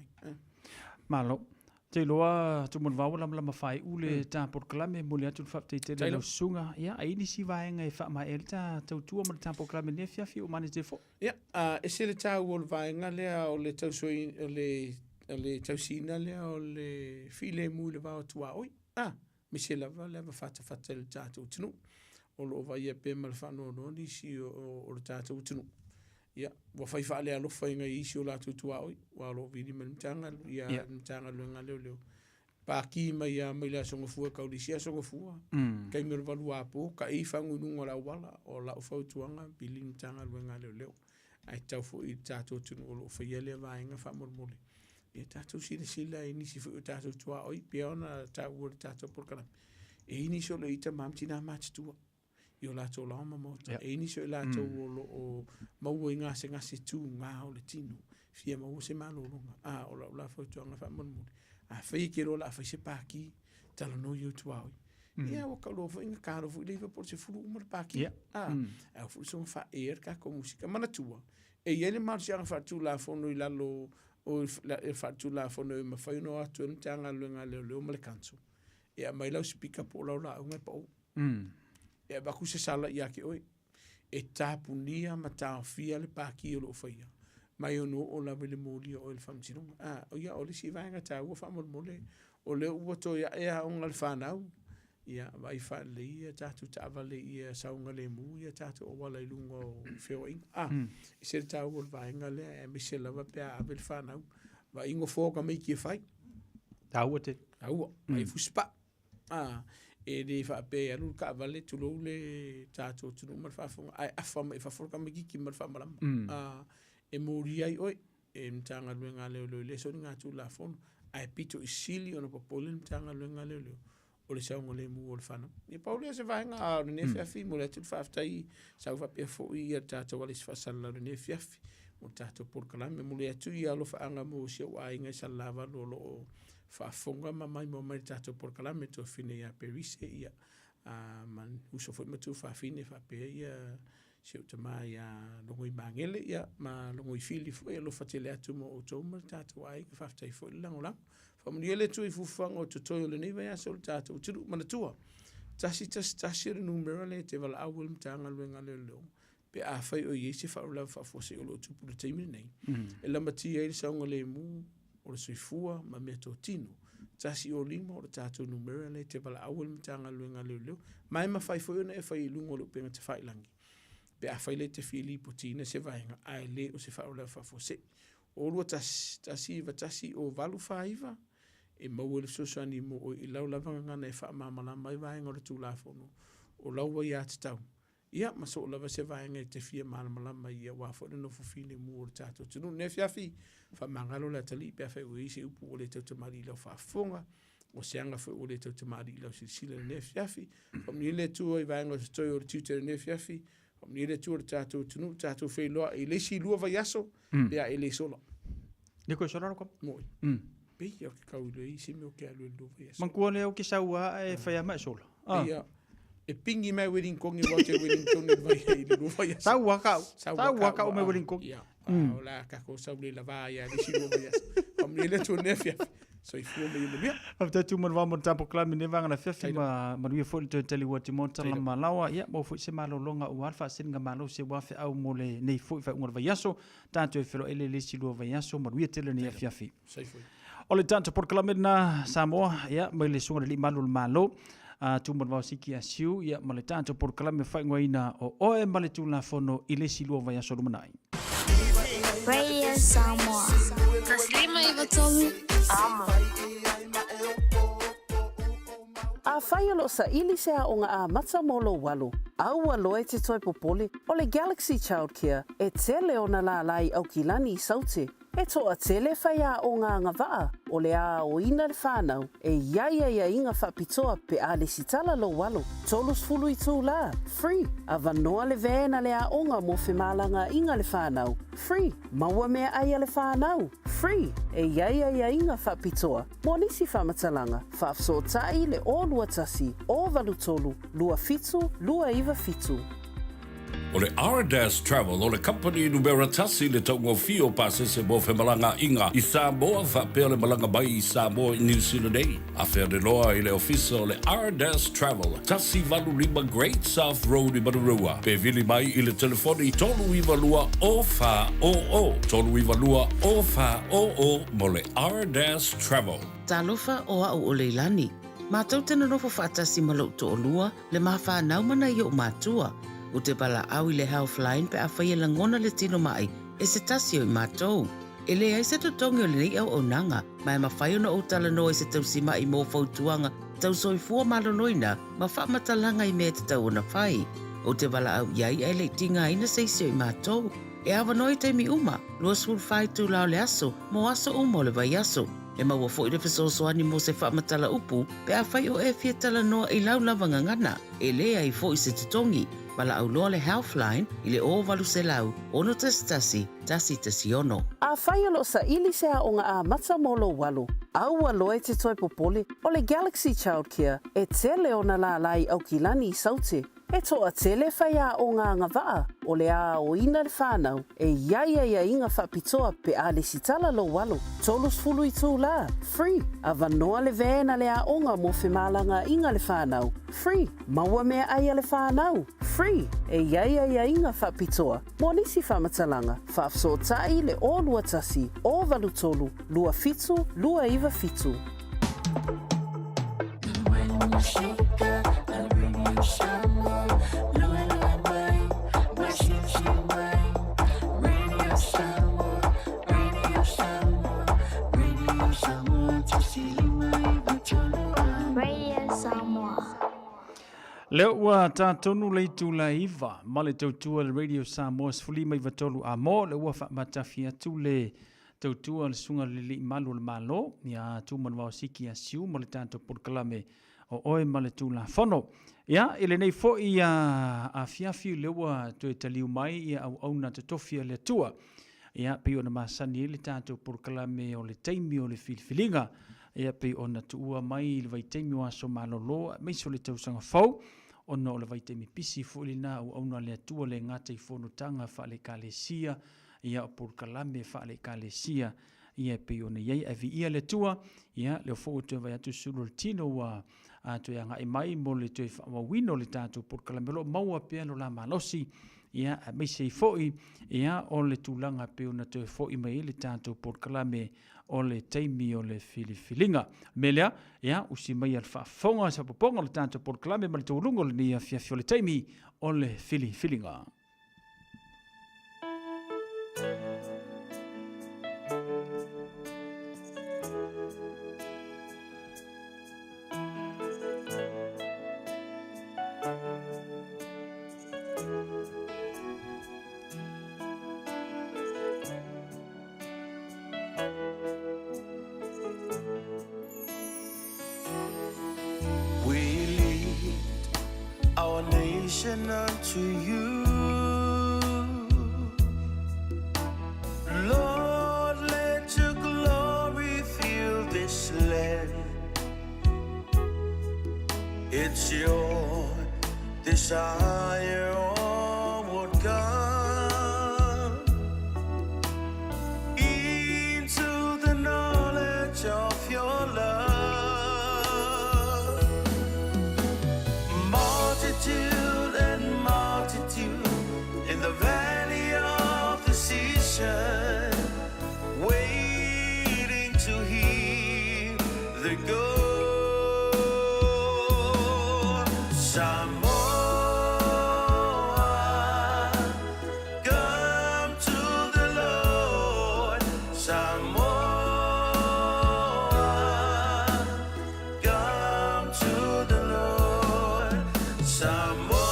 malo te loa tu mon vau lam fai ule ta por klame mo le atu fa te le sunga ya ai ni si vaenga e fa ma elta tu tu mo ta por klame ne fia o mani te fo ya e se le ta wo vaenga le o le tau so le tau sina le o le file mu le va tu oi mi se la va le fa le ta tu tunu o lo va ye pe mal fa no ni si o ta tu tunu ya wa fai fa le alo fai nga isi o la tutua oi wa lo vidi men tanga ya tanga lo nga leo pa ki mai ya mai la songo fu ka uli sia songo fu kai me valu apo ka i fa ngu ngola wala o la fa tuanga bilin tanga lo nga leo ai tau fu i tato tu o fa yele va nga fa mormole e tato si de sila ini si fu tato tua oi piona ta wo tato por kana e ini so lo ita mam tina match tua yo la to la mo e ni so la to o mo inga se tu nga o le tino fia mo se malo o la fo to nga fa mo a fe ke lo la fa se pa ki tala no yo to ai ia o ka lo fo inga ka lo fo le por se fu mo pa ki a fu so fa ka ko musica mana tua e ele mar se fa tu la fo no la lo o fa tu la fo no ma fa no atu ntanga lo nga le mo le kanso e mai la speak up o la nga po e ba ku se sala ia ke oi e tapunia ma tafia le paki o lo faia mai ono o la vele moli o el famsino o ia o le si vanga ta o fa mole o le o to ia e a un alfana ia vai fa le ia tatu ta vale ia sa un le mu ia tatu o wala lungo feoing e se ta o vanga le e mi se lava pe a vel fana va ingo foga mai ki fai ta o te ai fuspa e le whaape alu ka vale tulo le tātou tunu mar whaafonga ai awhama e whaafonga migiki mar whaamalama e mōri ai oi e mtanga luenga leo le soni ngā tū la fono ai pito i sili ona popole mtanga luenga leo o le saunga le mu o le whana e paulea se vahenga a o ne fiafi mo le atu whaaftai sau whapea fo i a tātou wale se whasala o ne fiafi mo tātou porkalame mo le atu i alo whaanga mo si au ainga i salava lo o whaafonga mamai mo mai tātou porkalame to fine ia perise ia man uso foi matu whaafine whapea ia se o tamai a longo i mangele ia ma longo i fili foi alo whatele atu mo o tauma tātou ai ka whaaftai foi langolang whamuriele tu i fufanga o tutoi o le neiva ia sol tātou tiru manatua tasi numera le te wala awal mtanga luenga leo pe a whai o iese whaula whafose o lo tupu le teimine nei e lamati e saunga le mu o le soifua ma mea tō tino tasi o lima o le tātou numera le te wala awal mtanga luenga leo mai ma whai foi ona e whai lungo lo penga te whailangi pe a whai le te whili potina se vaenga ai le o se whaula whafose o lua tasi o valu whaiva e maua le sosani mo o i lau lavanga ngana e whaamamala mai vaenga o le tūlafono o laua i ate tau. Ia, maso o lava se vaenga i te fia malamalama i a wafo le nofo fine mu o le tātou tunu. Ne fiafi, whamangalo le atali pe a whai ui se upu o le tautamari lau whaafonga o se anga whai o le tautamari lau sila ne fiafi. Whamni le tua i vaenga o se toi o le tiutere ne fiafi. Whamni le tua o le tātou tunu, tātou whai loa i leisi lua vai aso pe a ele sola. Niko soraro kom? Moi. Pei au ke kaule i se meo ke alu lua vai aso. Mankua leo ke saua e whai ama sola. Ia. E pingi mai wedding kongi wache wedding kongi vai i lua vai aso. Sau wakau me wedding kongi. Ia. O la kako sau le lava ia lisi lua vai aso. Whamni le tua nefia. So i fua me i lua. After tu man wamo tampo klami ne vanga na fiafi ma manuia fo le tele wa timota la malawa ia mo fo se malo longa o alfa singa malo se wa fe au mo le nei fo fa ngor vai aso tanto e felo ele lisi lua vai aso manuia tele ne fiafi. O le tanto por klami na Samoa ia mo le sunga le malo tu man wa siki asiu ia mo le tanto por klami fa ngoina o oe male tu la fono ile silua vai aso lumanai. Radio Samoa. Taslima Ivatolu. Amo. A whai alo sa ili sea o ngā a matsa molo walu. Aua loe te toi popoli o le Galaxy Childcare e tele o na la lai au ki lani i saute. E toa tele whai a o ngā ngawaa o le a o ina le whānau e ia inga whapitoa pe a le sitala lo walu. Tolus fulu i tū la. Free. A vanoa le vēna le a onga mo whemalanga inga le whānau. Free. Maua mea ai le whānau. Free. E ia inga whapitoa. Mo nisi whamatalanga. Whafso tai le o lua tasi, o valu tolu, lua fitu, lua iwa fitu. O le R-Dash Travel o le company numera tasi le taungo fio pasese mo whemalanga inga i Samoa whapea le malanga mai i Samoa i New Zealand ei. A whea de loa i le ofisa o le R-Dash Travel tasi valu lima Great South Road i Marurua. Pe vili mai i le telefoni tolu iwa lua o wha o o. Tolu iwa lua o wha o o mo le R-Dash Travel. Talofa o au o leilani. Mātou tena nofo whaatasi malau to o lua le mawha naumana i o mātua. O te pala au i le Healthline pe a whaia langona le tino mai e se tasi o i mātou. E le ai se totongi o le nei au o nanga, mai ma whai ona o tala no e se tausima i mō fautuanga, tau soifua malonoina, ma whaamatalanga i mea te tau ona whai. O te pala au iai ai le tinga ina seisi o i mātou. E awa noi teimi uma, lua sul whai tū lao le aso, mo aso uma o le vai aso. E maua fo i le fesosoani mo se whaamatala upu, pe a whai o e fia tala noa i lau lavanga ngana, e le ai fo i se tutongi. Bala au loa le Healthline i le o valu se lau, ono tasi ono. A whai alo sa ili sea o ngā a matsa molo walu. Aua loe te toi popoli o le Galaxy Childcare e tele o na la lai au ki lani i saute. E toa tele whai a o ngā ngawaa o le a o ina le whānau e ia inga whapitoa pe a le sitala lo walu. Tolus fulu i tū la. Free. A vanoa le vēna le a onga mo whemalanga inga le whānau. Free. Maua mea ai le whānau. Free. E ia inga whapitoa. Mo nisi whamatalanga. Whafso tai le o lua tasi, o valu tolu, lua fitu, lua iwa fitu. Radio Samoa. Leo ua tātonu leitu la iwa, ma le tautua le Radio Samoa sfuli mai vatolu a mo, le ua whaamatafi atu le tautua le sunga le li malu le malo, ia tu manwa siki a siu, ma le tātou porkalame o oe ma le tu la fono. Ia, ele nei fo i a fiafi le ua tu e taliu mai, ia au auna te tofia le tua. Ia, pei ona masani le tātou porkalame o le teimi o le filfilinga, ia pei ona tu ua mai le vai teimi o aso malolo, meiso le tausanga fau, ono le vai teimi pisi fulina au auna le atua le ngata I fonutanga fa le kalesia, ia o porkalame fa le kalesia, ia pe ona iei avi ia le tua, ia le fo te vai atu sulu le tino wa atu ia ngai mai mo le tue fa wino le tatu porkalame lo maua pe no la malosi, ia me sei foi, ia o le tulanga pe ona te foi mai le tatu porkalame o le teimi o le filifilinga. Melea, ia, usi mai al whaafonga sa poponga le tātou porklame ma le tōrungo le ni a fiafio le teimi o le filifilinga. Unto you, Lord, let your glory fill this land. It's your desire, onward God, into the knowledge of your love. Multitude in the valley of the season, waiting to hear the good. Samoa, come to the Lord. Samoa, come to the Lord. Samoa,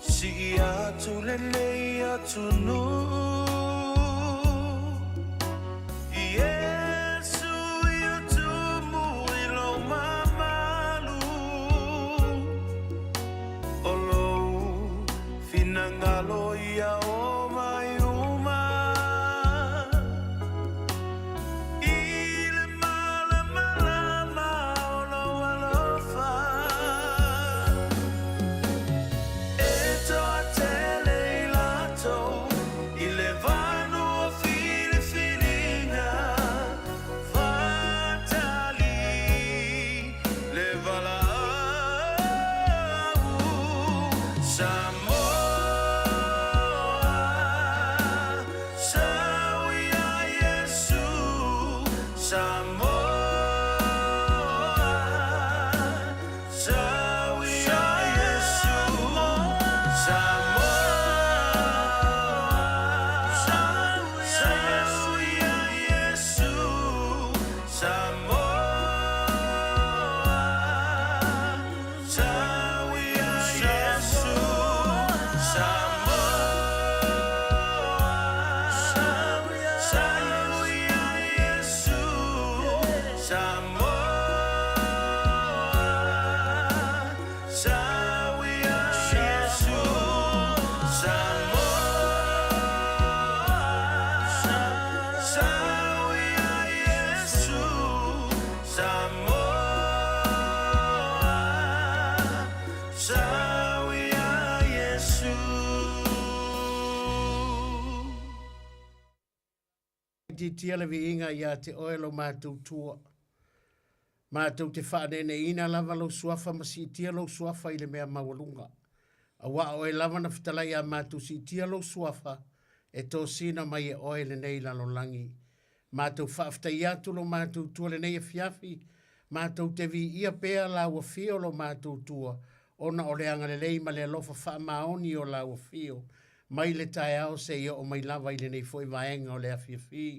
si atu lele atu nu Yesu atu muilo mamalu olo finangalo ia o mayuma ile mala mala olo alofa Tia le viinga ia te oelo mātou tua. Mātou te whaanene ina lava lau suafa ma si tia lau suafa i le mea mawalunga. A wa o e lava na fitalai a mātou si tia lau suafa e tō sina mai e oe le nei lalolangi. Mātou whaafta i atu lo mātou tua le nei e fiafi. Mātou te vi ia pēa la ua fio lo mātou tua. Ona o le anga le lei ma le alofa wha maoni o la ua fio. Mai le tae ao se ia o mai lava i le nei foi vaenga o le afiafi.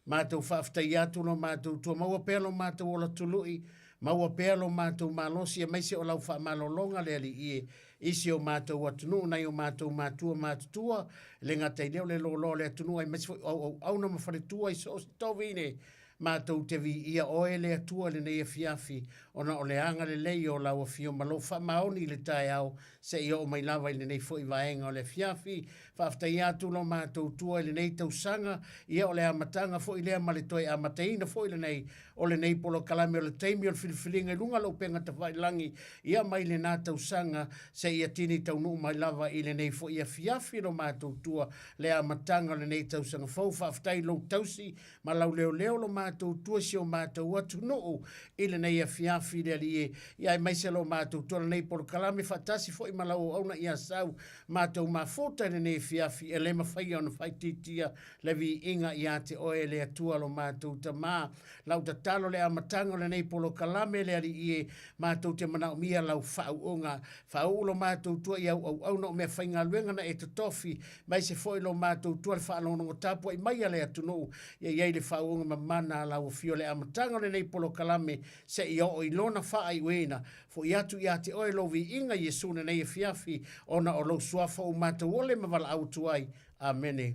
Mātou whaafta i atu lo mātou tua. Maua pēa lo mātou o la tului. Maua pēa lo mātou malosi e maise o lau wha malolonga le ali ie. Isi o mātou atunu, nai o mātou mātua mātutua. Le ngatai leo le lolo le atunu ai maise au na mawharetua i so tovine. Mātou te vi ia oe le atua le nei a fiafi. Ona o le anga le lei o lau a fio malo wha maoni le tae au. Se i o mai lava i le nei fo i vaenga o le fiafi. Whaafta i atu lo mātou tua i le nei tausanga. Ia o le amatanga fo i lea maletoe amataina fo i le nei. O le nei polo kalame o le teimi o le filifilinga i lunga lau penga ta whailangi. Ia mai le nā tausanga se ia tini taunu mai lava i le nei fo i a fiafi lo mātou tua. Le amatanga le nei tausanga fo whaafta i lo tausi. Ma lau leo leo lo mātou tua si o mātou atu noo. I le nei a fiafi le ali e. Ia mai se lo mātou tua le nei polo kalame whatasi fo i malau auna i a sau. Mātou mafota le nei fiafi e le mawhai au na whaititia le vi inga i ate oe le atua lo mātou ta mā. Lau ta talo le amatanga le nei polo kalame le ali ie mātou te manau mia lau whau onga. Whau lo mātou tua i au na o mea whainga luenga na e te tofi. Mai se foi lo mātou tua le whaalongo tapua i mai ale atunu. Ia iei le whau onga mamana lau fio le amatanga le nei polo kalame se i o ilona wha ai uena. Fo i atu i ate oe lo vi inga Yesu na nei e fiafi ona o lo suafa o mātou ole mawala au tuai. Amene.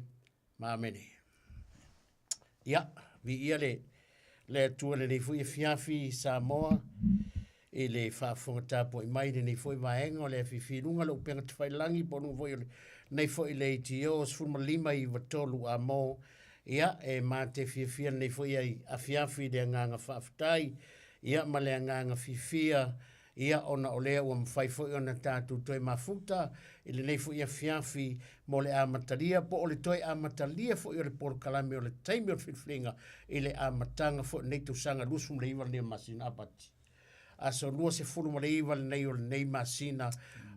Ma amene. Ia, vi ia le tua le nei fui e fiafi Samoa e le whaafonga tāpua i mai le nei fui vaenga o le whiwhirunga le upenga te whailangi ponu voi nei fui le ITO sfurma lima i watolu a mō. Ia, e mā te whiwhia nei fui a fiafi le nganga whaafutai. Ia, ma le nganga whiwhia. Ia ona o lea ua mwhai fwoi ona tātou toi mafuta, i le nei fwoi a fiafi mo le amatalia, po o le toi amatalia fwoi o le poro kalame o le taimi o le whiwhinga, i le amatanga fwoi nei tausanga lusum le iwa le masina apati. Aso lua se fulu ma le iwa le nei o le nei masina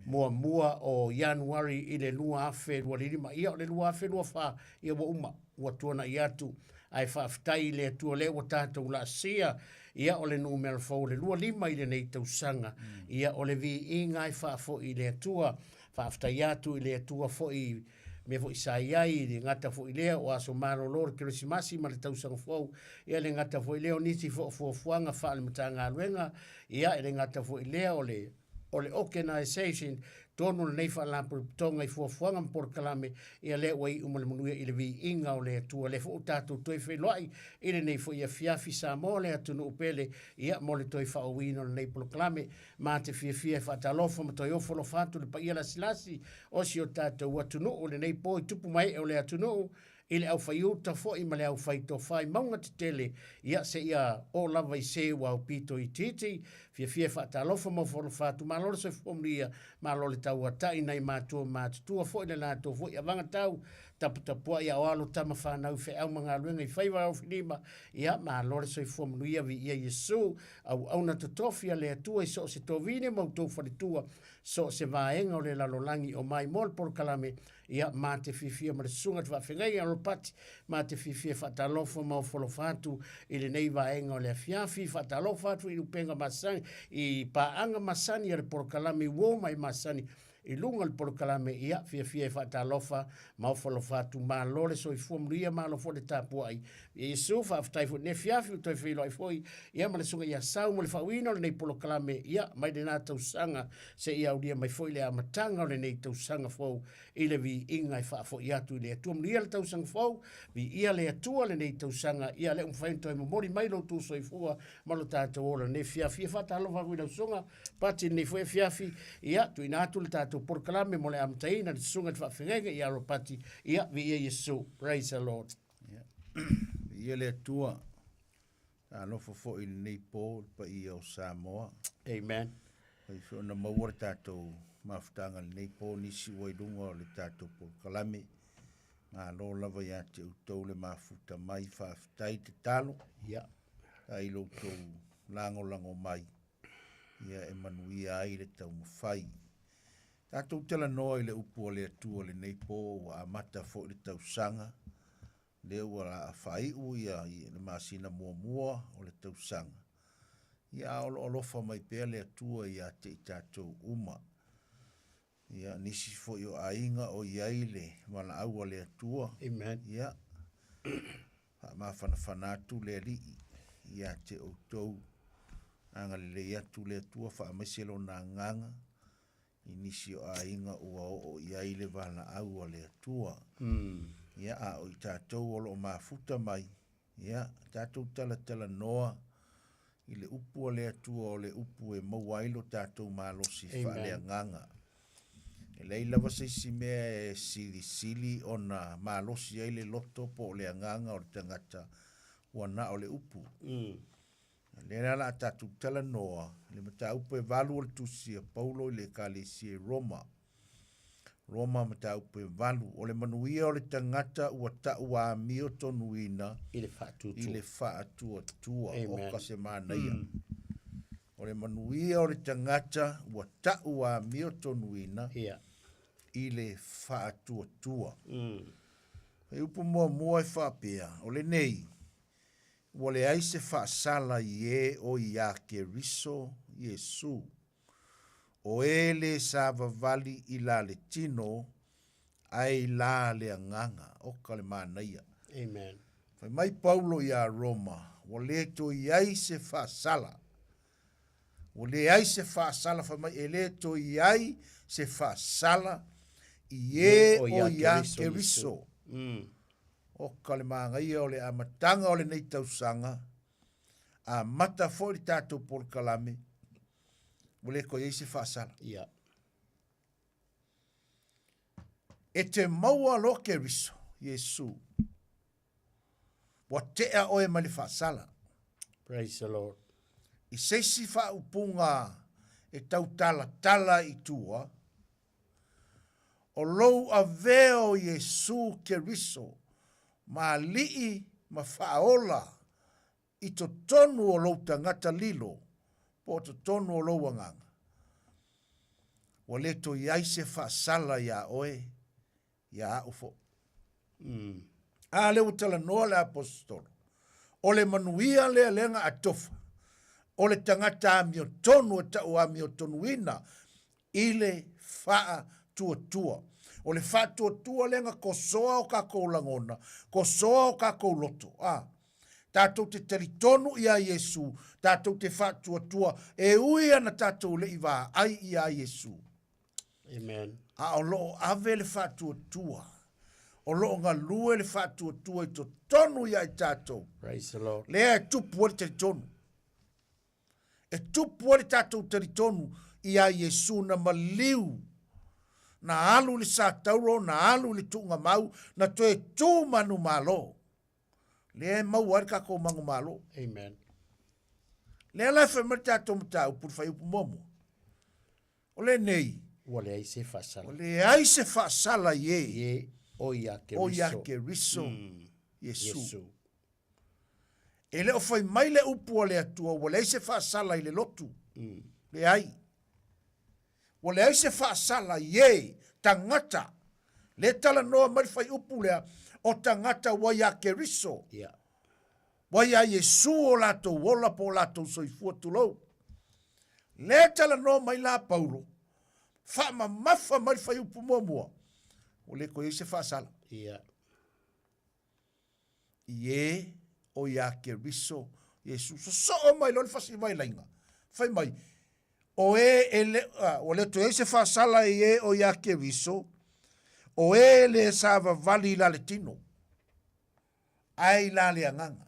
mua o Januari i le lua afe lua lirima, ia o le lua afe lua wha, ia wa uma, ua tuana i atu, ai whaafitai le atua le ua tātou la sia, ia o le numero fo le lua lima i le nei tausanga. Ia o le vi inga i whaafo i le atua, whaafta i atu i le atua fo i me fo i saiai, i ngata fo i lea o aso maro lor kirisimasi ma le tausanga fo, ia le ngata fo i leo nisi fo fuanga wha le matanga aluenga, ia le ngata fo i lea o le organization tono nei fa la tonga i fuanga por kalame ia le wai umale munuia i le vi inga o le atua le fo tatu toi fe loi i le nei fo ia fiafi sa mo le atu no pele ia mo le toi fa o wino le nei por kalame ma te fia fa talofa ma toi ofolo fatu le pa ia la silasi o si o tatu watu no o le nei po i tupu mai o le atu no i le au fai uta fo i ma le au fai to fai maunga te tele ia se ia o lava i se wa o pito i titi fia fa talofa ma folo fatu ma lolo se fomria ma lolo tau atai nei mātua fo i le lato fo i avanga tau taputapua ia o alo tama whanau fe au mga luenga i whaiwa au whilima ia ma lolo se fomria vi ia Yesu au na totofia le atua i so se tovine mautou whalitua so se vaenga o le lalolangi o mai mol por kalame ia ma te fifia ma le sunga te whawhengai alo pati ma te fifia whatalofa ma o folofatu i le nei vaenga o le fiafi whatalofatu i upenga masani i paanga masani i le por kalame wo mai masani i lunga le porokalame ia fia whatalofa maufalofatu ma lore so i fuamria ma lo fo le tapua ai Yesu whaftai fo ne fiafi o toi whilo ai foi ia ma le sunga ia sau mo le whawina le nei porokalame ia mai le nā tausanga se ia uria mai foi le amatanga le nei tausanga fo i le vi inga i whafo i atu le atuamria le tausanga fo vi ia le atua le nei tausanga ia le umwhainto e mamori mai lo tu so i fua ma lo tātou ora ne fiafi whatalofa wina sunga pati nei foi fiafi ia tu inatu le tātou por kalame mo le amtaina le sunga te whawhenga i aropati ia vi ia Yesu. Praise the Lord. Ia le atua alofa fo i nei po pa i o Samoa. Amen. Pai so na maua tātou mafutanga le nei po nisi wairunga o le tātou por kalame ma lo lava ia te utau le mafuta mai whaafitai te talo. Ia. Ai lo tau lango mai. Ia e manuia ai le tau mawhai. Tātou tala noa i le upu o le atua le neipo wa amata fo le tau sanga. Le ua a whai u ia i le masina mua o le tau sanga. Ia olofa mai pēr le atua ia te i tātou uma. Ia nisi fo i o ainga o iai le wala aua le atua. Amen. Ia. Ma whanatu le li ia te o tau. Anga le atu le atua wha amaselo na nganga. Inisi o ainga ua o iai le wala aua le atua. Ia a o i tātou olo o mafuta mai. Ia tātou tala noa. I le upu o le atua o le upu e mauailo tātou malosi wha le nganga. E leila wasaisi mea e sili o na malosi ai le loto po o le nganga o le tangata wana o le upu. Le nala tātou tala noa. Le mata upu e valu o le tusia Paulo i le kalesi e Roma. Roma mata upu e valu. O le manuia o le tangata ua ta ua mio tonuina. I le whaatutua. I le whaatutua. O kase mānaia. O le manuia o le tangata ua ta ua mio tonuina. I le whaatutua. E upu mua e whapea. O le nei. Ua le aise whaasala i e o ia ke riso Yesu. O e le savavali i la le tino, ai la le anganga, o ka le mānaia. Amen. Fai mai Paulo i a Roma, o le to i ai se whaasala. O le ai se whaasala, fai mai e le to i ai se whaasala, i e o ia ke riso. O ka le māngaia o le amatanga o le nei tausanga, a mata fo i tātou por kalame, Wale ko yeise whaasala. Ia. E te maua lo ke riso, Yesu. Wa tea oe mali whaasala. Praise the Lord. I seisi wha upunga e tau tala i tua. O lou a veo Yesu ke riso. Ma lii ma whaola i to tonu o lou tangata lilo. Po to tonu o lou anganga. Wa le to iai se whaasala ia oe. Ia ufo. A le utala noa le apostolo. O le manuia le alenga atofa. O le tangata amio tonu e tau amio tonuina. I le wha tua. O le wha tua lenga ko soa o kako langona. Ko soa o kako loto. Tātou te teritonu ia Yesu. Tātou te wha tua. E uia na tātou le iwa ai ia Yesu. Amen. A o loo ave le wha tua. O loo ngā lue le wha tua i to tonu ia i tātou. Praise the Lord. Lea e tupu o le teritonu. E tupu o le tātou teritonu ia Yesu na maliu. Na alu le sa tauro, na alu le tunga mau, na toe tū manu malo. Lea mau ari kako mangu malo. Amen. Lea lai whai mara tātou mata upu whai upu momo. O le nei. O le aise whaasala. O le aise whaasala ye. Ye o ia ke riso. O ia ke riso. Yesu. E le o whai mai le upu o le atua, o le aise whaasala i le lotu. Le ai. O le aise whaasala ye tangata. Le tala noa mai whai upu lea o tangata wa ia ke riso. Yeah. Wa ia Yesu o lato wola po lato soifua tulou. Le tala noa mai la Paulo. Wha mafa mai whai upu mua. O le ko eise whaasala. Yeah. Ie o ia ke riso Yesu. So o mai lor fasi mai lainga. Whai mai. O le to eise whaasala ie o ia ke riso. O le sava vali la le tino. Ai la le anganga.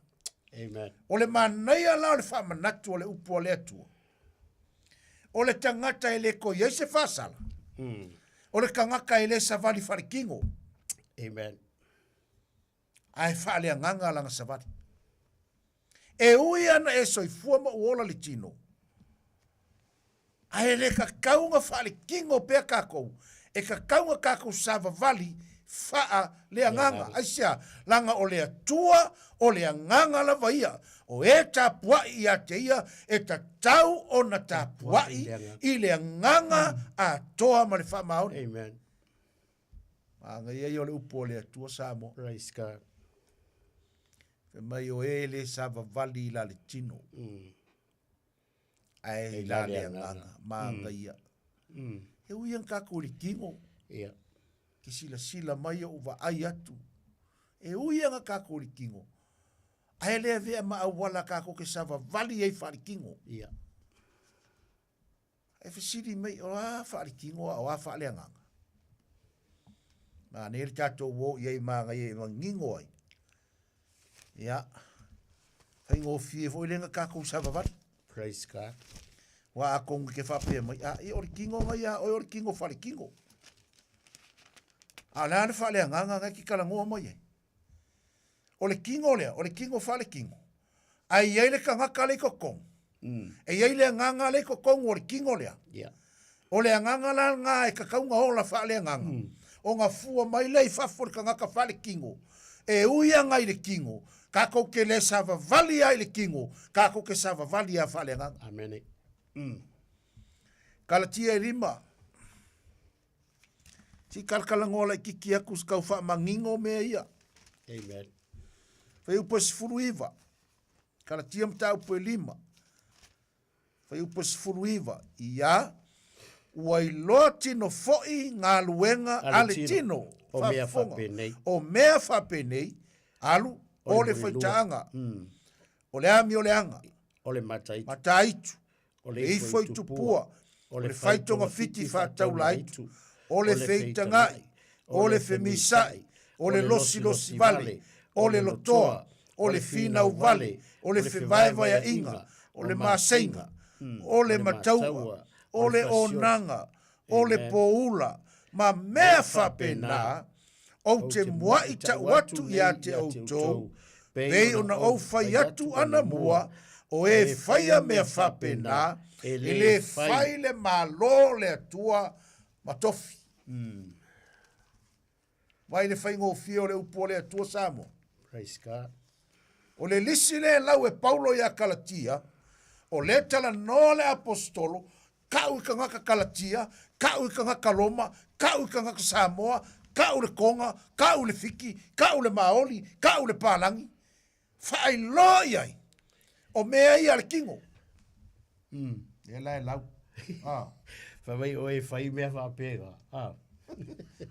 Amen. O le manaia la le whamanatu o le upu o le atua. O le tangata e le ko eise whaasala. O le kangaka e le savali wharikingo. Amen. Ai whaale anganga langa savali. E ui ana e soifua ma uola le tino. Ai le kakaunga wharikingo pea kakou. E kakaunga kakou sava vali faa le anganga aisia langa o le atua o le anganga la vaia o e tapua ia te ia e ta tau o na tapua i le anganga a toa ma le faa maoni. Amen. Anga ia o le upo le atua Samoa. Praise God. Fe mai o e le sava vali la le tino. Ai la le anganga manga ia. E ui ang kako li kingo. Ia. Ki sila mai o va ai atu. E ui ang kako li kingo. Ai le vea ma awala kako ke sava vali ei whari kingo. Ia. E whisiri mai o a whari kingo o a whale anganga. Ma nere tato wo iei manga iei mangingo ai. Ia. Whai ngō fie fo i lenga kako sava vali. Praise God. Wa a kongu ke whapea mai. A i ori kingo mai a oi ori kingo whare kingo. A nana whale anganga ngai ki kalangoa mai ai. O le kingo lea, o le kingo whale kingo. A i eile ka ngaka le kokong. E eile anganga le kokong o le kingo lea. Yeah. O le anganga la ngā e kakaunga o la whale anganga. O ngā fua mai lei whafur ka ngaka whale kingo. E uia ngai le kingo. Kako ke le sava vali ai le kingo. Kako ke sava vali a whale anganga. Amen. Kalatia e rima. Si kalkalangola i kiki aku skau wha mangingo mea ia. Amen. Whai upa sifuru iwa. Kalatia mta upa e lima. Whai upa sifuru iwa. Ia. Wai loa tino foi ngā luenga ale tino. O mea whapenei. O mea whapenei. Alu. O le whaitaanga. O le ami o le anga. O le mataitu. Mataitu. O le ifo i tupua. O le whaitonga fiti whatau laitu. O le wheitangai. O le whemisai. O le losi losi vale. O le lotoa. O le finau vale. O le whewaiwa ya inga. O le masenga. O le mataua. O le onanga. O le poula. Ma mea whapena. O te mua i ta watu i a te autou. Pei ona au whai atu ana mua. O e whaia mea whapena. E le whai le malo le atua matofi. Vai le whai ngō fio le upo le atua Samoa. Praise God. O le lisi le lau e Paulo ia Kalatia. O le tala no le apostolo. Kau i ka ngaka Kalatia. Kau i ka ngaka Roma. Kau i ka ngaka Samoa. Kau le konga. Kau le fiki. Kau le maoli. Kau le palangi. Whai loi ai. O mea ia le kingo. E lai lau. Whawai o e whai mea whapega.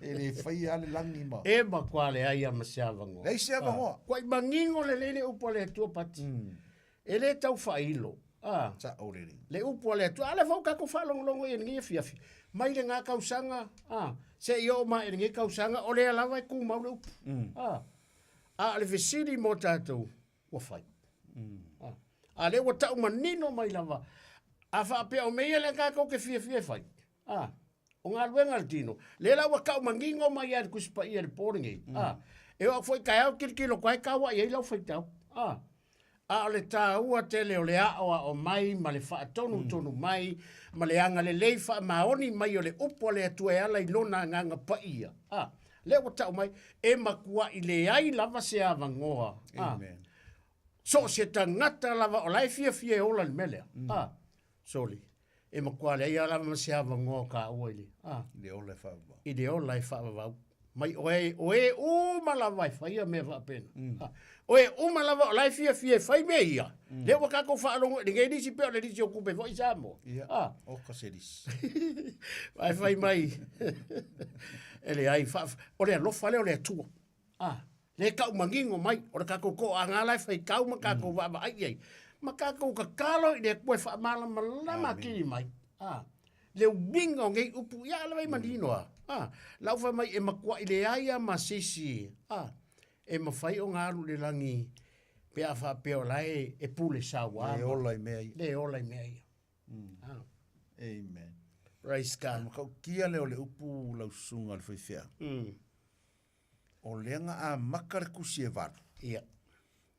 E le whai ale langi ma. E makwale ai a masiavangoa. Lei siavangoa. Kwai mangingo le lele upo le atua pati. E le tau whailo. Sa orere. Le upo le atua. Ale whau kako whalongolongo e ngi fiafi. Mai le ngā kausanga. Se i o ma e ngi kausanga. O le alawa e ku maule upu. A le vesiri mo tātou. Wa whai. A le wa tau manino mai lava. A whaapea o meia le kako ke fia whai. O ngā luenga le tino. Le la wa kau mangingo mai ar kuspa i ar poringi. E o foi kai au kirikilo kai kawa i lau whai tau. A le tā ua te leo le aoa o mai, ma le wha tonu mai, ma le anga le lei wha maoni mai o le upo le atua e ala i lona nganga pa ia. Le wa tau mai, e makua i le ai lava se avangoa. Amen. So se tangata lava o lai fia ola le melea. Soli. E makua le ai lava se avangoa ka uaili. Le ola e whaava. I le ola e whaava. Mai oe umalava i whaia mea whaapena. Oe umalava o lai fia whai mea ia. Le wakako whaalongo, le ngei nisi peo le nisi o kupe fo i Samoa. O kaseris. Whai mai. Ele ai o le alofa le o le atua. Le kau mangingo mai, o le kako ko a ngā lai whai kau ma kako wama ai ai. Ma kako ka kalo i le kue wha mala malama kiri mai. Le wingo ngei upu, ia ala mai maninoa. Lau wha mai e makua i le aia ma sisi. E mawhai o ngāru le langi pea wha peo lai e pule sawa. Le ola i mea ia. Le ola i mea ia. Amen. Praise God. Makau kia leo le upu lau sunga le whaiwhea. O leanga a makare kusi e varu. Ia.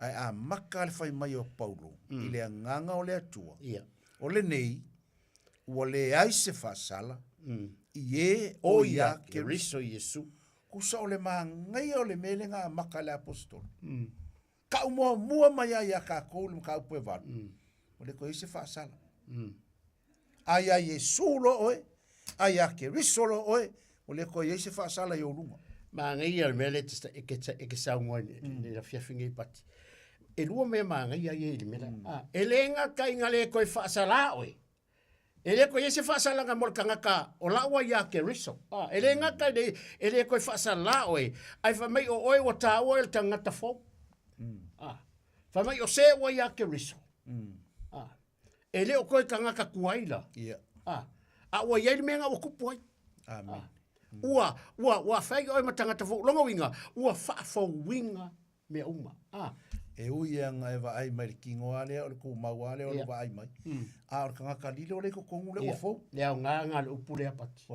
Ai a makare whai mai o Paulo. I le nganga o le atua. Ia. O le nei, ua le ai se whasala. I e o ia ke riso Yesu. kusa o le mangai o le melenga maka le apostol. Ka mua mai ia ka kou le ka upu e wanu. O le ko ise whaasala. Ai ai e sulo oe, ai a ke risolo oe, o le ko ise whaasala i o lunga. Mangai al mele testa eke saunga ni la fiafinga i pati. E lua me mangai ai e li mela. E lenga ka inga le koe whaasala oe. E le koe ese whaasala nga morkanga ka o laua ia ke riso. E lenga ka e le koe whaasala oe. Ai whamai o oe o tā oe le tangata fau. Whamai o se oe ia ke riso. E le o koe kangaka kuaila. A ua iei menga o kupu ai. Amen. Ua whai oi matangata fo longa winga, ua whaafo winga me uma. E ui anga e wa ai mai ki ngoa lea o le kou maua lea o le wa ai mai. A o kanga ka lilo le ko kongu le ua fau. Lea o ngā le upu lea pati.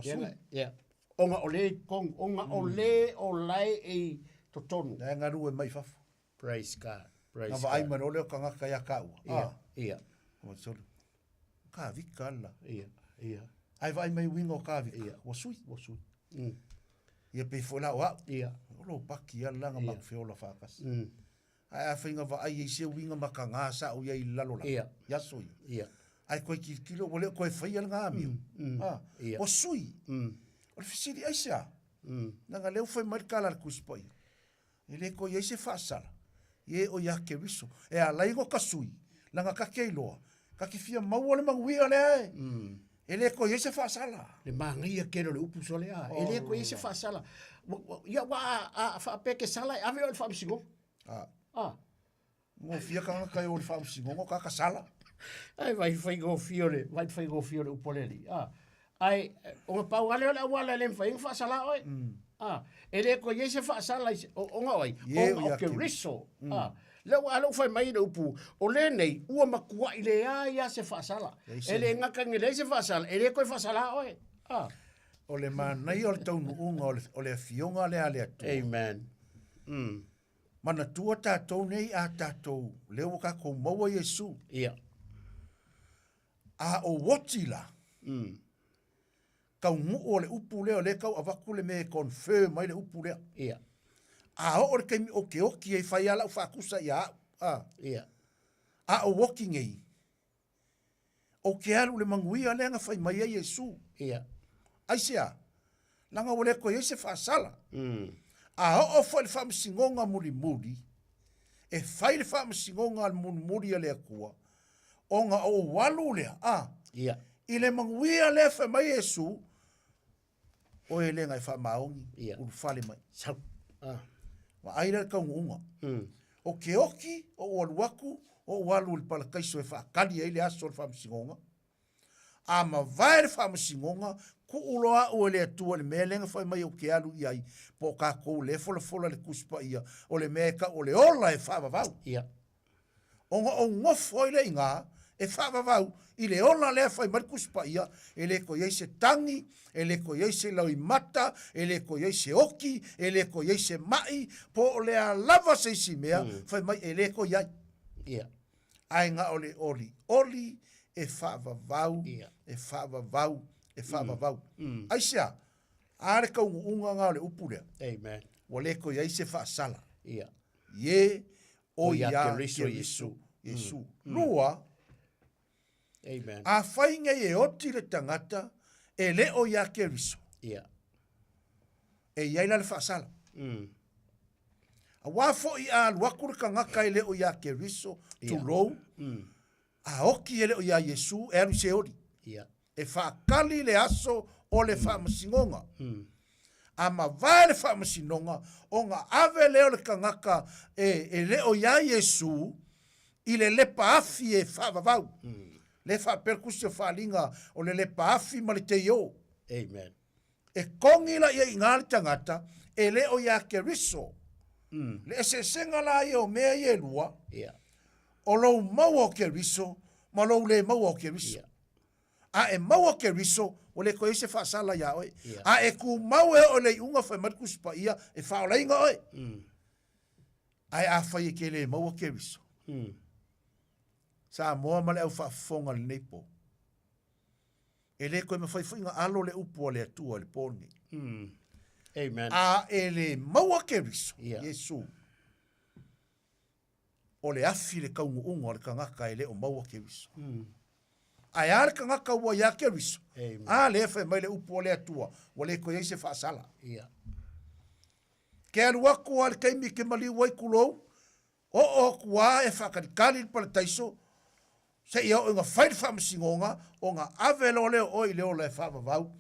Onga o le kong, onga o le o lai e totonu. Lea ngā rue mai fafu. Praise God. Nga wa ai mai o leo kanga ka ia ka ua. Ia. Ka vika ala. Ia. Ai wa ai mai winga o ka vika. Wasui. Ia pe fo la wa. Ia. O lo paki ala nga mak feola whakas. Ai a whainga wa ai se winga maka ngā sa o iei lalo la. Ia. Ia sui. Ia. Ai koe ki kilo o leo koe whai ala ngā mio. Ia. O sui. O le fisiri ai sea. Nanga leo whai marikala la kuspai. E le koe iei se whaasala. Ie o ia ke riso. E a laigo ka sui. Langa ka keiloa. Ka ki fia maua le manguia lea e. E le ko yese whaasala. Le mangia kero le upu sole a. E le ko yese whaasala. Ia wa a whaapeke sala e ave o le whaamsingo. Ngo fia kanga kai o le whaamsingo, ngo kaka sala. Ai vai whaigo fiore, vai whaigo fiore upoleli. Ai, o nga pau ale o le awala le mwhaingo whaasala oi. E le ko yese whaasala o nga oi. O ke riso. Leo alo fai mai le upu o le nei ua makua i le ia se whaasala. E le ngaka nge le se whaasala, e le koe whaasala oe. O le manai o le taunu unga o le fionga le ale atu. Amen. Mana tua tātou nei a tātou leo ka kou maua Yesu. Ia. A o watila. Kau ngu o le upu leo le kau avaku le me confirm mai le upu leo. Ia. A o le kaimi o ke oki e whai ala u whakusa i a. Ia. A o walking ei. O ke alu le manguia le anga whai mai a Yesu. Ia. Aisea. Langa o le koe se whaasala. A o whai le whaamsingonga muri muri. E whai le whaamsingonga muri muri a lea kua. O nga o walu lea. Ia. I le manguia le whai mai Yesu. O e le ngai wha maongi. Ia. Uru whale mai. Sau. Wa aira ka unga. O ke oki, o waluaku, o walu le palakaiso e whaakali e le aso le whaamsingonga. A ma vai le whaamsingonga, ku uloa o le atua le melenga whai mai o ke alu iai, po ka kou le fola le kuspa ia, o le meka o le ola e whaavavau. Ia. O ngofo i le inga, e whaavavau, i le ola le whai mai kuspa ia, e le ko iei se tangi, e le ko iei se laui mata, e le ko iei se oki, e le ko iei se mai, po o le a lava se isi mea, whai mai e le ko iei. Ia. Ai nga o le oli, e whaavavau, e whaavavau, e whaavavau. Ai sea, are ka unga nga o le upurea. Amen. Wa le ko iei se whaasala. Ia. Ye o ia ia ke riso Yesu. Yesu. Lua, Amen. a whainga e oti le tangata, e le o ia ke riso. Ia. E iai la le whaasala. A wafo i a luakura ka ngaka e le o ia ke riso, tu rou, a oki e le o ia Yesu, e aru se ori. Ia. E whaakali le aso o le whaamasingonga. A ma vai le whaamasinonga, o ngā ave leo le ka ngaka e le o ia Yesu, i le lepa afi e whaavavau. Le whaaperkusi o whaalinga o le lepa afi ma le te yo. Amen. E kongila ia i ngāle tangata, e le o ia ke riso. Le se senga la ia o mea i e lua, o lou maua o ke riso, ma lou le maua o ke riso. A e maua ke riso, o le koe se whaasala ia oe. A e ku maua o le unga whai markus pa ia, e whaola inga oe. A e a whai e ke le maua ke riso. Sa moa male au whaafonga le neipo. E le koe mawhai whainga alo le upu o le atua le pōni. Amen. A ele maua keriso. Yesu. O le afi le kaungu unga o le kangaka ele o maua keriso. Ai ale kangaka ua ia keriso. A le efe mai le upu o le atua. Wa le koe se whaasala. Ke alu aku ale kaimi ke mali wai kulou. O kua e whakarikari pala taiso. Se ia o ngā whairi whamasingonga o ngā avelo leo o i leo le whamavau.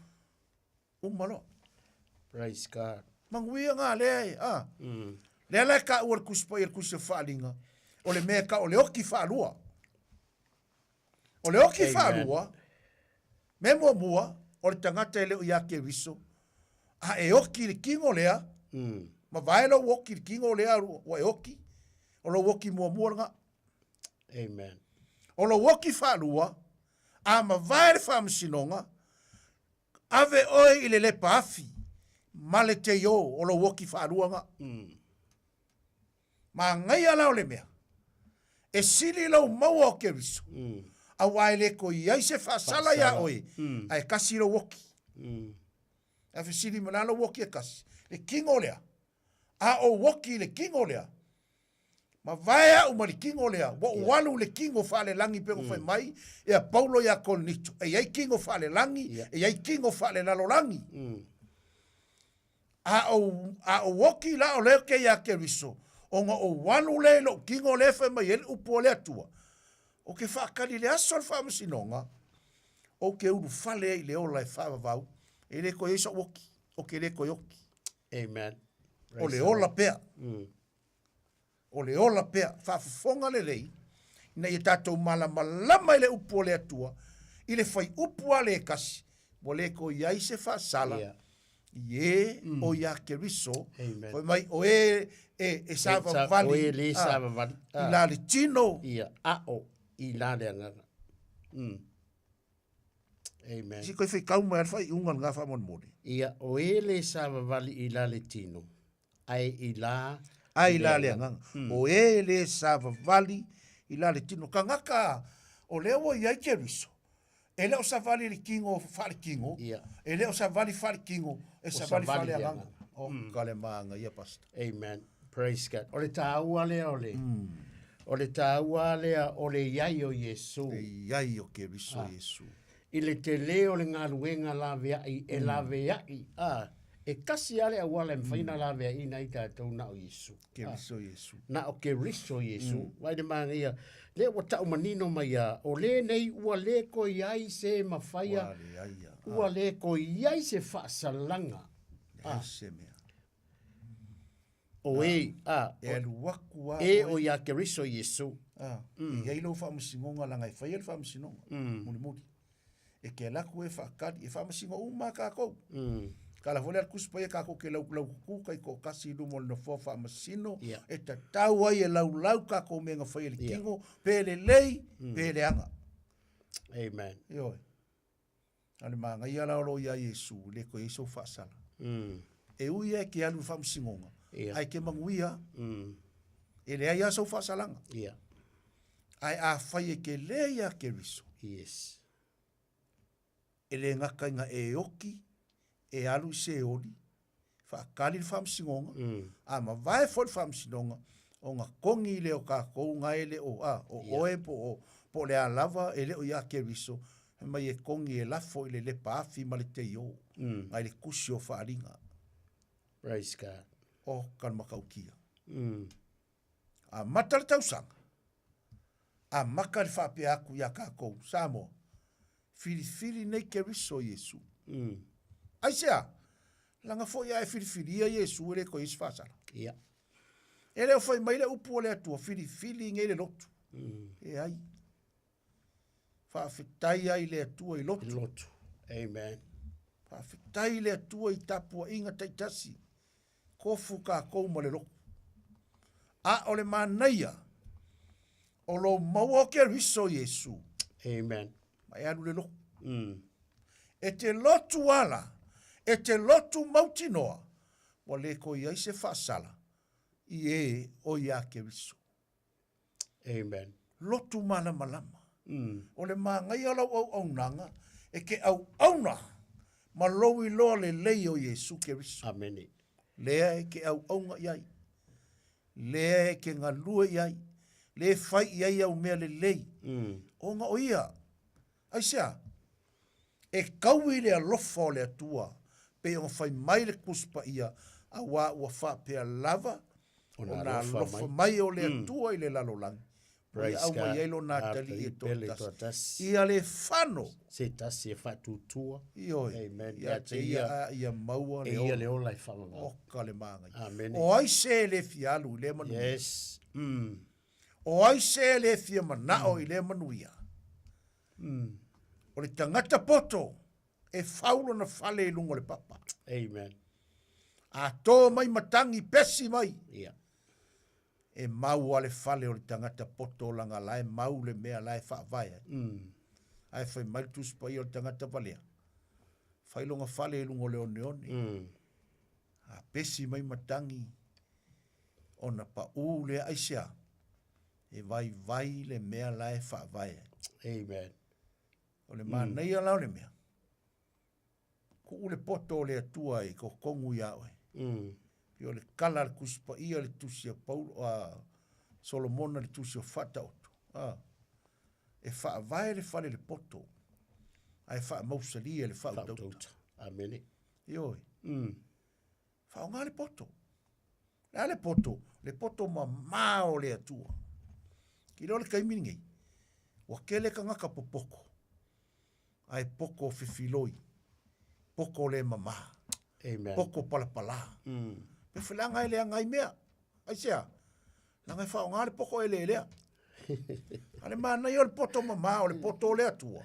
Umalo. Praise God. Manguia ngā lea Lea lai ka ua le kuspa i le kusi whaalinga. O le mea ka o le oki whaalua. O le oki whaalua. Me mua o le tangata e leo i ake riso. A e oki le kingo lea. Ma vaelo woki le kingo lea wa e oki. O lo woki mua nga. Amen. O lo woki whaalua. A ma vaele whamasinonga. Ave oi i le lepa afi. Male te yo o lo woki whaalua nga. Ma ngai ala o le mea. E sili lau maua o ke riso. A waile ko iai se whaasala ia oi. A e kasi lo woki. A fe sili manalo woki e kasi. Le kingo lea. A o woki le kingo lea. Ma vaea uma le kingo lea. Wa walu le kingo whaale langi pe ko whai mai. E a paulo ia kolnito. E iai kingo whaale langi. E iai kingo whaale lalo langi. A o woki la o leo ke ia ke riso. O nga o wanu le lo kingo le whai mai ele upo le atua. O ke whaakari le aso le whamasinonga. O ke uru whale i le ola e whaavavau. E le ko iso woki. O ke le ko yoki. Amen. O le ola pea. O le ola pea. Whaafafonga le lei. Na i tatou malama i le upo le atua. I le whai upo le kasi. Mo le ko iai se whaasala. Ie o ia ke riso. Foi mai o e Sava Valley. O e le Sava Valley. I la le tino. Ia o i la le anganga. Amen. Si koe whai kauma ar whai ungan ngā whamon mori. Ia o e le Sava Valley i la le tino. Ai i la le anganga. O e le Sava Valley i la le tino. Ka ngaka o leo i ai ke riso. E leo sa vali le kingo whare kingo. E leo sa vali whare kingo. E sa vali whare anganga. O kale maanga ia pasta. Amen. Praise God. O le tāua lea o le. O le tāua lea o le iai o Yesu. Le iai o ke riso Yesu. I le te leo le ngā luenga la veai. E la veai. E kasi ale a wale mwhaina la veai na i tātou na o Yesu. Ke riso Yesu. Na o ke riso Yesu. Wai de maanga ia. Le wa tau manino mai a. O le nei ua le ko iai se mawhaia. Ua le ko iai se whaasalanga. Se mea. O e, e aluaku a e o ia ke riso Yesu. I ei lo whaamasingonga langa i whai ele whaamasinonga. Muri muri. E ke laku e whaakari, e whaamasingo uma kākou. Ka la vole al kuspa e kākou ke lau kuku, kai ko kasi lumo le nofo whaamasino. E ta tau ai e lau kākou me ngā whai ele kingo, pēle lei, pēle anga. Amen. Ioi. Ale maanga ia laolo ia Yesu, le ko Yesu whaasala. E uia e ke alu whaamasingonga. Ai ke manguia. E lea ia sau whaasalanga. Ai a whai e ke lea ia ke riso. Yes. E le ngaka inga e oki, e alu se oli, whaakali le whaamsingonga, a ma vai fo le whaamsinonga, o ngā kongi leo ka kou ngā ele o oe po le alava, e leo ia ke riso, he mai e kongi e lafo i le lepa afi ma le te iō, ngai le kusi o whaaringa. Praise God. O kalmakaukia. A matale tausanga. A maka le whape aku ia kākou. Samoa. Fili nei ke riso Yesu. Aisea. Langa fo ia e fili ia Yesu ele ko isi whasara. Ia. Ele o whai maile upu o le atua. Fili ngei le lotu. E ai. Whawhitai ai le atua i lotu. Lotu. Amen. Whawhitai le atua i tapua inga taitasi. Kofu ka kou ma le loko. A o le manaia. O lo maua ke riso Yesu. Amen. Mai anu le loko. E te lotu ala. E te lotu mautinoa. Wa le ko iai se whaasala. I e o ia ke riso. Amen. Lotu malama. O le mangai ala au nanga. E ke au auna. Ma lowi loa le lei o Yesu Keriso. Amene. Lea e ke au aunga iai. Lea e ke ngalua iai. Le fai iai au mea le lei. Onga o ia. Aisea. E kaui le alofa o le atua. Pe o fai mai le kuspa ia. A wā ua wha pea lava. O na alofa mai o le atua i le lalolangi. Praise God. Au ielo na tali e totas. Ia le whano. Se tasi e whatutua. Ioi. Amen. Ia te ia maua le ola. Ia le ola i whamanga. Oka le maanga. Amen. O ai se le fialu i le manu. Yes. O ai se le fia manao i le manuia. O le tangata poto e faulo na fale i lungo le papa. Amen. A tō mai matangi pesi mai. Yeah. E mau ale fale o le tangata poto langa lae mau le mea lae whaavaya. Ai whai mai tuspa i o le tangata valea. Whai longa fale i lungo le one. A pesi mai matangi o na pa u le aisea. E vai le mea lae whaavaya. Amen. O le maa nei alau le mea. Ko ule poto o le atua i ko kongu ia oe. Pio le kala le kuspa ia le tusi a Paulo a Solomona le tusi o fata oto. E wha vai le fale le poto. Ai wha mausalia le wha utauta. Amene. Ioi. Wha o ngā le poto. Nā le poto. Le poto ma o le atua. Ki leo le kaiminingi. Wa kele ka ngaka po poko. Ai poko fifiloi. Poko le mama. Amen. Poko palapala. Pe whilanga ele a ngai mea. Ai sea. Nanga whao ngā le poko ele elea. Ale mana i o le poto mama o le poto o le atua.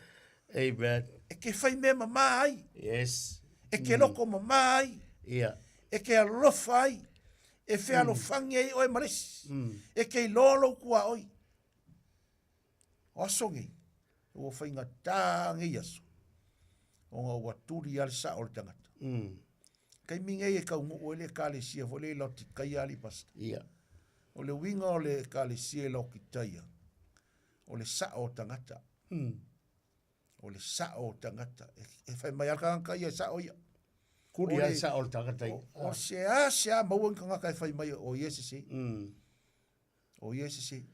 Amen. E ke whai mea mama ai. Yes. E ke loko mama ai. Yeah. E ke alofa ai. E whea lo whangi ai oi marisi. E ke i lolo kua oi. O asongi. O whainga tāngi yaso. O ngā waturi ale sa o le tangata. Kai mingai e kau ngu le kale sia vo le loti kai ali pasta. Ia. O le winga o le kale sia lo ki taia. O le sa o tangata. O le sa o tangata. E fai mai alka kai e sa o ia. Kuri ai sa o tangata. O sea mauan ka ngaka e fai mai o yesese. O yesese.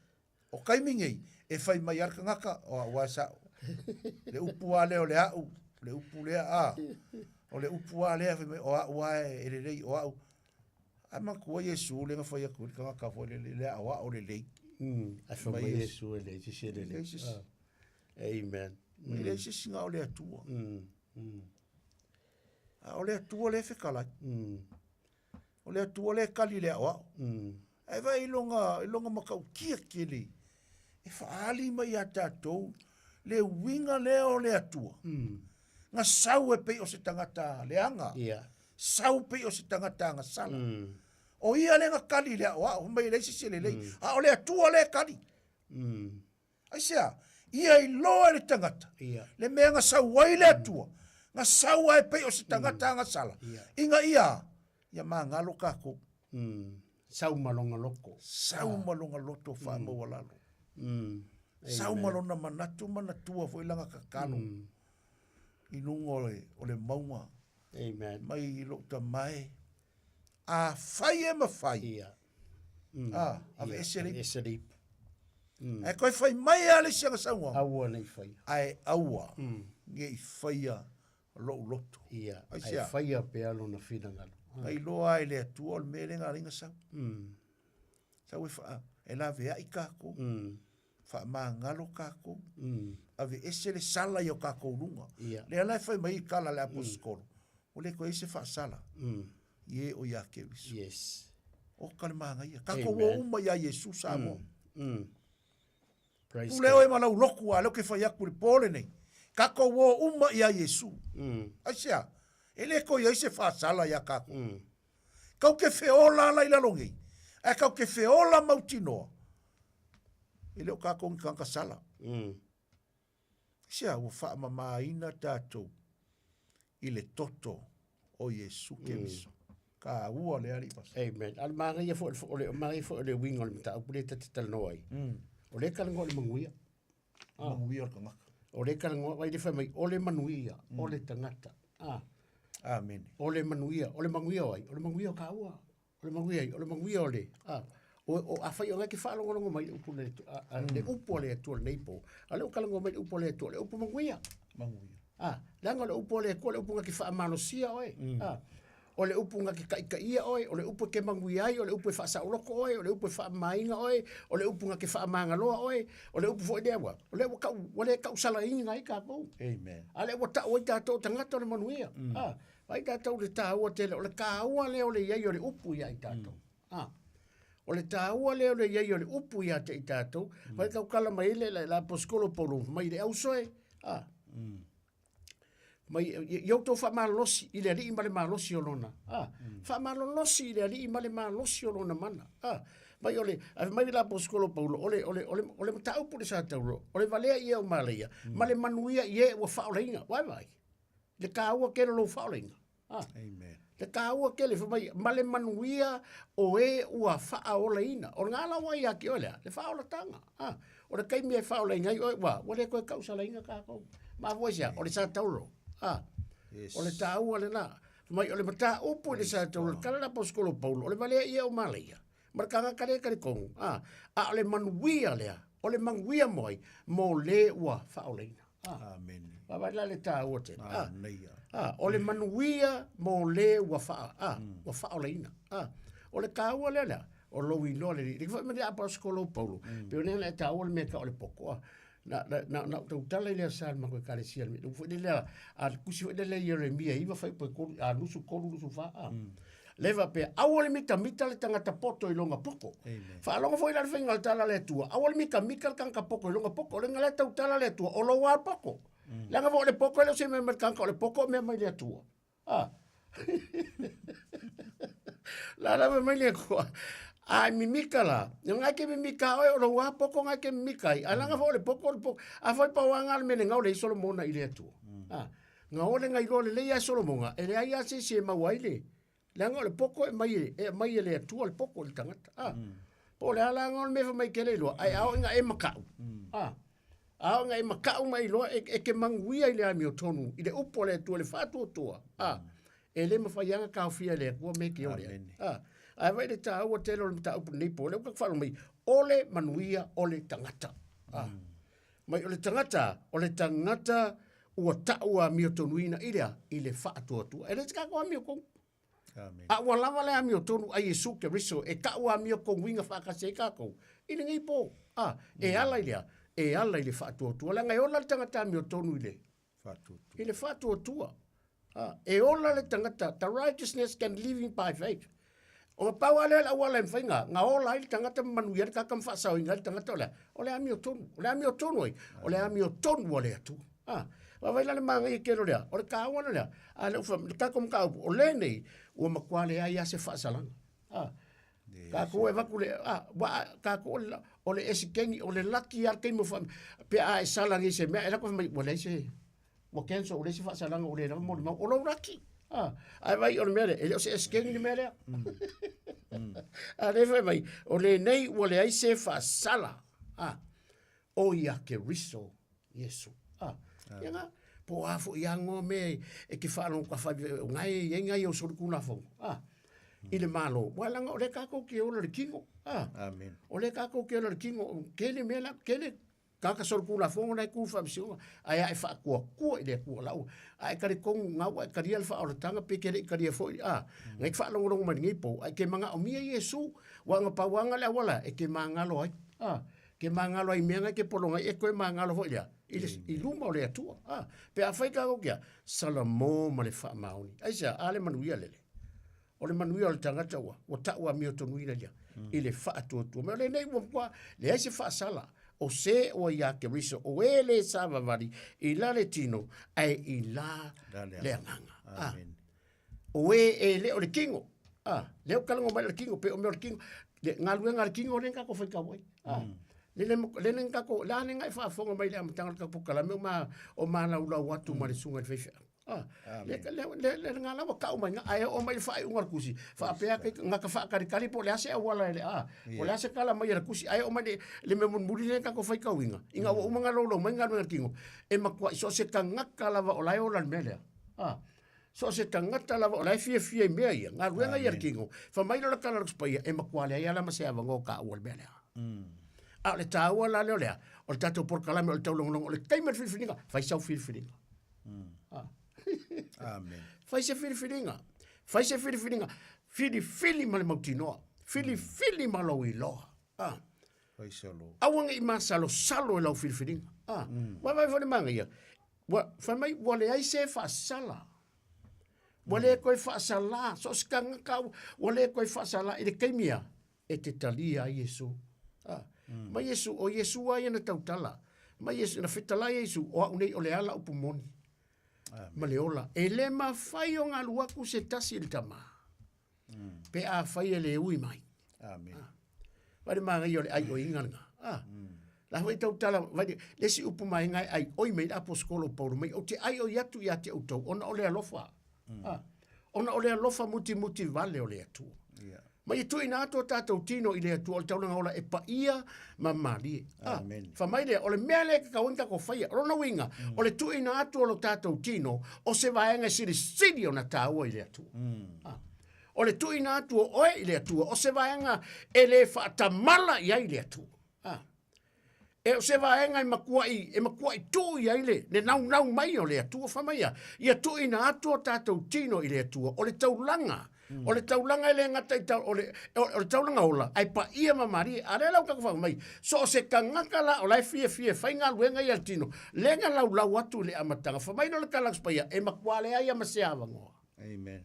O kai mingai e fai mai alka ngaka o wa sa o. Le upu ale o le au. Le upu le a. O le upu a lea o a ua e le rei o au. A ma kua Yesu le nga whai a kuri ka ngaka fo le lea o a o le lei. A wha mai Yesu e le tisi le lei. Amen. Mai le si singa o le atua. O le atua le whekalai. O le atua le kali lea o au. E vai ilonga makau kia kele. E whaali mai a tātou le winga lea o le atua. Nga sau e pei o se tangata leanga. Sau pei o se tangata nga sala. O ia le nga kali lea o au, mai le sisi le lei. A o le atua le kali. Aisea, ia i loa le tangata. Le mea nga sau wai le atua. Nga sau e pei o se tangata nga sala. Inga ia maa ngalo kako. Sau malonga loko. Sau malonga loto wha mawalalo. Sau malonga manatua fo ilanga kakalo. I lungo o le maunga. Amen. Mai lo ta mai. A fai e ma fai. A ve eserip. Eserip. E koe fai mai ale sianga saunga. Aua nei fai. Ai aua. Nge i fai a lo loto. Ia. Ai fai a pe alo na fina ngalo. Ai loa e le atua o le mere ngā ringa sau. Sau e faa. E la vea i kako. Faa maa ngalo kako. Ave ese le sala i o kako runga. Le alai fai mai kala le aposkoro. O le koe ese faa sala. Ie o ia kewisu. Yes. O kale maa ngai. Kako wo uma ia Yesu sa mo. Puleo e malau loku a leo ke fai aku le pole nei. Kako wo uma ia Yesu. Aisea. Ele ko ia ese faa sala ia kako. Kau ke feola la ila longi. E kau ke feola mautinoa. Ele o kako ngi kanka sala. Sia o faa mamaina tātou. I le toto o Yesu Keriso. Ka ua le ali pas. Amen. Al maanga ia fo le mai fo le winga le mata pule tatal noi. O le kalango le manguia. Manguia ka ngaka. O le kalango vai le fa mai o le manuia, o le tangata. Amen. Ole manuia, ole manguia ai, ole manguia ka ua. Ole manguia ai, ole manguia ole. O a fai o ngai ki whaalongo mai upu le upu le atua nei po. A leo kalango mai upu le atua, le upu manguia. Manguia. Langa le upu le atua, le upu ngaki wha amano sia oe. O le upu ngaki ka ia oe, o le upu ke manguia ai, o le upu e wha sauroko oe, o le upu e wha mainga oe, o le upu ngaki wha mangaloa oe, o le upu fo idewa. O le kau sala inga i ka kou. Amen. A le wata oi tātou tangata o le manuia. Ai tātou le tāua tele, o le kāua leo le iai o le upu iai tātou. O le tāua leo le iai o le upu ia te i tātou, vai kau kala mai le la poskolo polo, mai le ausoe, mai iau tau wha malosi, i le ri ima le malosi o lona, wha malolosi i le ri ima le malosi o lona mana, mai ole, mai la poskolo polo, ole mataupu le sa tauro, ole valea ia o maleia, ma le manuia ia ua whaoleinga, vai, le kāua kere lo whaoleinga, Amen. le kāua kele whamai, ma le manuia o ua whaola ina. O ngā lawa ia ki olea, le whaola tanga. O le kaimi e whaola inga i oe, wale koe kausala inga kākou. Ma voisia, o le sa tauro. O le tāua le nā. Whamai, o le mata upu le sa tauro, kala la poskolo paulo, o le valea ia o maleia. Markanga kare kare kongu. A o le manuia lea, o le manuia moi, mo le ua whaola ina. Amen. Wawaila le tāua te. Neia. O le manuia mo le ua whaola ina. O le kāua le lea, o lo i loa le li. Riki whaimari a paskolo paulo. Peo nea le tāua le mea ka o le poko. Na tau tala i lea sāle ma koe kare sia. Fui le lea, a kusi fui le lea Jeremia, iwa whai poe kolu, a nusu kolu nusu wha. Lewa pe, awale mita le tangata poto i longa poko. Whaalonga fwoi lari whainga le tala le tua. Awale mita le kanka poko i longa poko. Le ngale tau tala le tua, o lo wā poko. Langa fo le poko le se me kanka o le poko me mai le tua. La me mai le kua. Ai mimika la. Ngai ke mimika oi o lo wā poko ngai ke mimika i. Alanga fo le poko. A fwoi pa wanga le mene ngau le isolo mona i le tua. Ngau le ngai le leia solo monga. E le aia se mawaile. Langa le poko e mai le tua le poko le tangata. Po le alanga me fa mai kele lo. Ai au nga e makau. Ao nga e makau mai loa e ke manguia i le ami o tonu. I le upo le tua le whātua tua. E le mawhaianga kauwhia le kua me ki ore. Ai vai le tā ua telo le mta upu nipo. Le upak whalu mai. Ole manuia ole tangata. Mai ole tangata ua taua mi o tonu ina irea i le whātua tua. E le tika kua mi o kongu. A ua lava le ami o tonu a Yesu ke riso. E ka ua mi o kongu inga whakase i kako. I le ngai po. E ala i lea. E ala i le whātua tua. La ngai ola le tangata mi o tonu i le. I le whātua tua. E ola le tangata. The righteousness can living by faith. O pau ale la wala en fainga. Nga ola i le tangata manuia le kakam whaasau inga le tangata ole. Ole ami o tonu. Ole ami o tonu ai. Ole ami o tonu ole atu. Wawaila le manga i kero lea. Ole kāwana lea. Le ufa, le kakom kaupu. O le nei. Ua makuale ai ase whaasalanga. Kako e waku le, kako o le esikengi, o le laki ar kei mo wha, pe a e salangi se mea, e lako mai, wa leise, wa kenso, o leise wha salanga, o le rama mo, o lo raki. Ai vai, o le mea le, e leo se esikengi ni mea lea. A le wha mai, o le nei, wa le aise wha sala. O ia ke riso, Yesu. Ianga, po afo iango me, e ke whanong kwa whai, ngai o sorukuna fongo. I le malo. Walanga o le kako ke ola le kingo. Amen. O le kako ke ola le kingo. Kele mela, kele kaka sorku la fonga na ku fa misiunga. Ai ai fa kua i le kua lau. Ai kare kongu ngau ai kare alfa o le tanga pe kele kare fo. Ngai fa longo mani ngipo. Ai ke manga o mia Yesu. Wanga pa wanga le wala e ke manga lo ai. Ke manga lo ai menga ke polonga e ko manga lo fo ia. I luma o le atua. Pe a fai kako kia. Salamo ma le fa mauni. Ai sa ale manuia lele. O le manuia o le tangata ua, o taua mi o tonu ina lia, i le whaatua. Mea le nei wamkua, le aise whaasala, o se o ia ke riso, o e le sāwavari, i la le tino, ai i la le anganga. O e le o le kingo, leo kalango mai le kingo, pe o mea le kingo, ngā luenga le kingo, le ngako whaikawai. Le ngako, la ne ngai whaafonga mai le amatanga ka pukala, mea o mana ula watu ma le sunga le whaiwhea. Le nga lawa ka umai nga ai o mai fai ungar kusi fa pe nga ka fa kari po le ase wala le po le ase kala mai kusi ai o mai le me mun muri le ka ko fai ka winga inga o manga lo mai nga kingo e makwa so se ka nga kala wa o lai o la mele So se tangata lava o lai fia mea ia. Ngā ruenga ia kingo. Fa mai lo kala lo spaya e makuale ia la masea vango ka ua mea lea. A le tāua la leo lea. O le tātou por kalame o le taulongolongo. O le taima whiriwhiringa. Fai sau whiriwhiringa. Amen. Fai se whiriwhiringa. Fai se whiriwhiringa. Whiri ma le mautinoa. Whiri ma lau iloa. Fai se lo. Awanga i masalo salo e lau whiriwhiringa. Wai whare manga ia. Fai mai wale ai se whaasala. Wale koe whaasala. So skanga kau. Wale koe whaasala. E le keimia. E te talia a Yesu. Ma Yesu, o Yesu ai ana tautala. Ma Yesu, na whetala Yesu. O unei o le ala upu moni. Ma le ola. E le ma whai o ngā luaku se tasi le tama. Pe a whai e le ui mai. Amen. Wale maa ngai o le ai o inganga. La hoi tautala. Le si upu mai ngai ai oi mei aposkolo pauru mai. O te ai o yatu ia te utau. Ona o le alofa. Ona o le alofa muti vale o le atu. Ma i tui nā atua tātou tino i le atua o le taunanga ola e pa ia ma mali. Fa mai lea, o le mea lea ka winka ko whaia. Rona winga, o le tui nā atua o le tātou tino o se vaenga siri o na tāua i le atua. O le tui nā atua oe i le atua o se vaenga e le whaatamala i ai le atua. E o se vaenga e makuai tū i ai le nau mai o le atua whamaia. I atui nā atua tātou tino i le atua o le taulanga. O le taulanga ele ngata o le taulanga ola ai pa ia mamari are lau ka fa mai so se kangaka la o lai fie fainga luenga ia tino lenga lau atu le amatanga fa mai no le kala spaya e makwale ai ma se avango. Amen.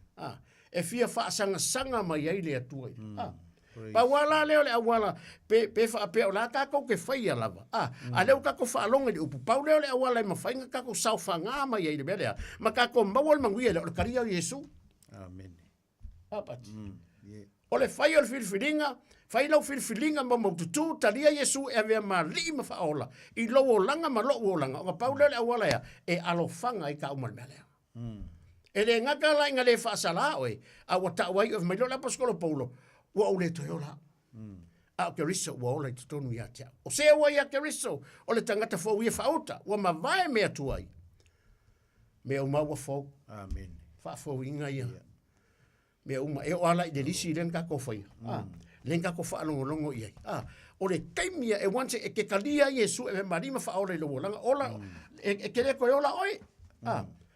E fia fa sanga mai ai le atu pa wala le awala pe fa pe o la ka ko ke faia lava a le ka ko fa longa di upu pa le awala ma fainga ka ko sau fanga mai ai le bele ma ka ko mawol manguia le karia Yesu. Amen. O le fai o le whiriwhiringa, fai lau whiriwhiringa ma maututu, talia Yesu e vea ma li ma whaola, i lo o langa ma lo o langa, o ka paule le awala ea, e alofanga i ka umal mea lea. E le ngaka la inga le whaasala oe, a wata wai o mai lo la paskolo paulo, ua o le toiola. A o ke riso, ua o le tutonu ia tia. O se wai a ke riso, o le tangata fau ia whaota, ua ma vae mea tuai. Mea umaua fau. Amen. Wha fau inga ia. Me uma e ala i delisi len ka ko fai len ka ko fa longo i o le taimia e wanse e ke kalia Yesu e marima fa ola lo langa ola e ke le ko ola oi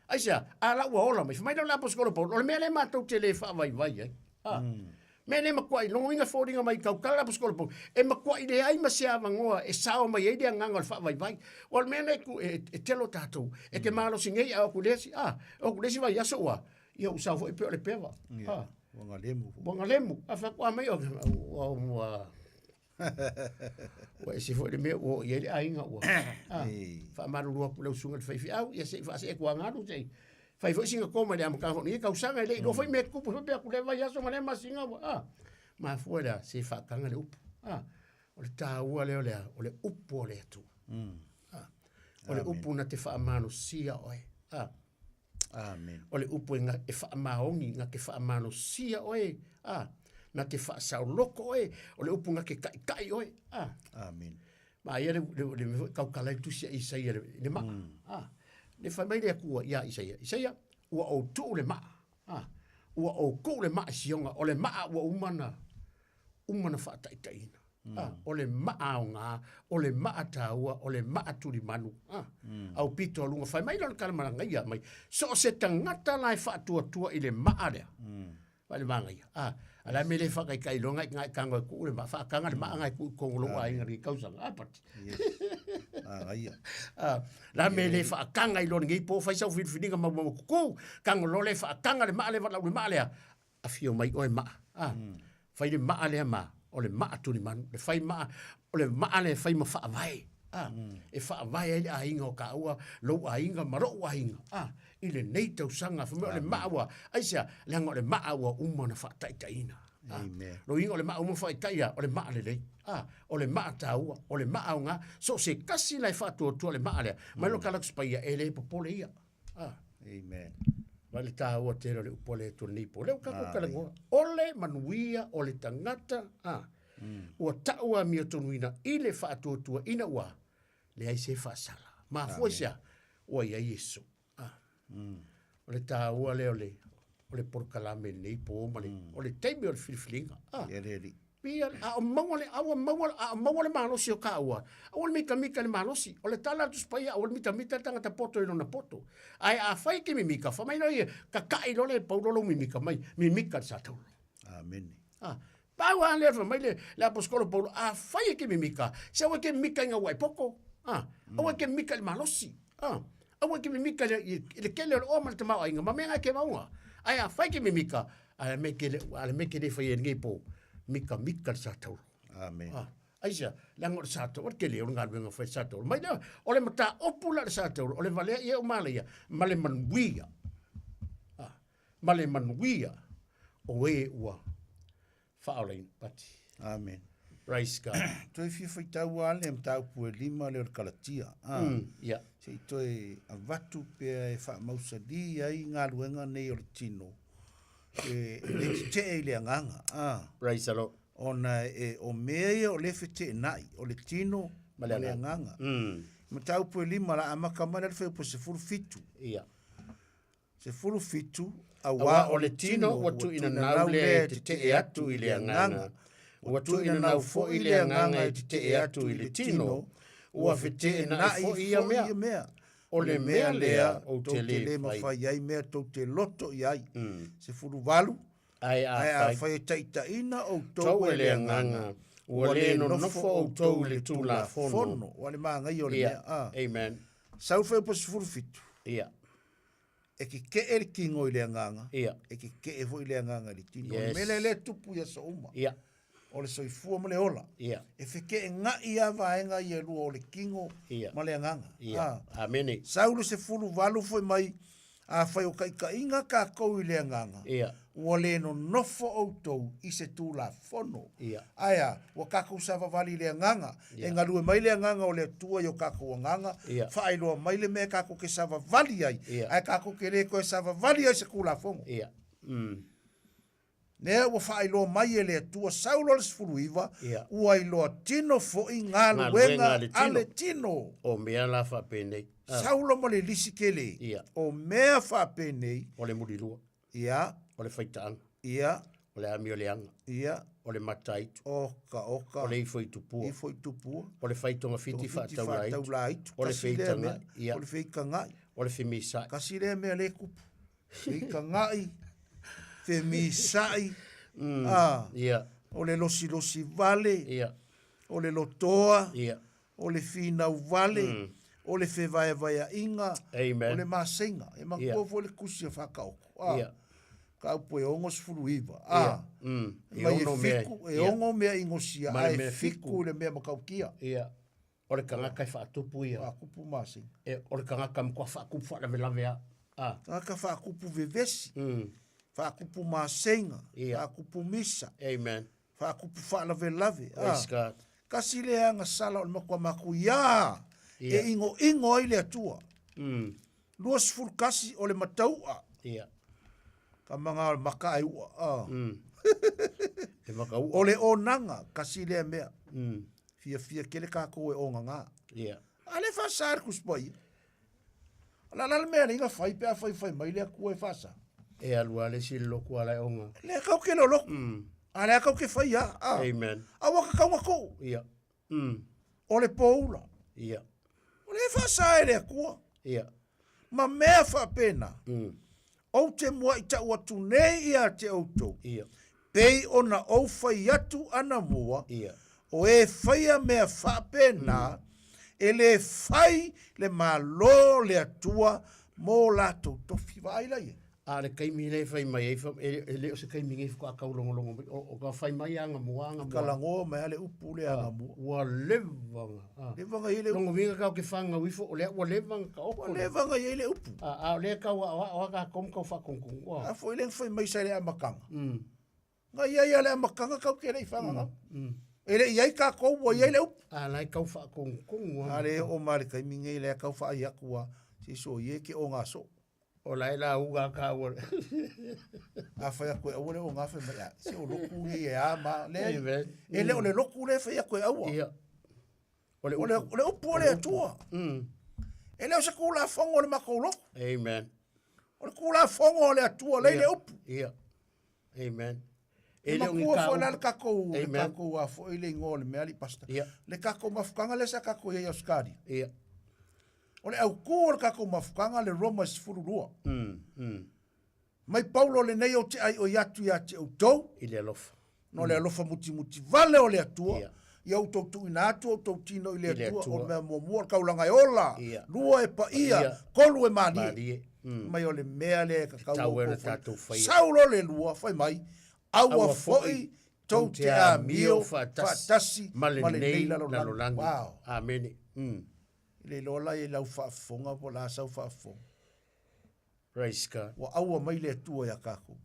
aisa ala wa ola mai la poskolo po o le mele ma to te le fa vai me le ma kwai longo inga fodinga mai ka kala poskolo po e ma kwai le ai ma se avangoa e sao mai e dia nganga fa vai o le mele ku e telo tato e ke malo singei a ku lesi o ku lesi vai aso wa ia usau foi pe le peva. Wanga lemu. A fa kwa mai o wa se foi le me o ia le ainga o. Fa maru ro ku le sunga fai fi au ia se fa se kwa ngaru sei. Fai foi singa koma le am ka ni ka usanga le do foi me ku pe ku le vai aso mane masinga ma fuera se fa kanga le upu. O le ta ua le o le upu o le tu. O le upu na te fa mano sia oi. Amen. O le upu nga e wha maongi, nga ke wha mano sia oe. Na te wha sao loko oe. O le upu nga ke kai oe. Amen. Ma ia le kaukalai tusia Isaia le maa. Le wha mai lea kua ia Isaia. Isaia, ua o tu le maa. Ua o kou le maa sionga. O le maa ua umana wha taitaina. O le maa o ngā, o le maa tāua, o le maa turi manu. Au pito o lunga whai mai lona kalamana ia mai. So se tangata lai whaatua i le maa lea. Wai le maa ia. Ala me le whakai kai longa i ngai kanga ku le maa. Whaakanga le maa ngai ku kongolo a inga ri kausanga. Apati. La me le whaakanga i lona ngi po whai sau whiriwhiringa mau kuku. Kango lo le whaakanga le maa le wala le maa lea. A fio mai oe maa. Whai le maa lea maa. O le maa tuni manu, le whai maa, o le maa le whai ma wha vai. E wha vai e a inga o ka ua, lo a inga, maro a inga. I le nei tau sanga, whamea o le maa ua, aisa, leanga o le maa ua umana wha taitaina. Lo inga o le maa umana wha taia, o le maa le lei. O le maa ta ua, o le maa o ngā, so se kasi lai wha tua le maa lea, mai lo kalak spaia e le popole ia. Amen. Wale tā ua tera le upole tu nipo. Leo kako kalangoa. Ole manuia o le tangata. Ua taua mia tonuina i le whaatuatua ina ua. Le ai se whaasala. Ma fuasia. Ua ia Yesu. O le tāua le o le porkalame nei po ma le. O le teimi o le filifilinga. Ia reri. Pia a maua le malosi o kaua. O le mika le malosi. O le tala tu spaya o le mita tangata poto i lona poto. Ai a fai ke mimika. Fa mai noi ka kai lo le paulolo mimika mai. Mimika sa tau. Amen. Pau a le fa mai le apostolo Paulo a fai ke mimika. Se o ke mika nga wai poko. O ke mika le malosi. O ke mimika le kele o mal te mau inga. Ma menga ke maua. Ai a fai ke mimika. Ale meke le fai ngai po. Mika sa tau. Amen. Aisa, lango sa tau. Ke le o ngal wenga fai sa tau. Mai na, ole mata opula sa tau. Ole vale ia o malaya. Male manuia. Male manuia. O e ua. Whaolein pati. Amen. Praise God. Toi fia fai tau ale am tau pue lima leo kalatia. Yeah. Se toi a vatu pea e wha mausa di ai ngā luenga nei o le tino. E te e le anganga. Praise the Lord. Ona o mea o le fete nai o le tino ma le anganga. Ma tau pue lima la amaka mana le feo po se furu fitu. Yeah. Se furu fitu a wa o le tino watu ina nau le te e atu i le anganga. Watu ina nau fo i le anganga i te e atu i le tino. Ua fete na fo i a mea. O le mea lea o te le mawhai ai mea tau te loto i ai. Se furu walu. Ai a whai taita ina o tau e le anganga. Ua le no nofo o tau le tū la fono. Ua le maa ngai o le mea. Amen. Sau whai pa se furu fitu. Ia. E ki ke e le kingo i le anganga. Ia. E ki ke e vo i le anganga li tino. Mele le tupu ia sa uma. Ia. O le soifua ma le ola. Ia. E whike e ngā ia vaenga i e lua o le kingo ma le anganga. Ia. Amene. Saulu se fulu walu foi mai a whai o ka inga ka kou i le anganga. Ia. Ua le no nofo o tou i se tū la fono. Ia. Aia, ua kakou sawa wali le anganga. E ngā lue mai le anganga o le tua i o kakou anganga. Ia. Whai loa mai le mea kakou ke sawa wali ai. Ia. Ai kakou ke le koe sawa wali ai se kū la fono. Ia. Nea ua whai loa mai e le tua saulo le sifuru iwa. Ua i loa tino fo i ngā luenga ale tino. O mea la whapenei. Saulo mo le lisi ke le. Ia. O mea whapenei. O le murilua. Ia. O le whaitaanga. Ia. O le ami o le anga. Ia. O le mataitu. Oka. O le ifo i tupua. Ifo i tupua. O le whaitonga fiti whaatau aitu. O le whaitanga. O le whaika ngai. O le whimisai. Kasi rea mea le kupu. Whaika ngai. Whimisai. Ia. O le losi vale. Ia. O le lotoa. Ia. O le finau vale. O le whewaiawaya inga. Amen. O le masenga. E makuofo le kusia whakaoko. Ia. Ka upo e ongo sifuru iwa. Mai e fiku. E ongo mea ingosia. Ai fiku le mea makaukia. Ia. O le kangaka i whaatupu ia. Whaakupu masenga. O le kangaka mkua whaakupu whaalavelawea. Kangaka whaakupu vevesi. Whaakupu masenga. Whaakupu misa. Amen. Whaakupu whaalavelave. Praise God. Kasi le anga sala o le makua maku ia. E ingo i le atua. Lua sifuru kasi o le mataua. Ia. Ka mga o le maka ai ua. E maka ua. O le onanga kasi le mea. Fia kele kako e onga ngā. Ia. Ale whasar kuspai. Ala mea ringa whai pia whai mai lea kua e whasa. E alua le si loku ala e onga. Lea kau ke lo loku. Ale kau ke whai a. Amen. Awa ka kaunga kou. Ia. O le poula. Ia. O le whasa e lea kua. Ia. Ma mea whapena. O te mua i ta ua tunei ia te autou. Ia. Pei ona o whai atu ana mua. Ia. O e whaia mea whapena. E le whai le malo le atua mō lātou tofi waila ia. A le kaimi le whai mai e le o se kaimi ngai whaka kau longolongo. O ka whai mai anga mua anga mua. Kalango mai ale upu le anga mua. Ua levanga. Levanga i le upu. Longo vinga kau ke whanga wifo o le ua levanga ka opo. Ua levanga i le upu. A le kau a ka kom kau whakongkong. A fo i le whai mai sa le amakanga. Nga ia le amakanga kau ke le i whanga. Ele iai ka kou wa iai le upu. A lai kau whakongkong. A le o mare kaimi ngai le kau wha iaku wa. Si so ie ke o ngā so. O lai la uga ka ua. A whai a koe au le o ngā whai mai a. Se o loku ngi e a ma. Ele o le loku le whai a koe au. Ia. O le upu o le atua. Ele o se kula whongo le mako loku. Amen. O O le kula fongo le atua le le upu. Ia. Amen. E le kua fo le kako le kako a fo ile ngo le meali pasta. Le kako mafukanga le sa kako e Oscari. Ia. O le au kua le kako mafukanga le Roma sifurulua. Mai Paulo le nei o te ai o yatu ya te autou. I le alofa. No le alofa muti vale o le atua. Ia o tau tu ina atu o tau tino i le atua. O mea mua kaulanga e ola. Lua e pa ia. Kolu e mani. Mai o le mea le kakau. Tau e na tatou whaia. Saulo le lua fai mai. Aua foi tau te a mio fatasi. Ma le nei lalolangi. Wow. Amene. Le lola e lau whaafonga po la sau whaafonga. Praise God. Wa aua mai le atua ya kako.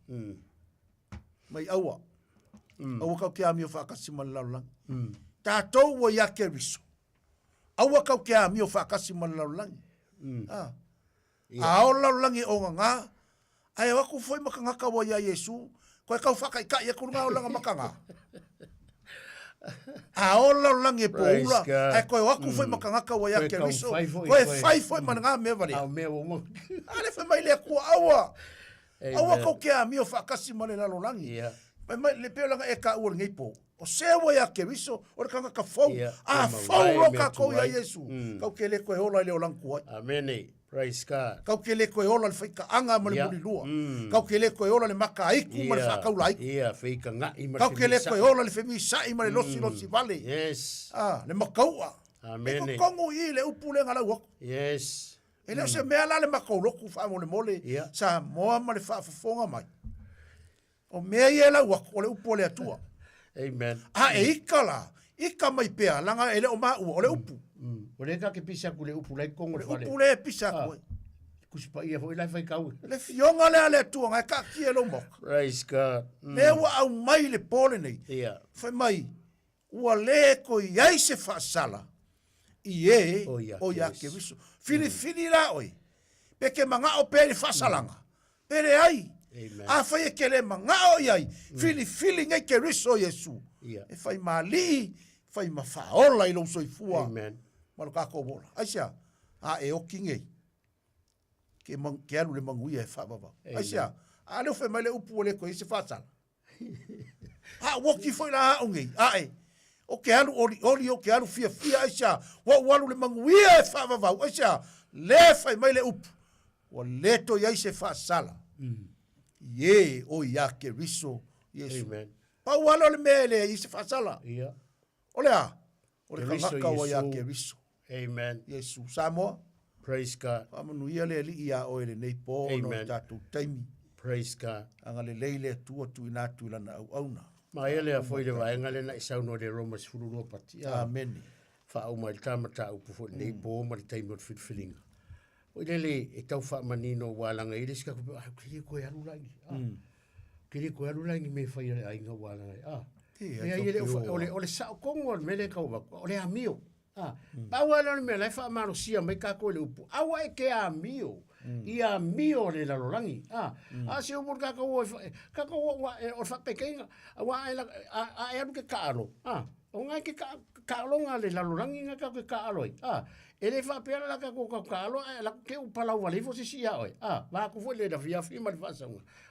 Mai aua. Aua kau ke amio whakasi ma lalolangi. Tātou wa ya ke riso. Aua kau ke amio whakasi ma lalolangi. A o lalolangi o ngā. Ai waku foi makangaka wa ya Yesu. Koe kau whakai e kurunga o langa makanga. A o lalolangi e poula. Ai koe waku foi makangaka wa ya ke riso. Koe fai foi mana ngā mea vare. Au mea wongo. Ale fai mai le kua aua. Aua kau ke amio whakasi ma le lalolangi. Mai le peo langa e ka ua ngei po. O sewa ya ke riso, o le kanga ka fau. A fau lo ka kou ya Yesu. Kau ke le koe ola le o langkua. Amene. Praise God. Kau ke le koe ola le whaika anga ma le muri lua. Kau ke le koe ola le maka aiku ma le whakau laiku. Ia, whaika ngai ma le Kau ke le koe ola le whemi sai ma le losi vale. Yes. Le makaua. Amene. E ko kongo i le upu le ngala uaku. Yes. E leo se mea la le makau loku wha mo le mole. Sa moa ma le whaafafonga mai. O mea i e la uaku o le upu o le atua. Amen. E ika la. Ika mai pea langa ele o mau o le upu. O le ka ke pisa ku le upu lai kongo le upu le pisa ku. Kusipa ia foi lai fai kau. Le fionga le ale tua ngai ka ki e lo mo. Praise God. Le wa au mai le pole nei. Ia. Fai mai. Ua le ko iai se fa sala. Ie o ya ke viso. Fili la oi. Peke manga o pere fa salanga. Pere ai. A fai e ke le manga o iai. Fili ngai ke riso Yesu. E fai mali. Fai mafaola i lo soifua. Amen. Malo kako bola. Aisia. E o kingei. Ke alu le manguia e whababa. Aisia. Leo fai mai le upu o le koe se whatala. Woki foi la aungei. O ke alu oli o ke alu fia aisia. Walu le manguia e whababa. Aisia. Le fai mai le upu. O leto iai se whaasala. Ye o ia ke riso Yesu. Amen. Pau walo le mele i se whaasala. Ia. Olea. Ole kangaka wa ya ke riso. Amen. Yesu. Samoa. Praise God. Amanu ia le li ia o ele nei po no tatu taimi. Praise God. Anga le leile tua tu ina tu lana au auna. Ma ele a foi le vaenga le na isau no le Romas fururo pati. Amen. Fa au mai tamata upu fo nei po ma le taimi o filinga. O le e tau fa manino walanga ile ska ko kili ko ya lulangi. Kili ko ya lulangi me fa ile ainga walanga. Ia ile ole sa kongo me le kau ole amio. Bawa le me le fa maro sia me ka ko le upu. Awa e ke amio. Ia mio le la lolangi. Se o ka ko o fa pekenga. Wa ai anu ke karo. O ngai ke karo nga le la lolangi nga ka ke karo. Ele fa pera la ka ko karo la ke u pala wale fo si sia oi. Va ku fo le da via firma fa sa.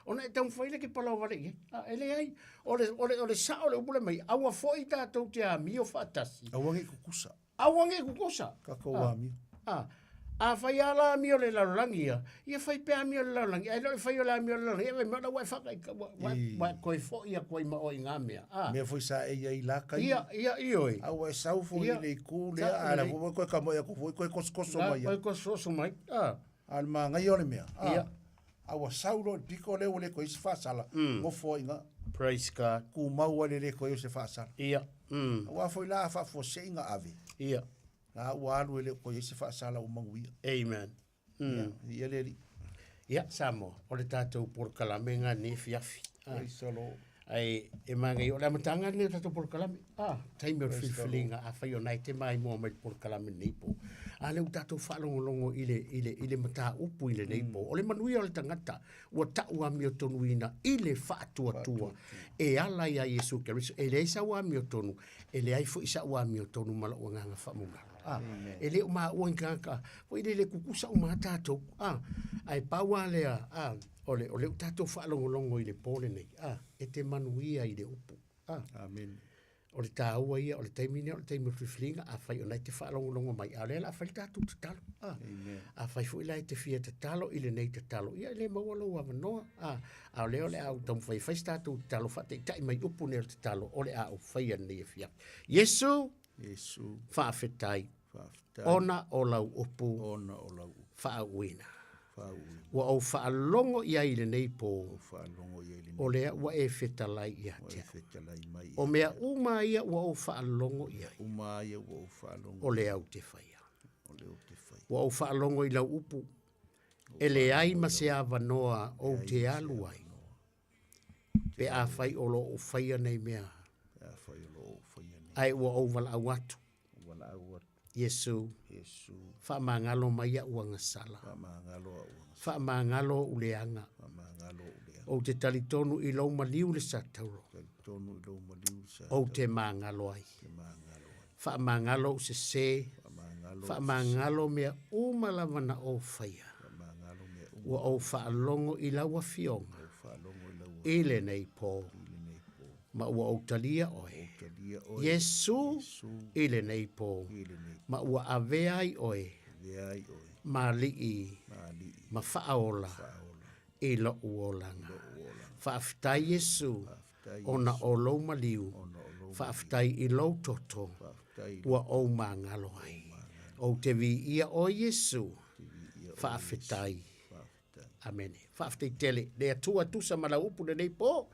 Ona e tau foi le ke pala wale. Ele ai ole sa ole upule mai. Awa foi ta to te amio fatasi. Awange kukusa. Awange kukusa. Ka ko amio. A fai ala mio le lalolangi ia. Ia fai pea mio le lalolangi. Ai loi fai ala mio le lalolangi. Ia mea wai whakai. Wai koe fo ia koe ma o i ngā mea. Mea foi sa e ia i laka i. Ia ioi. Au e sau fo i le i kū lea. Ala fo koe ka moia ku koe koskoso mai. Koe koskoso mai. Ala ma ngai ole mea. Ia. Au a sau lo piko leo le koe se whaasala. Ngo fo i ngā. Praise God. Ku maua le koe se whaasala. Ia. Au a foi la a wha se inga ave. Ia. Na walu ele ko yesi fa sala o manguia. Amen. Ia le. Ia samo. O le tatou por kalamenga ni fiafi. Solo. Ai e mangai o le matanga ni tatou por kalame. Taimi o filinga a fai o nai te mai mo mai por kalame nei po. A le tatou falongo ile mata upu ile nei po. O le manuia o le tangata ua ta'u ami o tonu ina ile fa'atua tua. E ala ia Yesu Keriso. E le isa ua ami o tonu. E le ai fo isa ua ami o tonu mala ua nganga whamunga. e le o ma o ngaka o ile le kukusa o mata to ai paua le ole o tato fa longo ile pole nei e te manuia i le upu amen o le tāua ia, o le taimine, o le taimine whiwhilinga, a whai o nei te whaalongo mai, a lela a whai tātou te talo. A whai fu ilai te whia te talo, ile nei te talo. Ia le mawalo wa manoa, a leo le au tamu whai whai tātou te talo, whai tai mai upu neo te talo, o le au whai nei e whia. Yesu, whaafetai, ona o lau upu, wha uina. Wa au whaalongo ia ile nei po, o lea wa e whetalai ia te. O mea uma ia wa au whaalongo ia. O lea au te whaia. Wa au whaalongo i lau upu. E le ai ma se awa noa o te alu ai. Pe a whai o lo o whaia nei mea. Ai wa au wala au atu. Yesu, fa mangalo mai a uanga sala. Fa mangalo uleanga. O te talitonu i lau maliu le satauro. O te mangalo ai. Fa mangalo se se. Fa mangalo mea umalavana o whaia. Ua o fa alongo i lau a fionga. Ile nei po. Ma ua o talia oe. Yesu ile nei po. Ma ua aveai oe. Ma lii. Ma whaaola. I lo uolanga. Whaafitai Yesu. Ona o lo maliu. Whaafitai i lo toto. Ua o mangalo ai. O te vi ia o Yesu. Whaafitai. Amen. Whaafitai tele. Lea tua tusa mala upu nei po.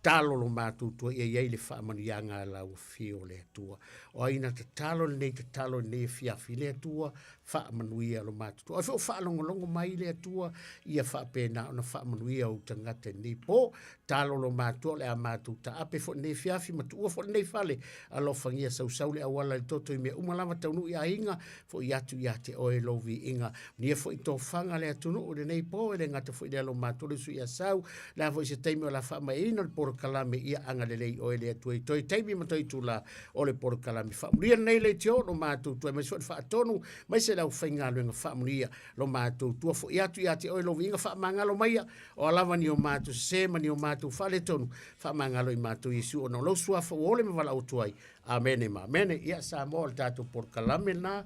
Talo lo mātutua ia iei le whaamanianga lau fio le atua. O aina te talo nei te talo nei fiafi le atua, whaamanuia lo mātutua. O fio whaalongolongo mai le atua, ia whaapena ona whaamanuia o tangata nei po, talo lo mātua le a mātuta. Ape fo nei fiafi, matua fo nei fale, alo whangia sau le awala le toto i mea umalama taunu ia inga, fo i atu ia te oe lovi inga. Nia fo i tō whanga le atunu o le nei po, e le ngata fo i le alo mātua le su ia sau, la fo i se teime o la whaamaina le poro kalame ia anga le lei o ele atu e toi taimi matoi tula o le poro kalame whaamuria nei le teo lo mātou tua mai suat whaatonu mai se lau whainga luenga whaamuria lo mātou tua fo i atu o e lo vinga whaamangalo maia o alawa ni o mātou se mani o mātou whale tonu whaamangalo i mātou Yesu o na lau suafa o ole me wala o tuai amene ma amene ia sa mo le tātou poro kalame na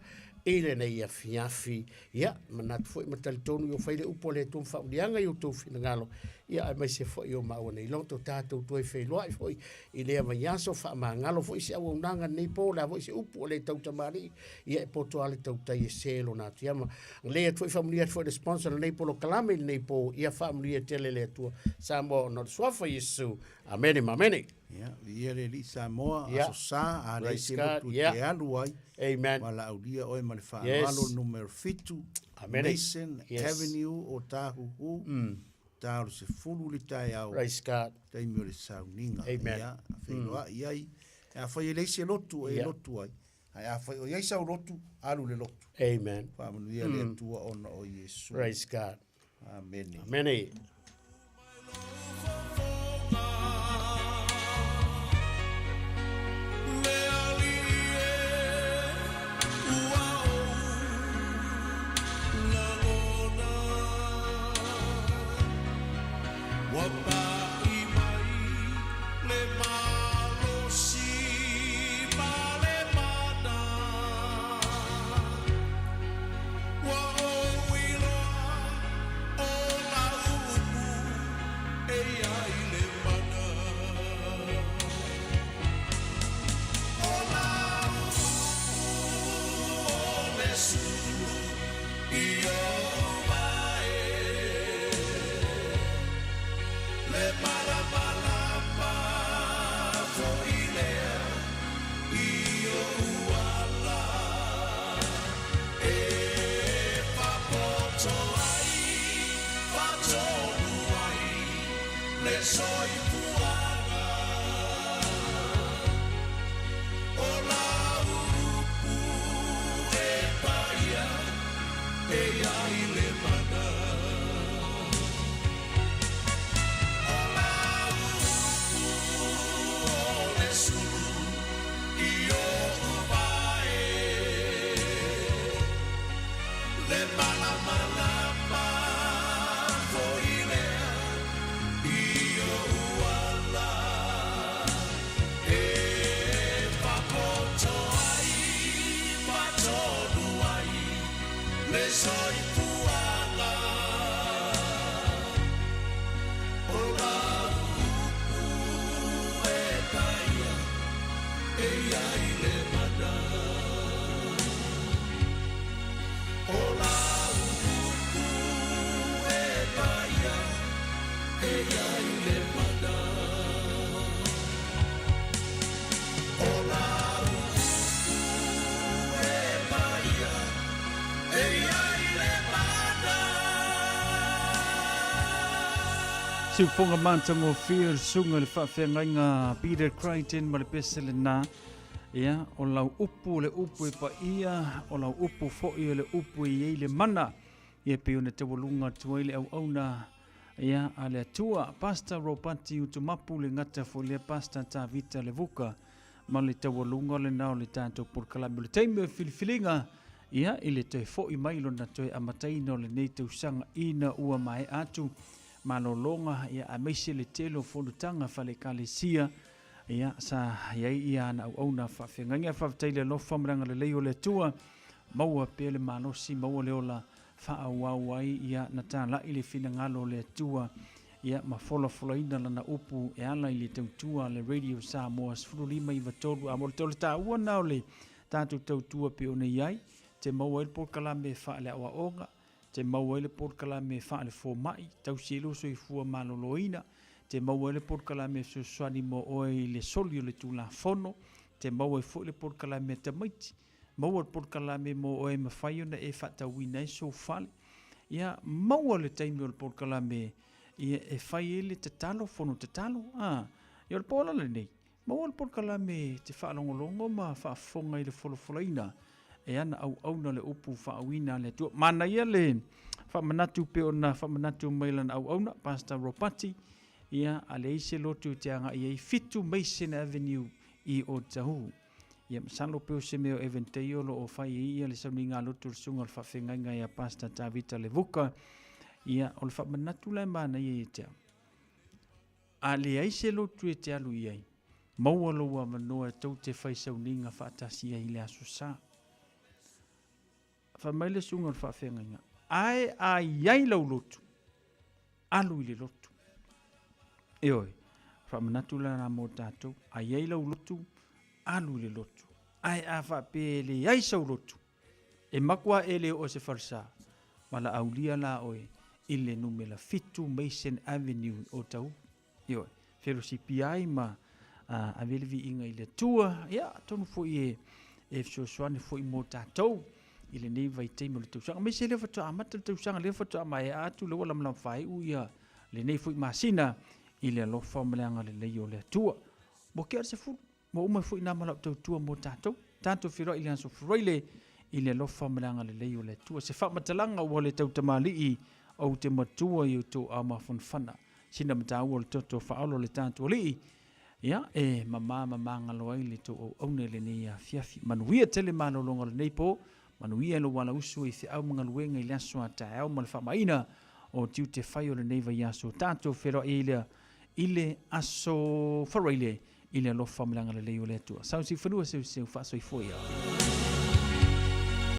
ele nei ia fiafi ia manatu foi matali tonu yo faile upo le tum faulianga yo tu finangalo ia mai se foi yo ma nei lonto tato tu e felo ai foi ile ma yaso fa mangalo foi se au nanga nei po la foi se upo le tau tamari ia poto ale tau tai selo na tiama le tu familia foi de sponsor nei po lo kalame nei po ia familia tele le tu samo no swafa Yesu amen amen. Ya, ia le li Samoa aso sa a le se tu te alu ai. Amen. Wala aulia oe ma le whaamalo numero fitu. Mason Avenue o Tahuhu. Tāru se fulu li tai au. Praise God. Taimi o le sauninga. Amen. Ia, whaingoa iai. A whai le se lotu e lotu ai. A whai o iai sau lotu, alu le lotu. Amen. Whaamanu ia le atua ona o Yesu. Praise God. Amen. Amen. Si fonga mantango fear sunga le whawhengainga Peter Crichton ma le pesele nā. Ia, o lau upu le upu e pa ia, o lau upu fo'i le upu e iei le mana. Ia pe una te walunga tuaile au auna. Ia, a le atua, pasta ropati utumapu le ngata fo le pasta ta vita le vuka. Ma le te walunga le nao le tātou por kalami le teime filifilinga. Ia, ile te fo'i mailo na toe amataino le nei te usanga ina ua mai atu. Malolonga ia a meise le telo folutanga fale kalesia ia sa iai ia na au na whawhengainga whawtaile lo whamranga le leo le tua maua pele malosi maua leola whaawawai ia na tā lai le whina ngalo le tua ia ma fola ina lana upu e ala i le tautua le Radio Samoa sfurulima i vatolu a mole tole tā ua nao le tātou tautua pe one iai te maua il por kalame wha le awa onga te maua ele porkala me whaale fō mai, tau sielo so i fua maloloina, te maua ele porkala me so swani mo oe le soli o le tūla fono, te maua e fō le porkala me te maiti, maua le porkala me mo oe ma whaiona e whata wina e so whale, ia maua le taimi o le porkala me ia e whai ele te talo, fono te talo, ia le pōla le nei, maua le porkala me te whaalongolongo ma whaafonga i le folofolaina, e ana au na le upu whaawina le tua. Mana ia le whamanatu pe o na whamanatu mailan au na Pastor Ropati. Ia a le ise lotu te anga i fitu Mason Avenue i o tahu. Ia masalo pe o se meo eventeiolo o whai ia le sauni ngā lotu sunga le whawhengainga ia Pastor Tavita le vuka. Ia o le whamanatu lai mana ia i te au. A le ise lotu e te alu iai. Maua loa manoa tau te whai sauninga whaatasi i le aso saa. Whamaile sunga le whawhengainga. Ai a iai lau lotu. Alu i le lotu. E oi, whamanatu la nā mō tātou. A iai lau lotu. Alu i le lotu. Ai a whapele iai sau lotu. E makua ele o se wharsa. Mala aulia la oi. Ile numela fitu Mason Avenue o tau. E oi, whero si piai ma a velevi inga i le tua. Ia, tonu fo i e fsoswane fo i mō tātou. Ile nei vai teimo le tausanga. Me se le whatua amata le tausanga, le whatua mai atu, le wala mlam whai uia, le nei fui masina, ile alofa mleanga le leo le tua. Mo kia se fu, mo umai fui na malap tautua mo tātou, tātou whiro ile anso freile, ile alofa mleanga le leo le tua. Se whamatalanga ua le tautamali i, au te matua i o tō ama whanwhana. Sina mata ua le toto whaalo le tātou li i, ia, e mama ngaloa i le tō au aune le nei a fiafi. Manuia tele manolonga le nei po, manuia lo wala usu i te au mga luenga i le aso a tae au ma le whamaina o tiu te whai o le neiva i aso tātou whero ile aso whareile ile alofa milanga le leo le atua. Sau si whanua seu whaasoi fwoi au.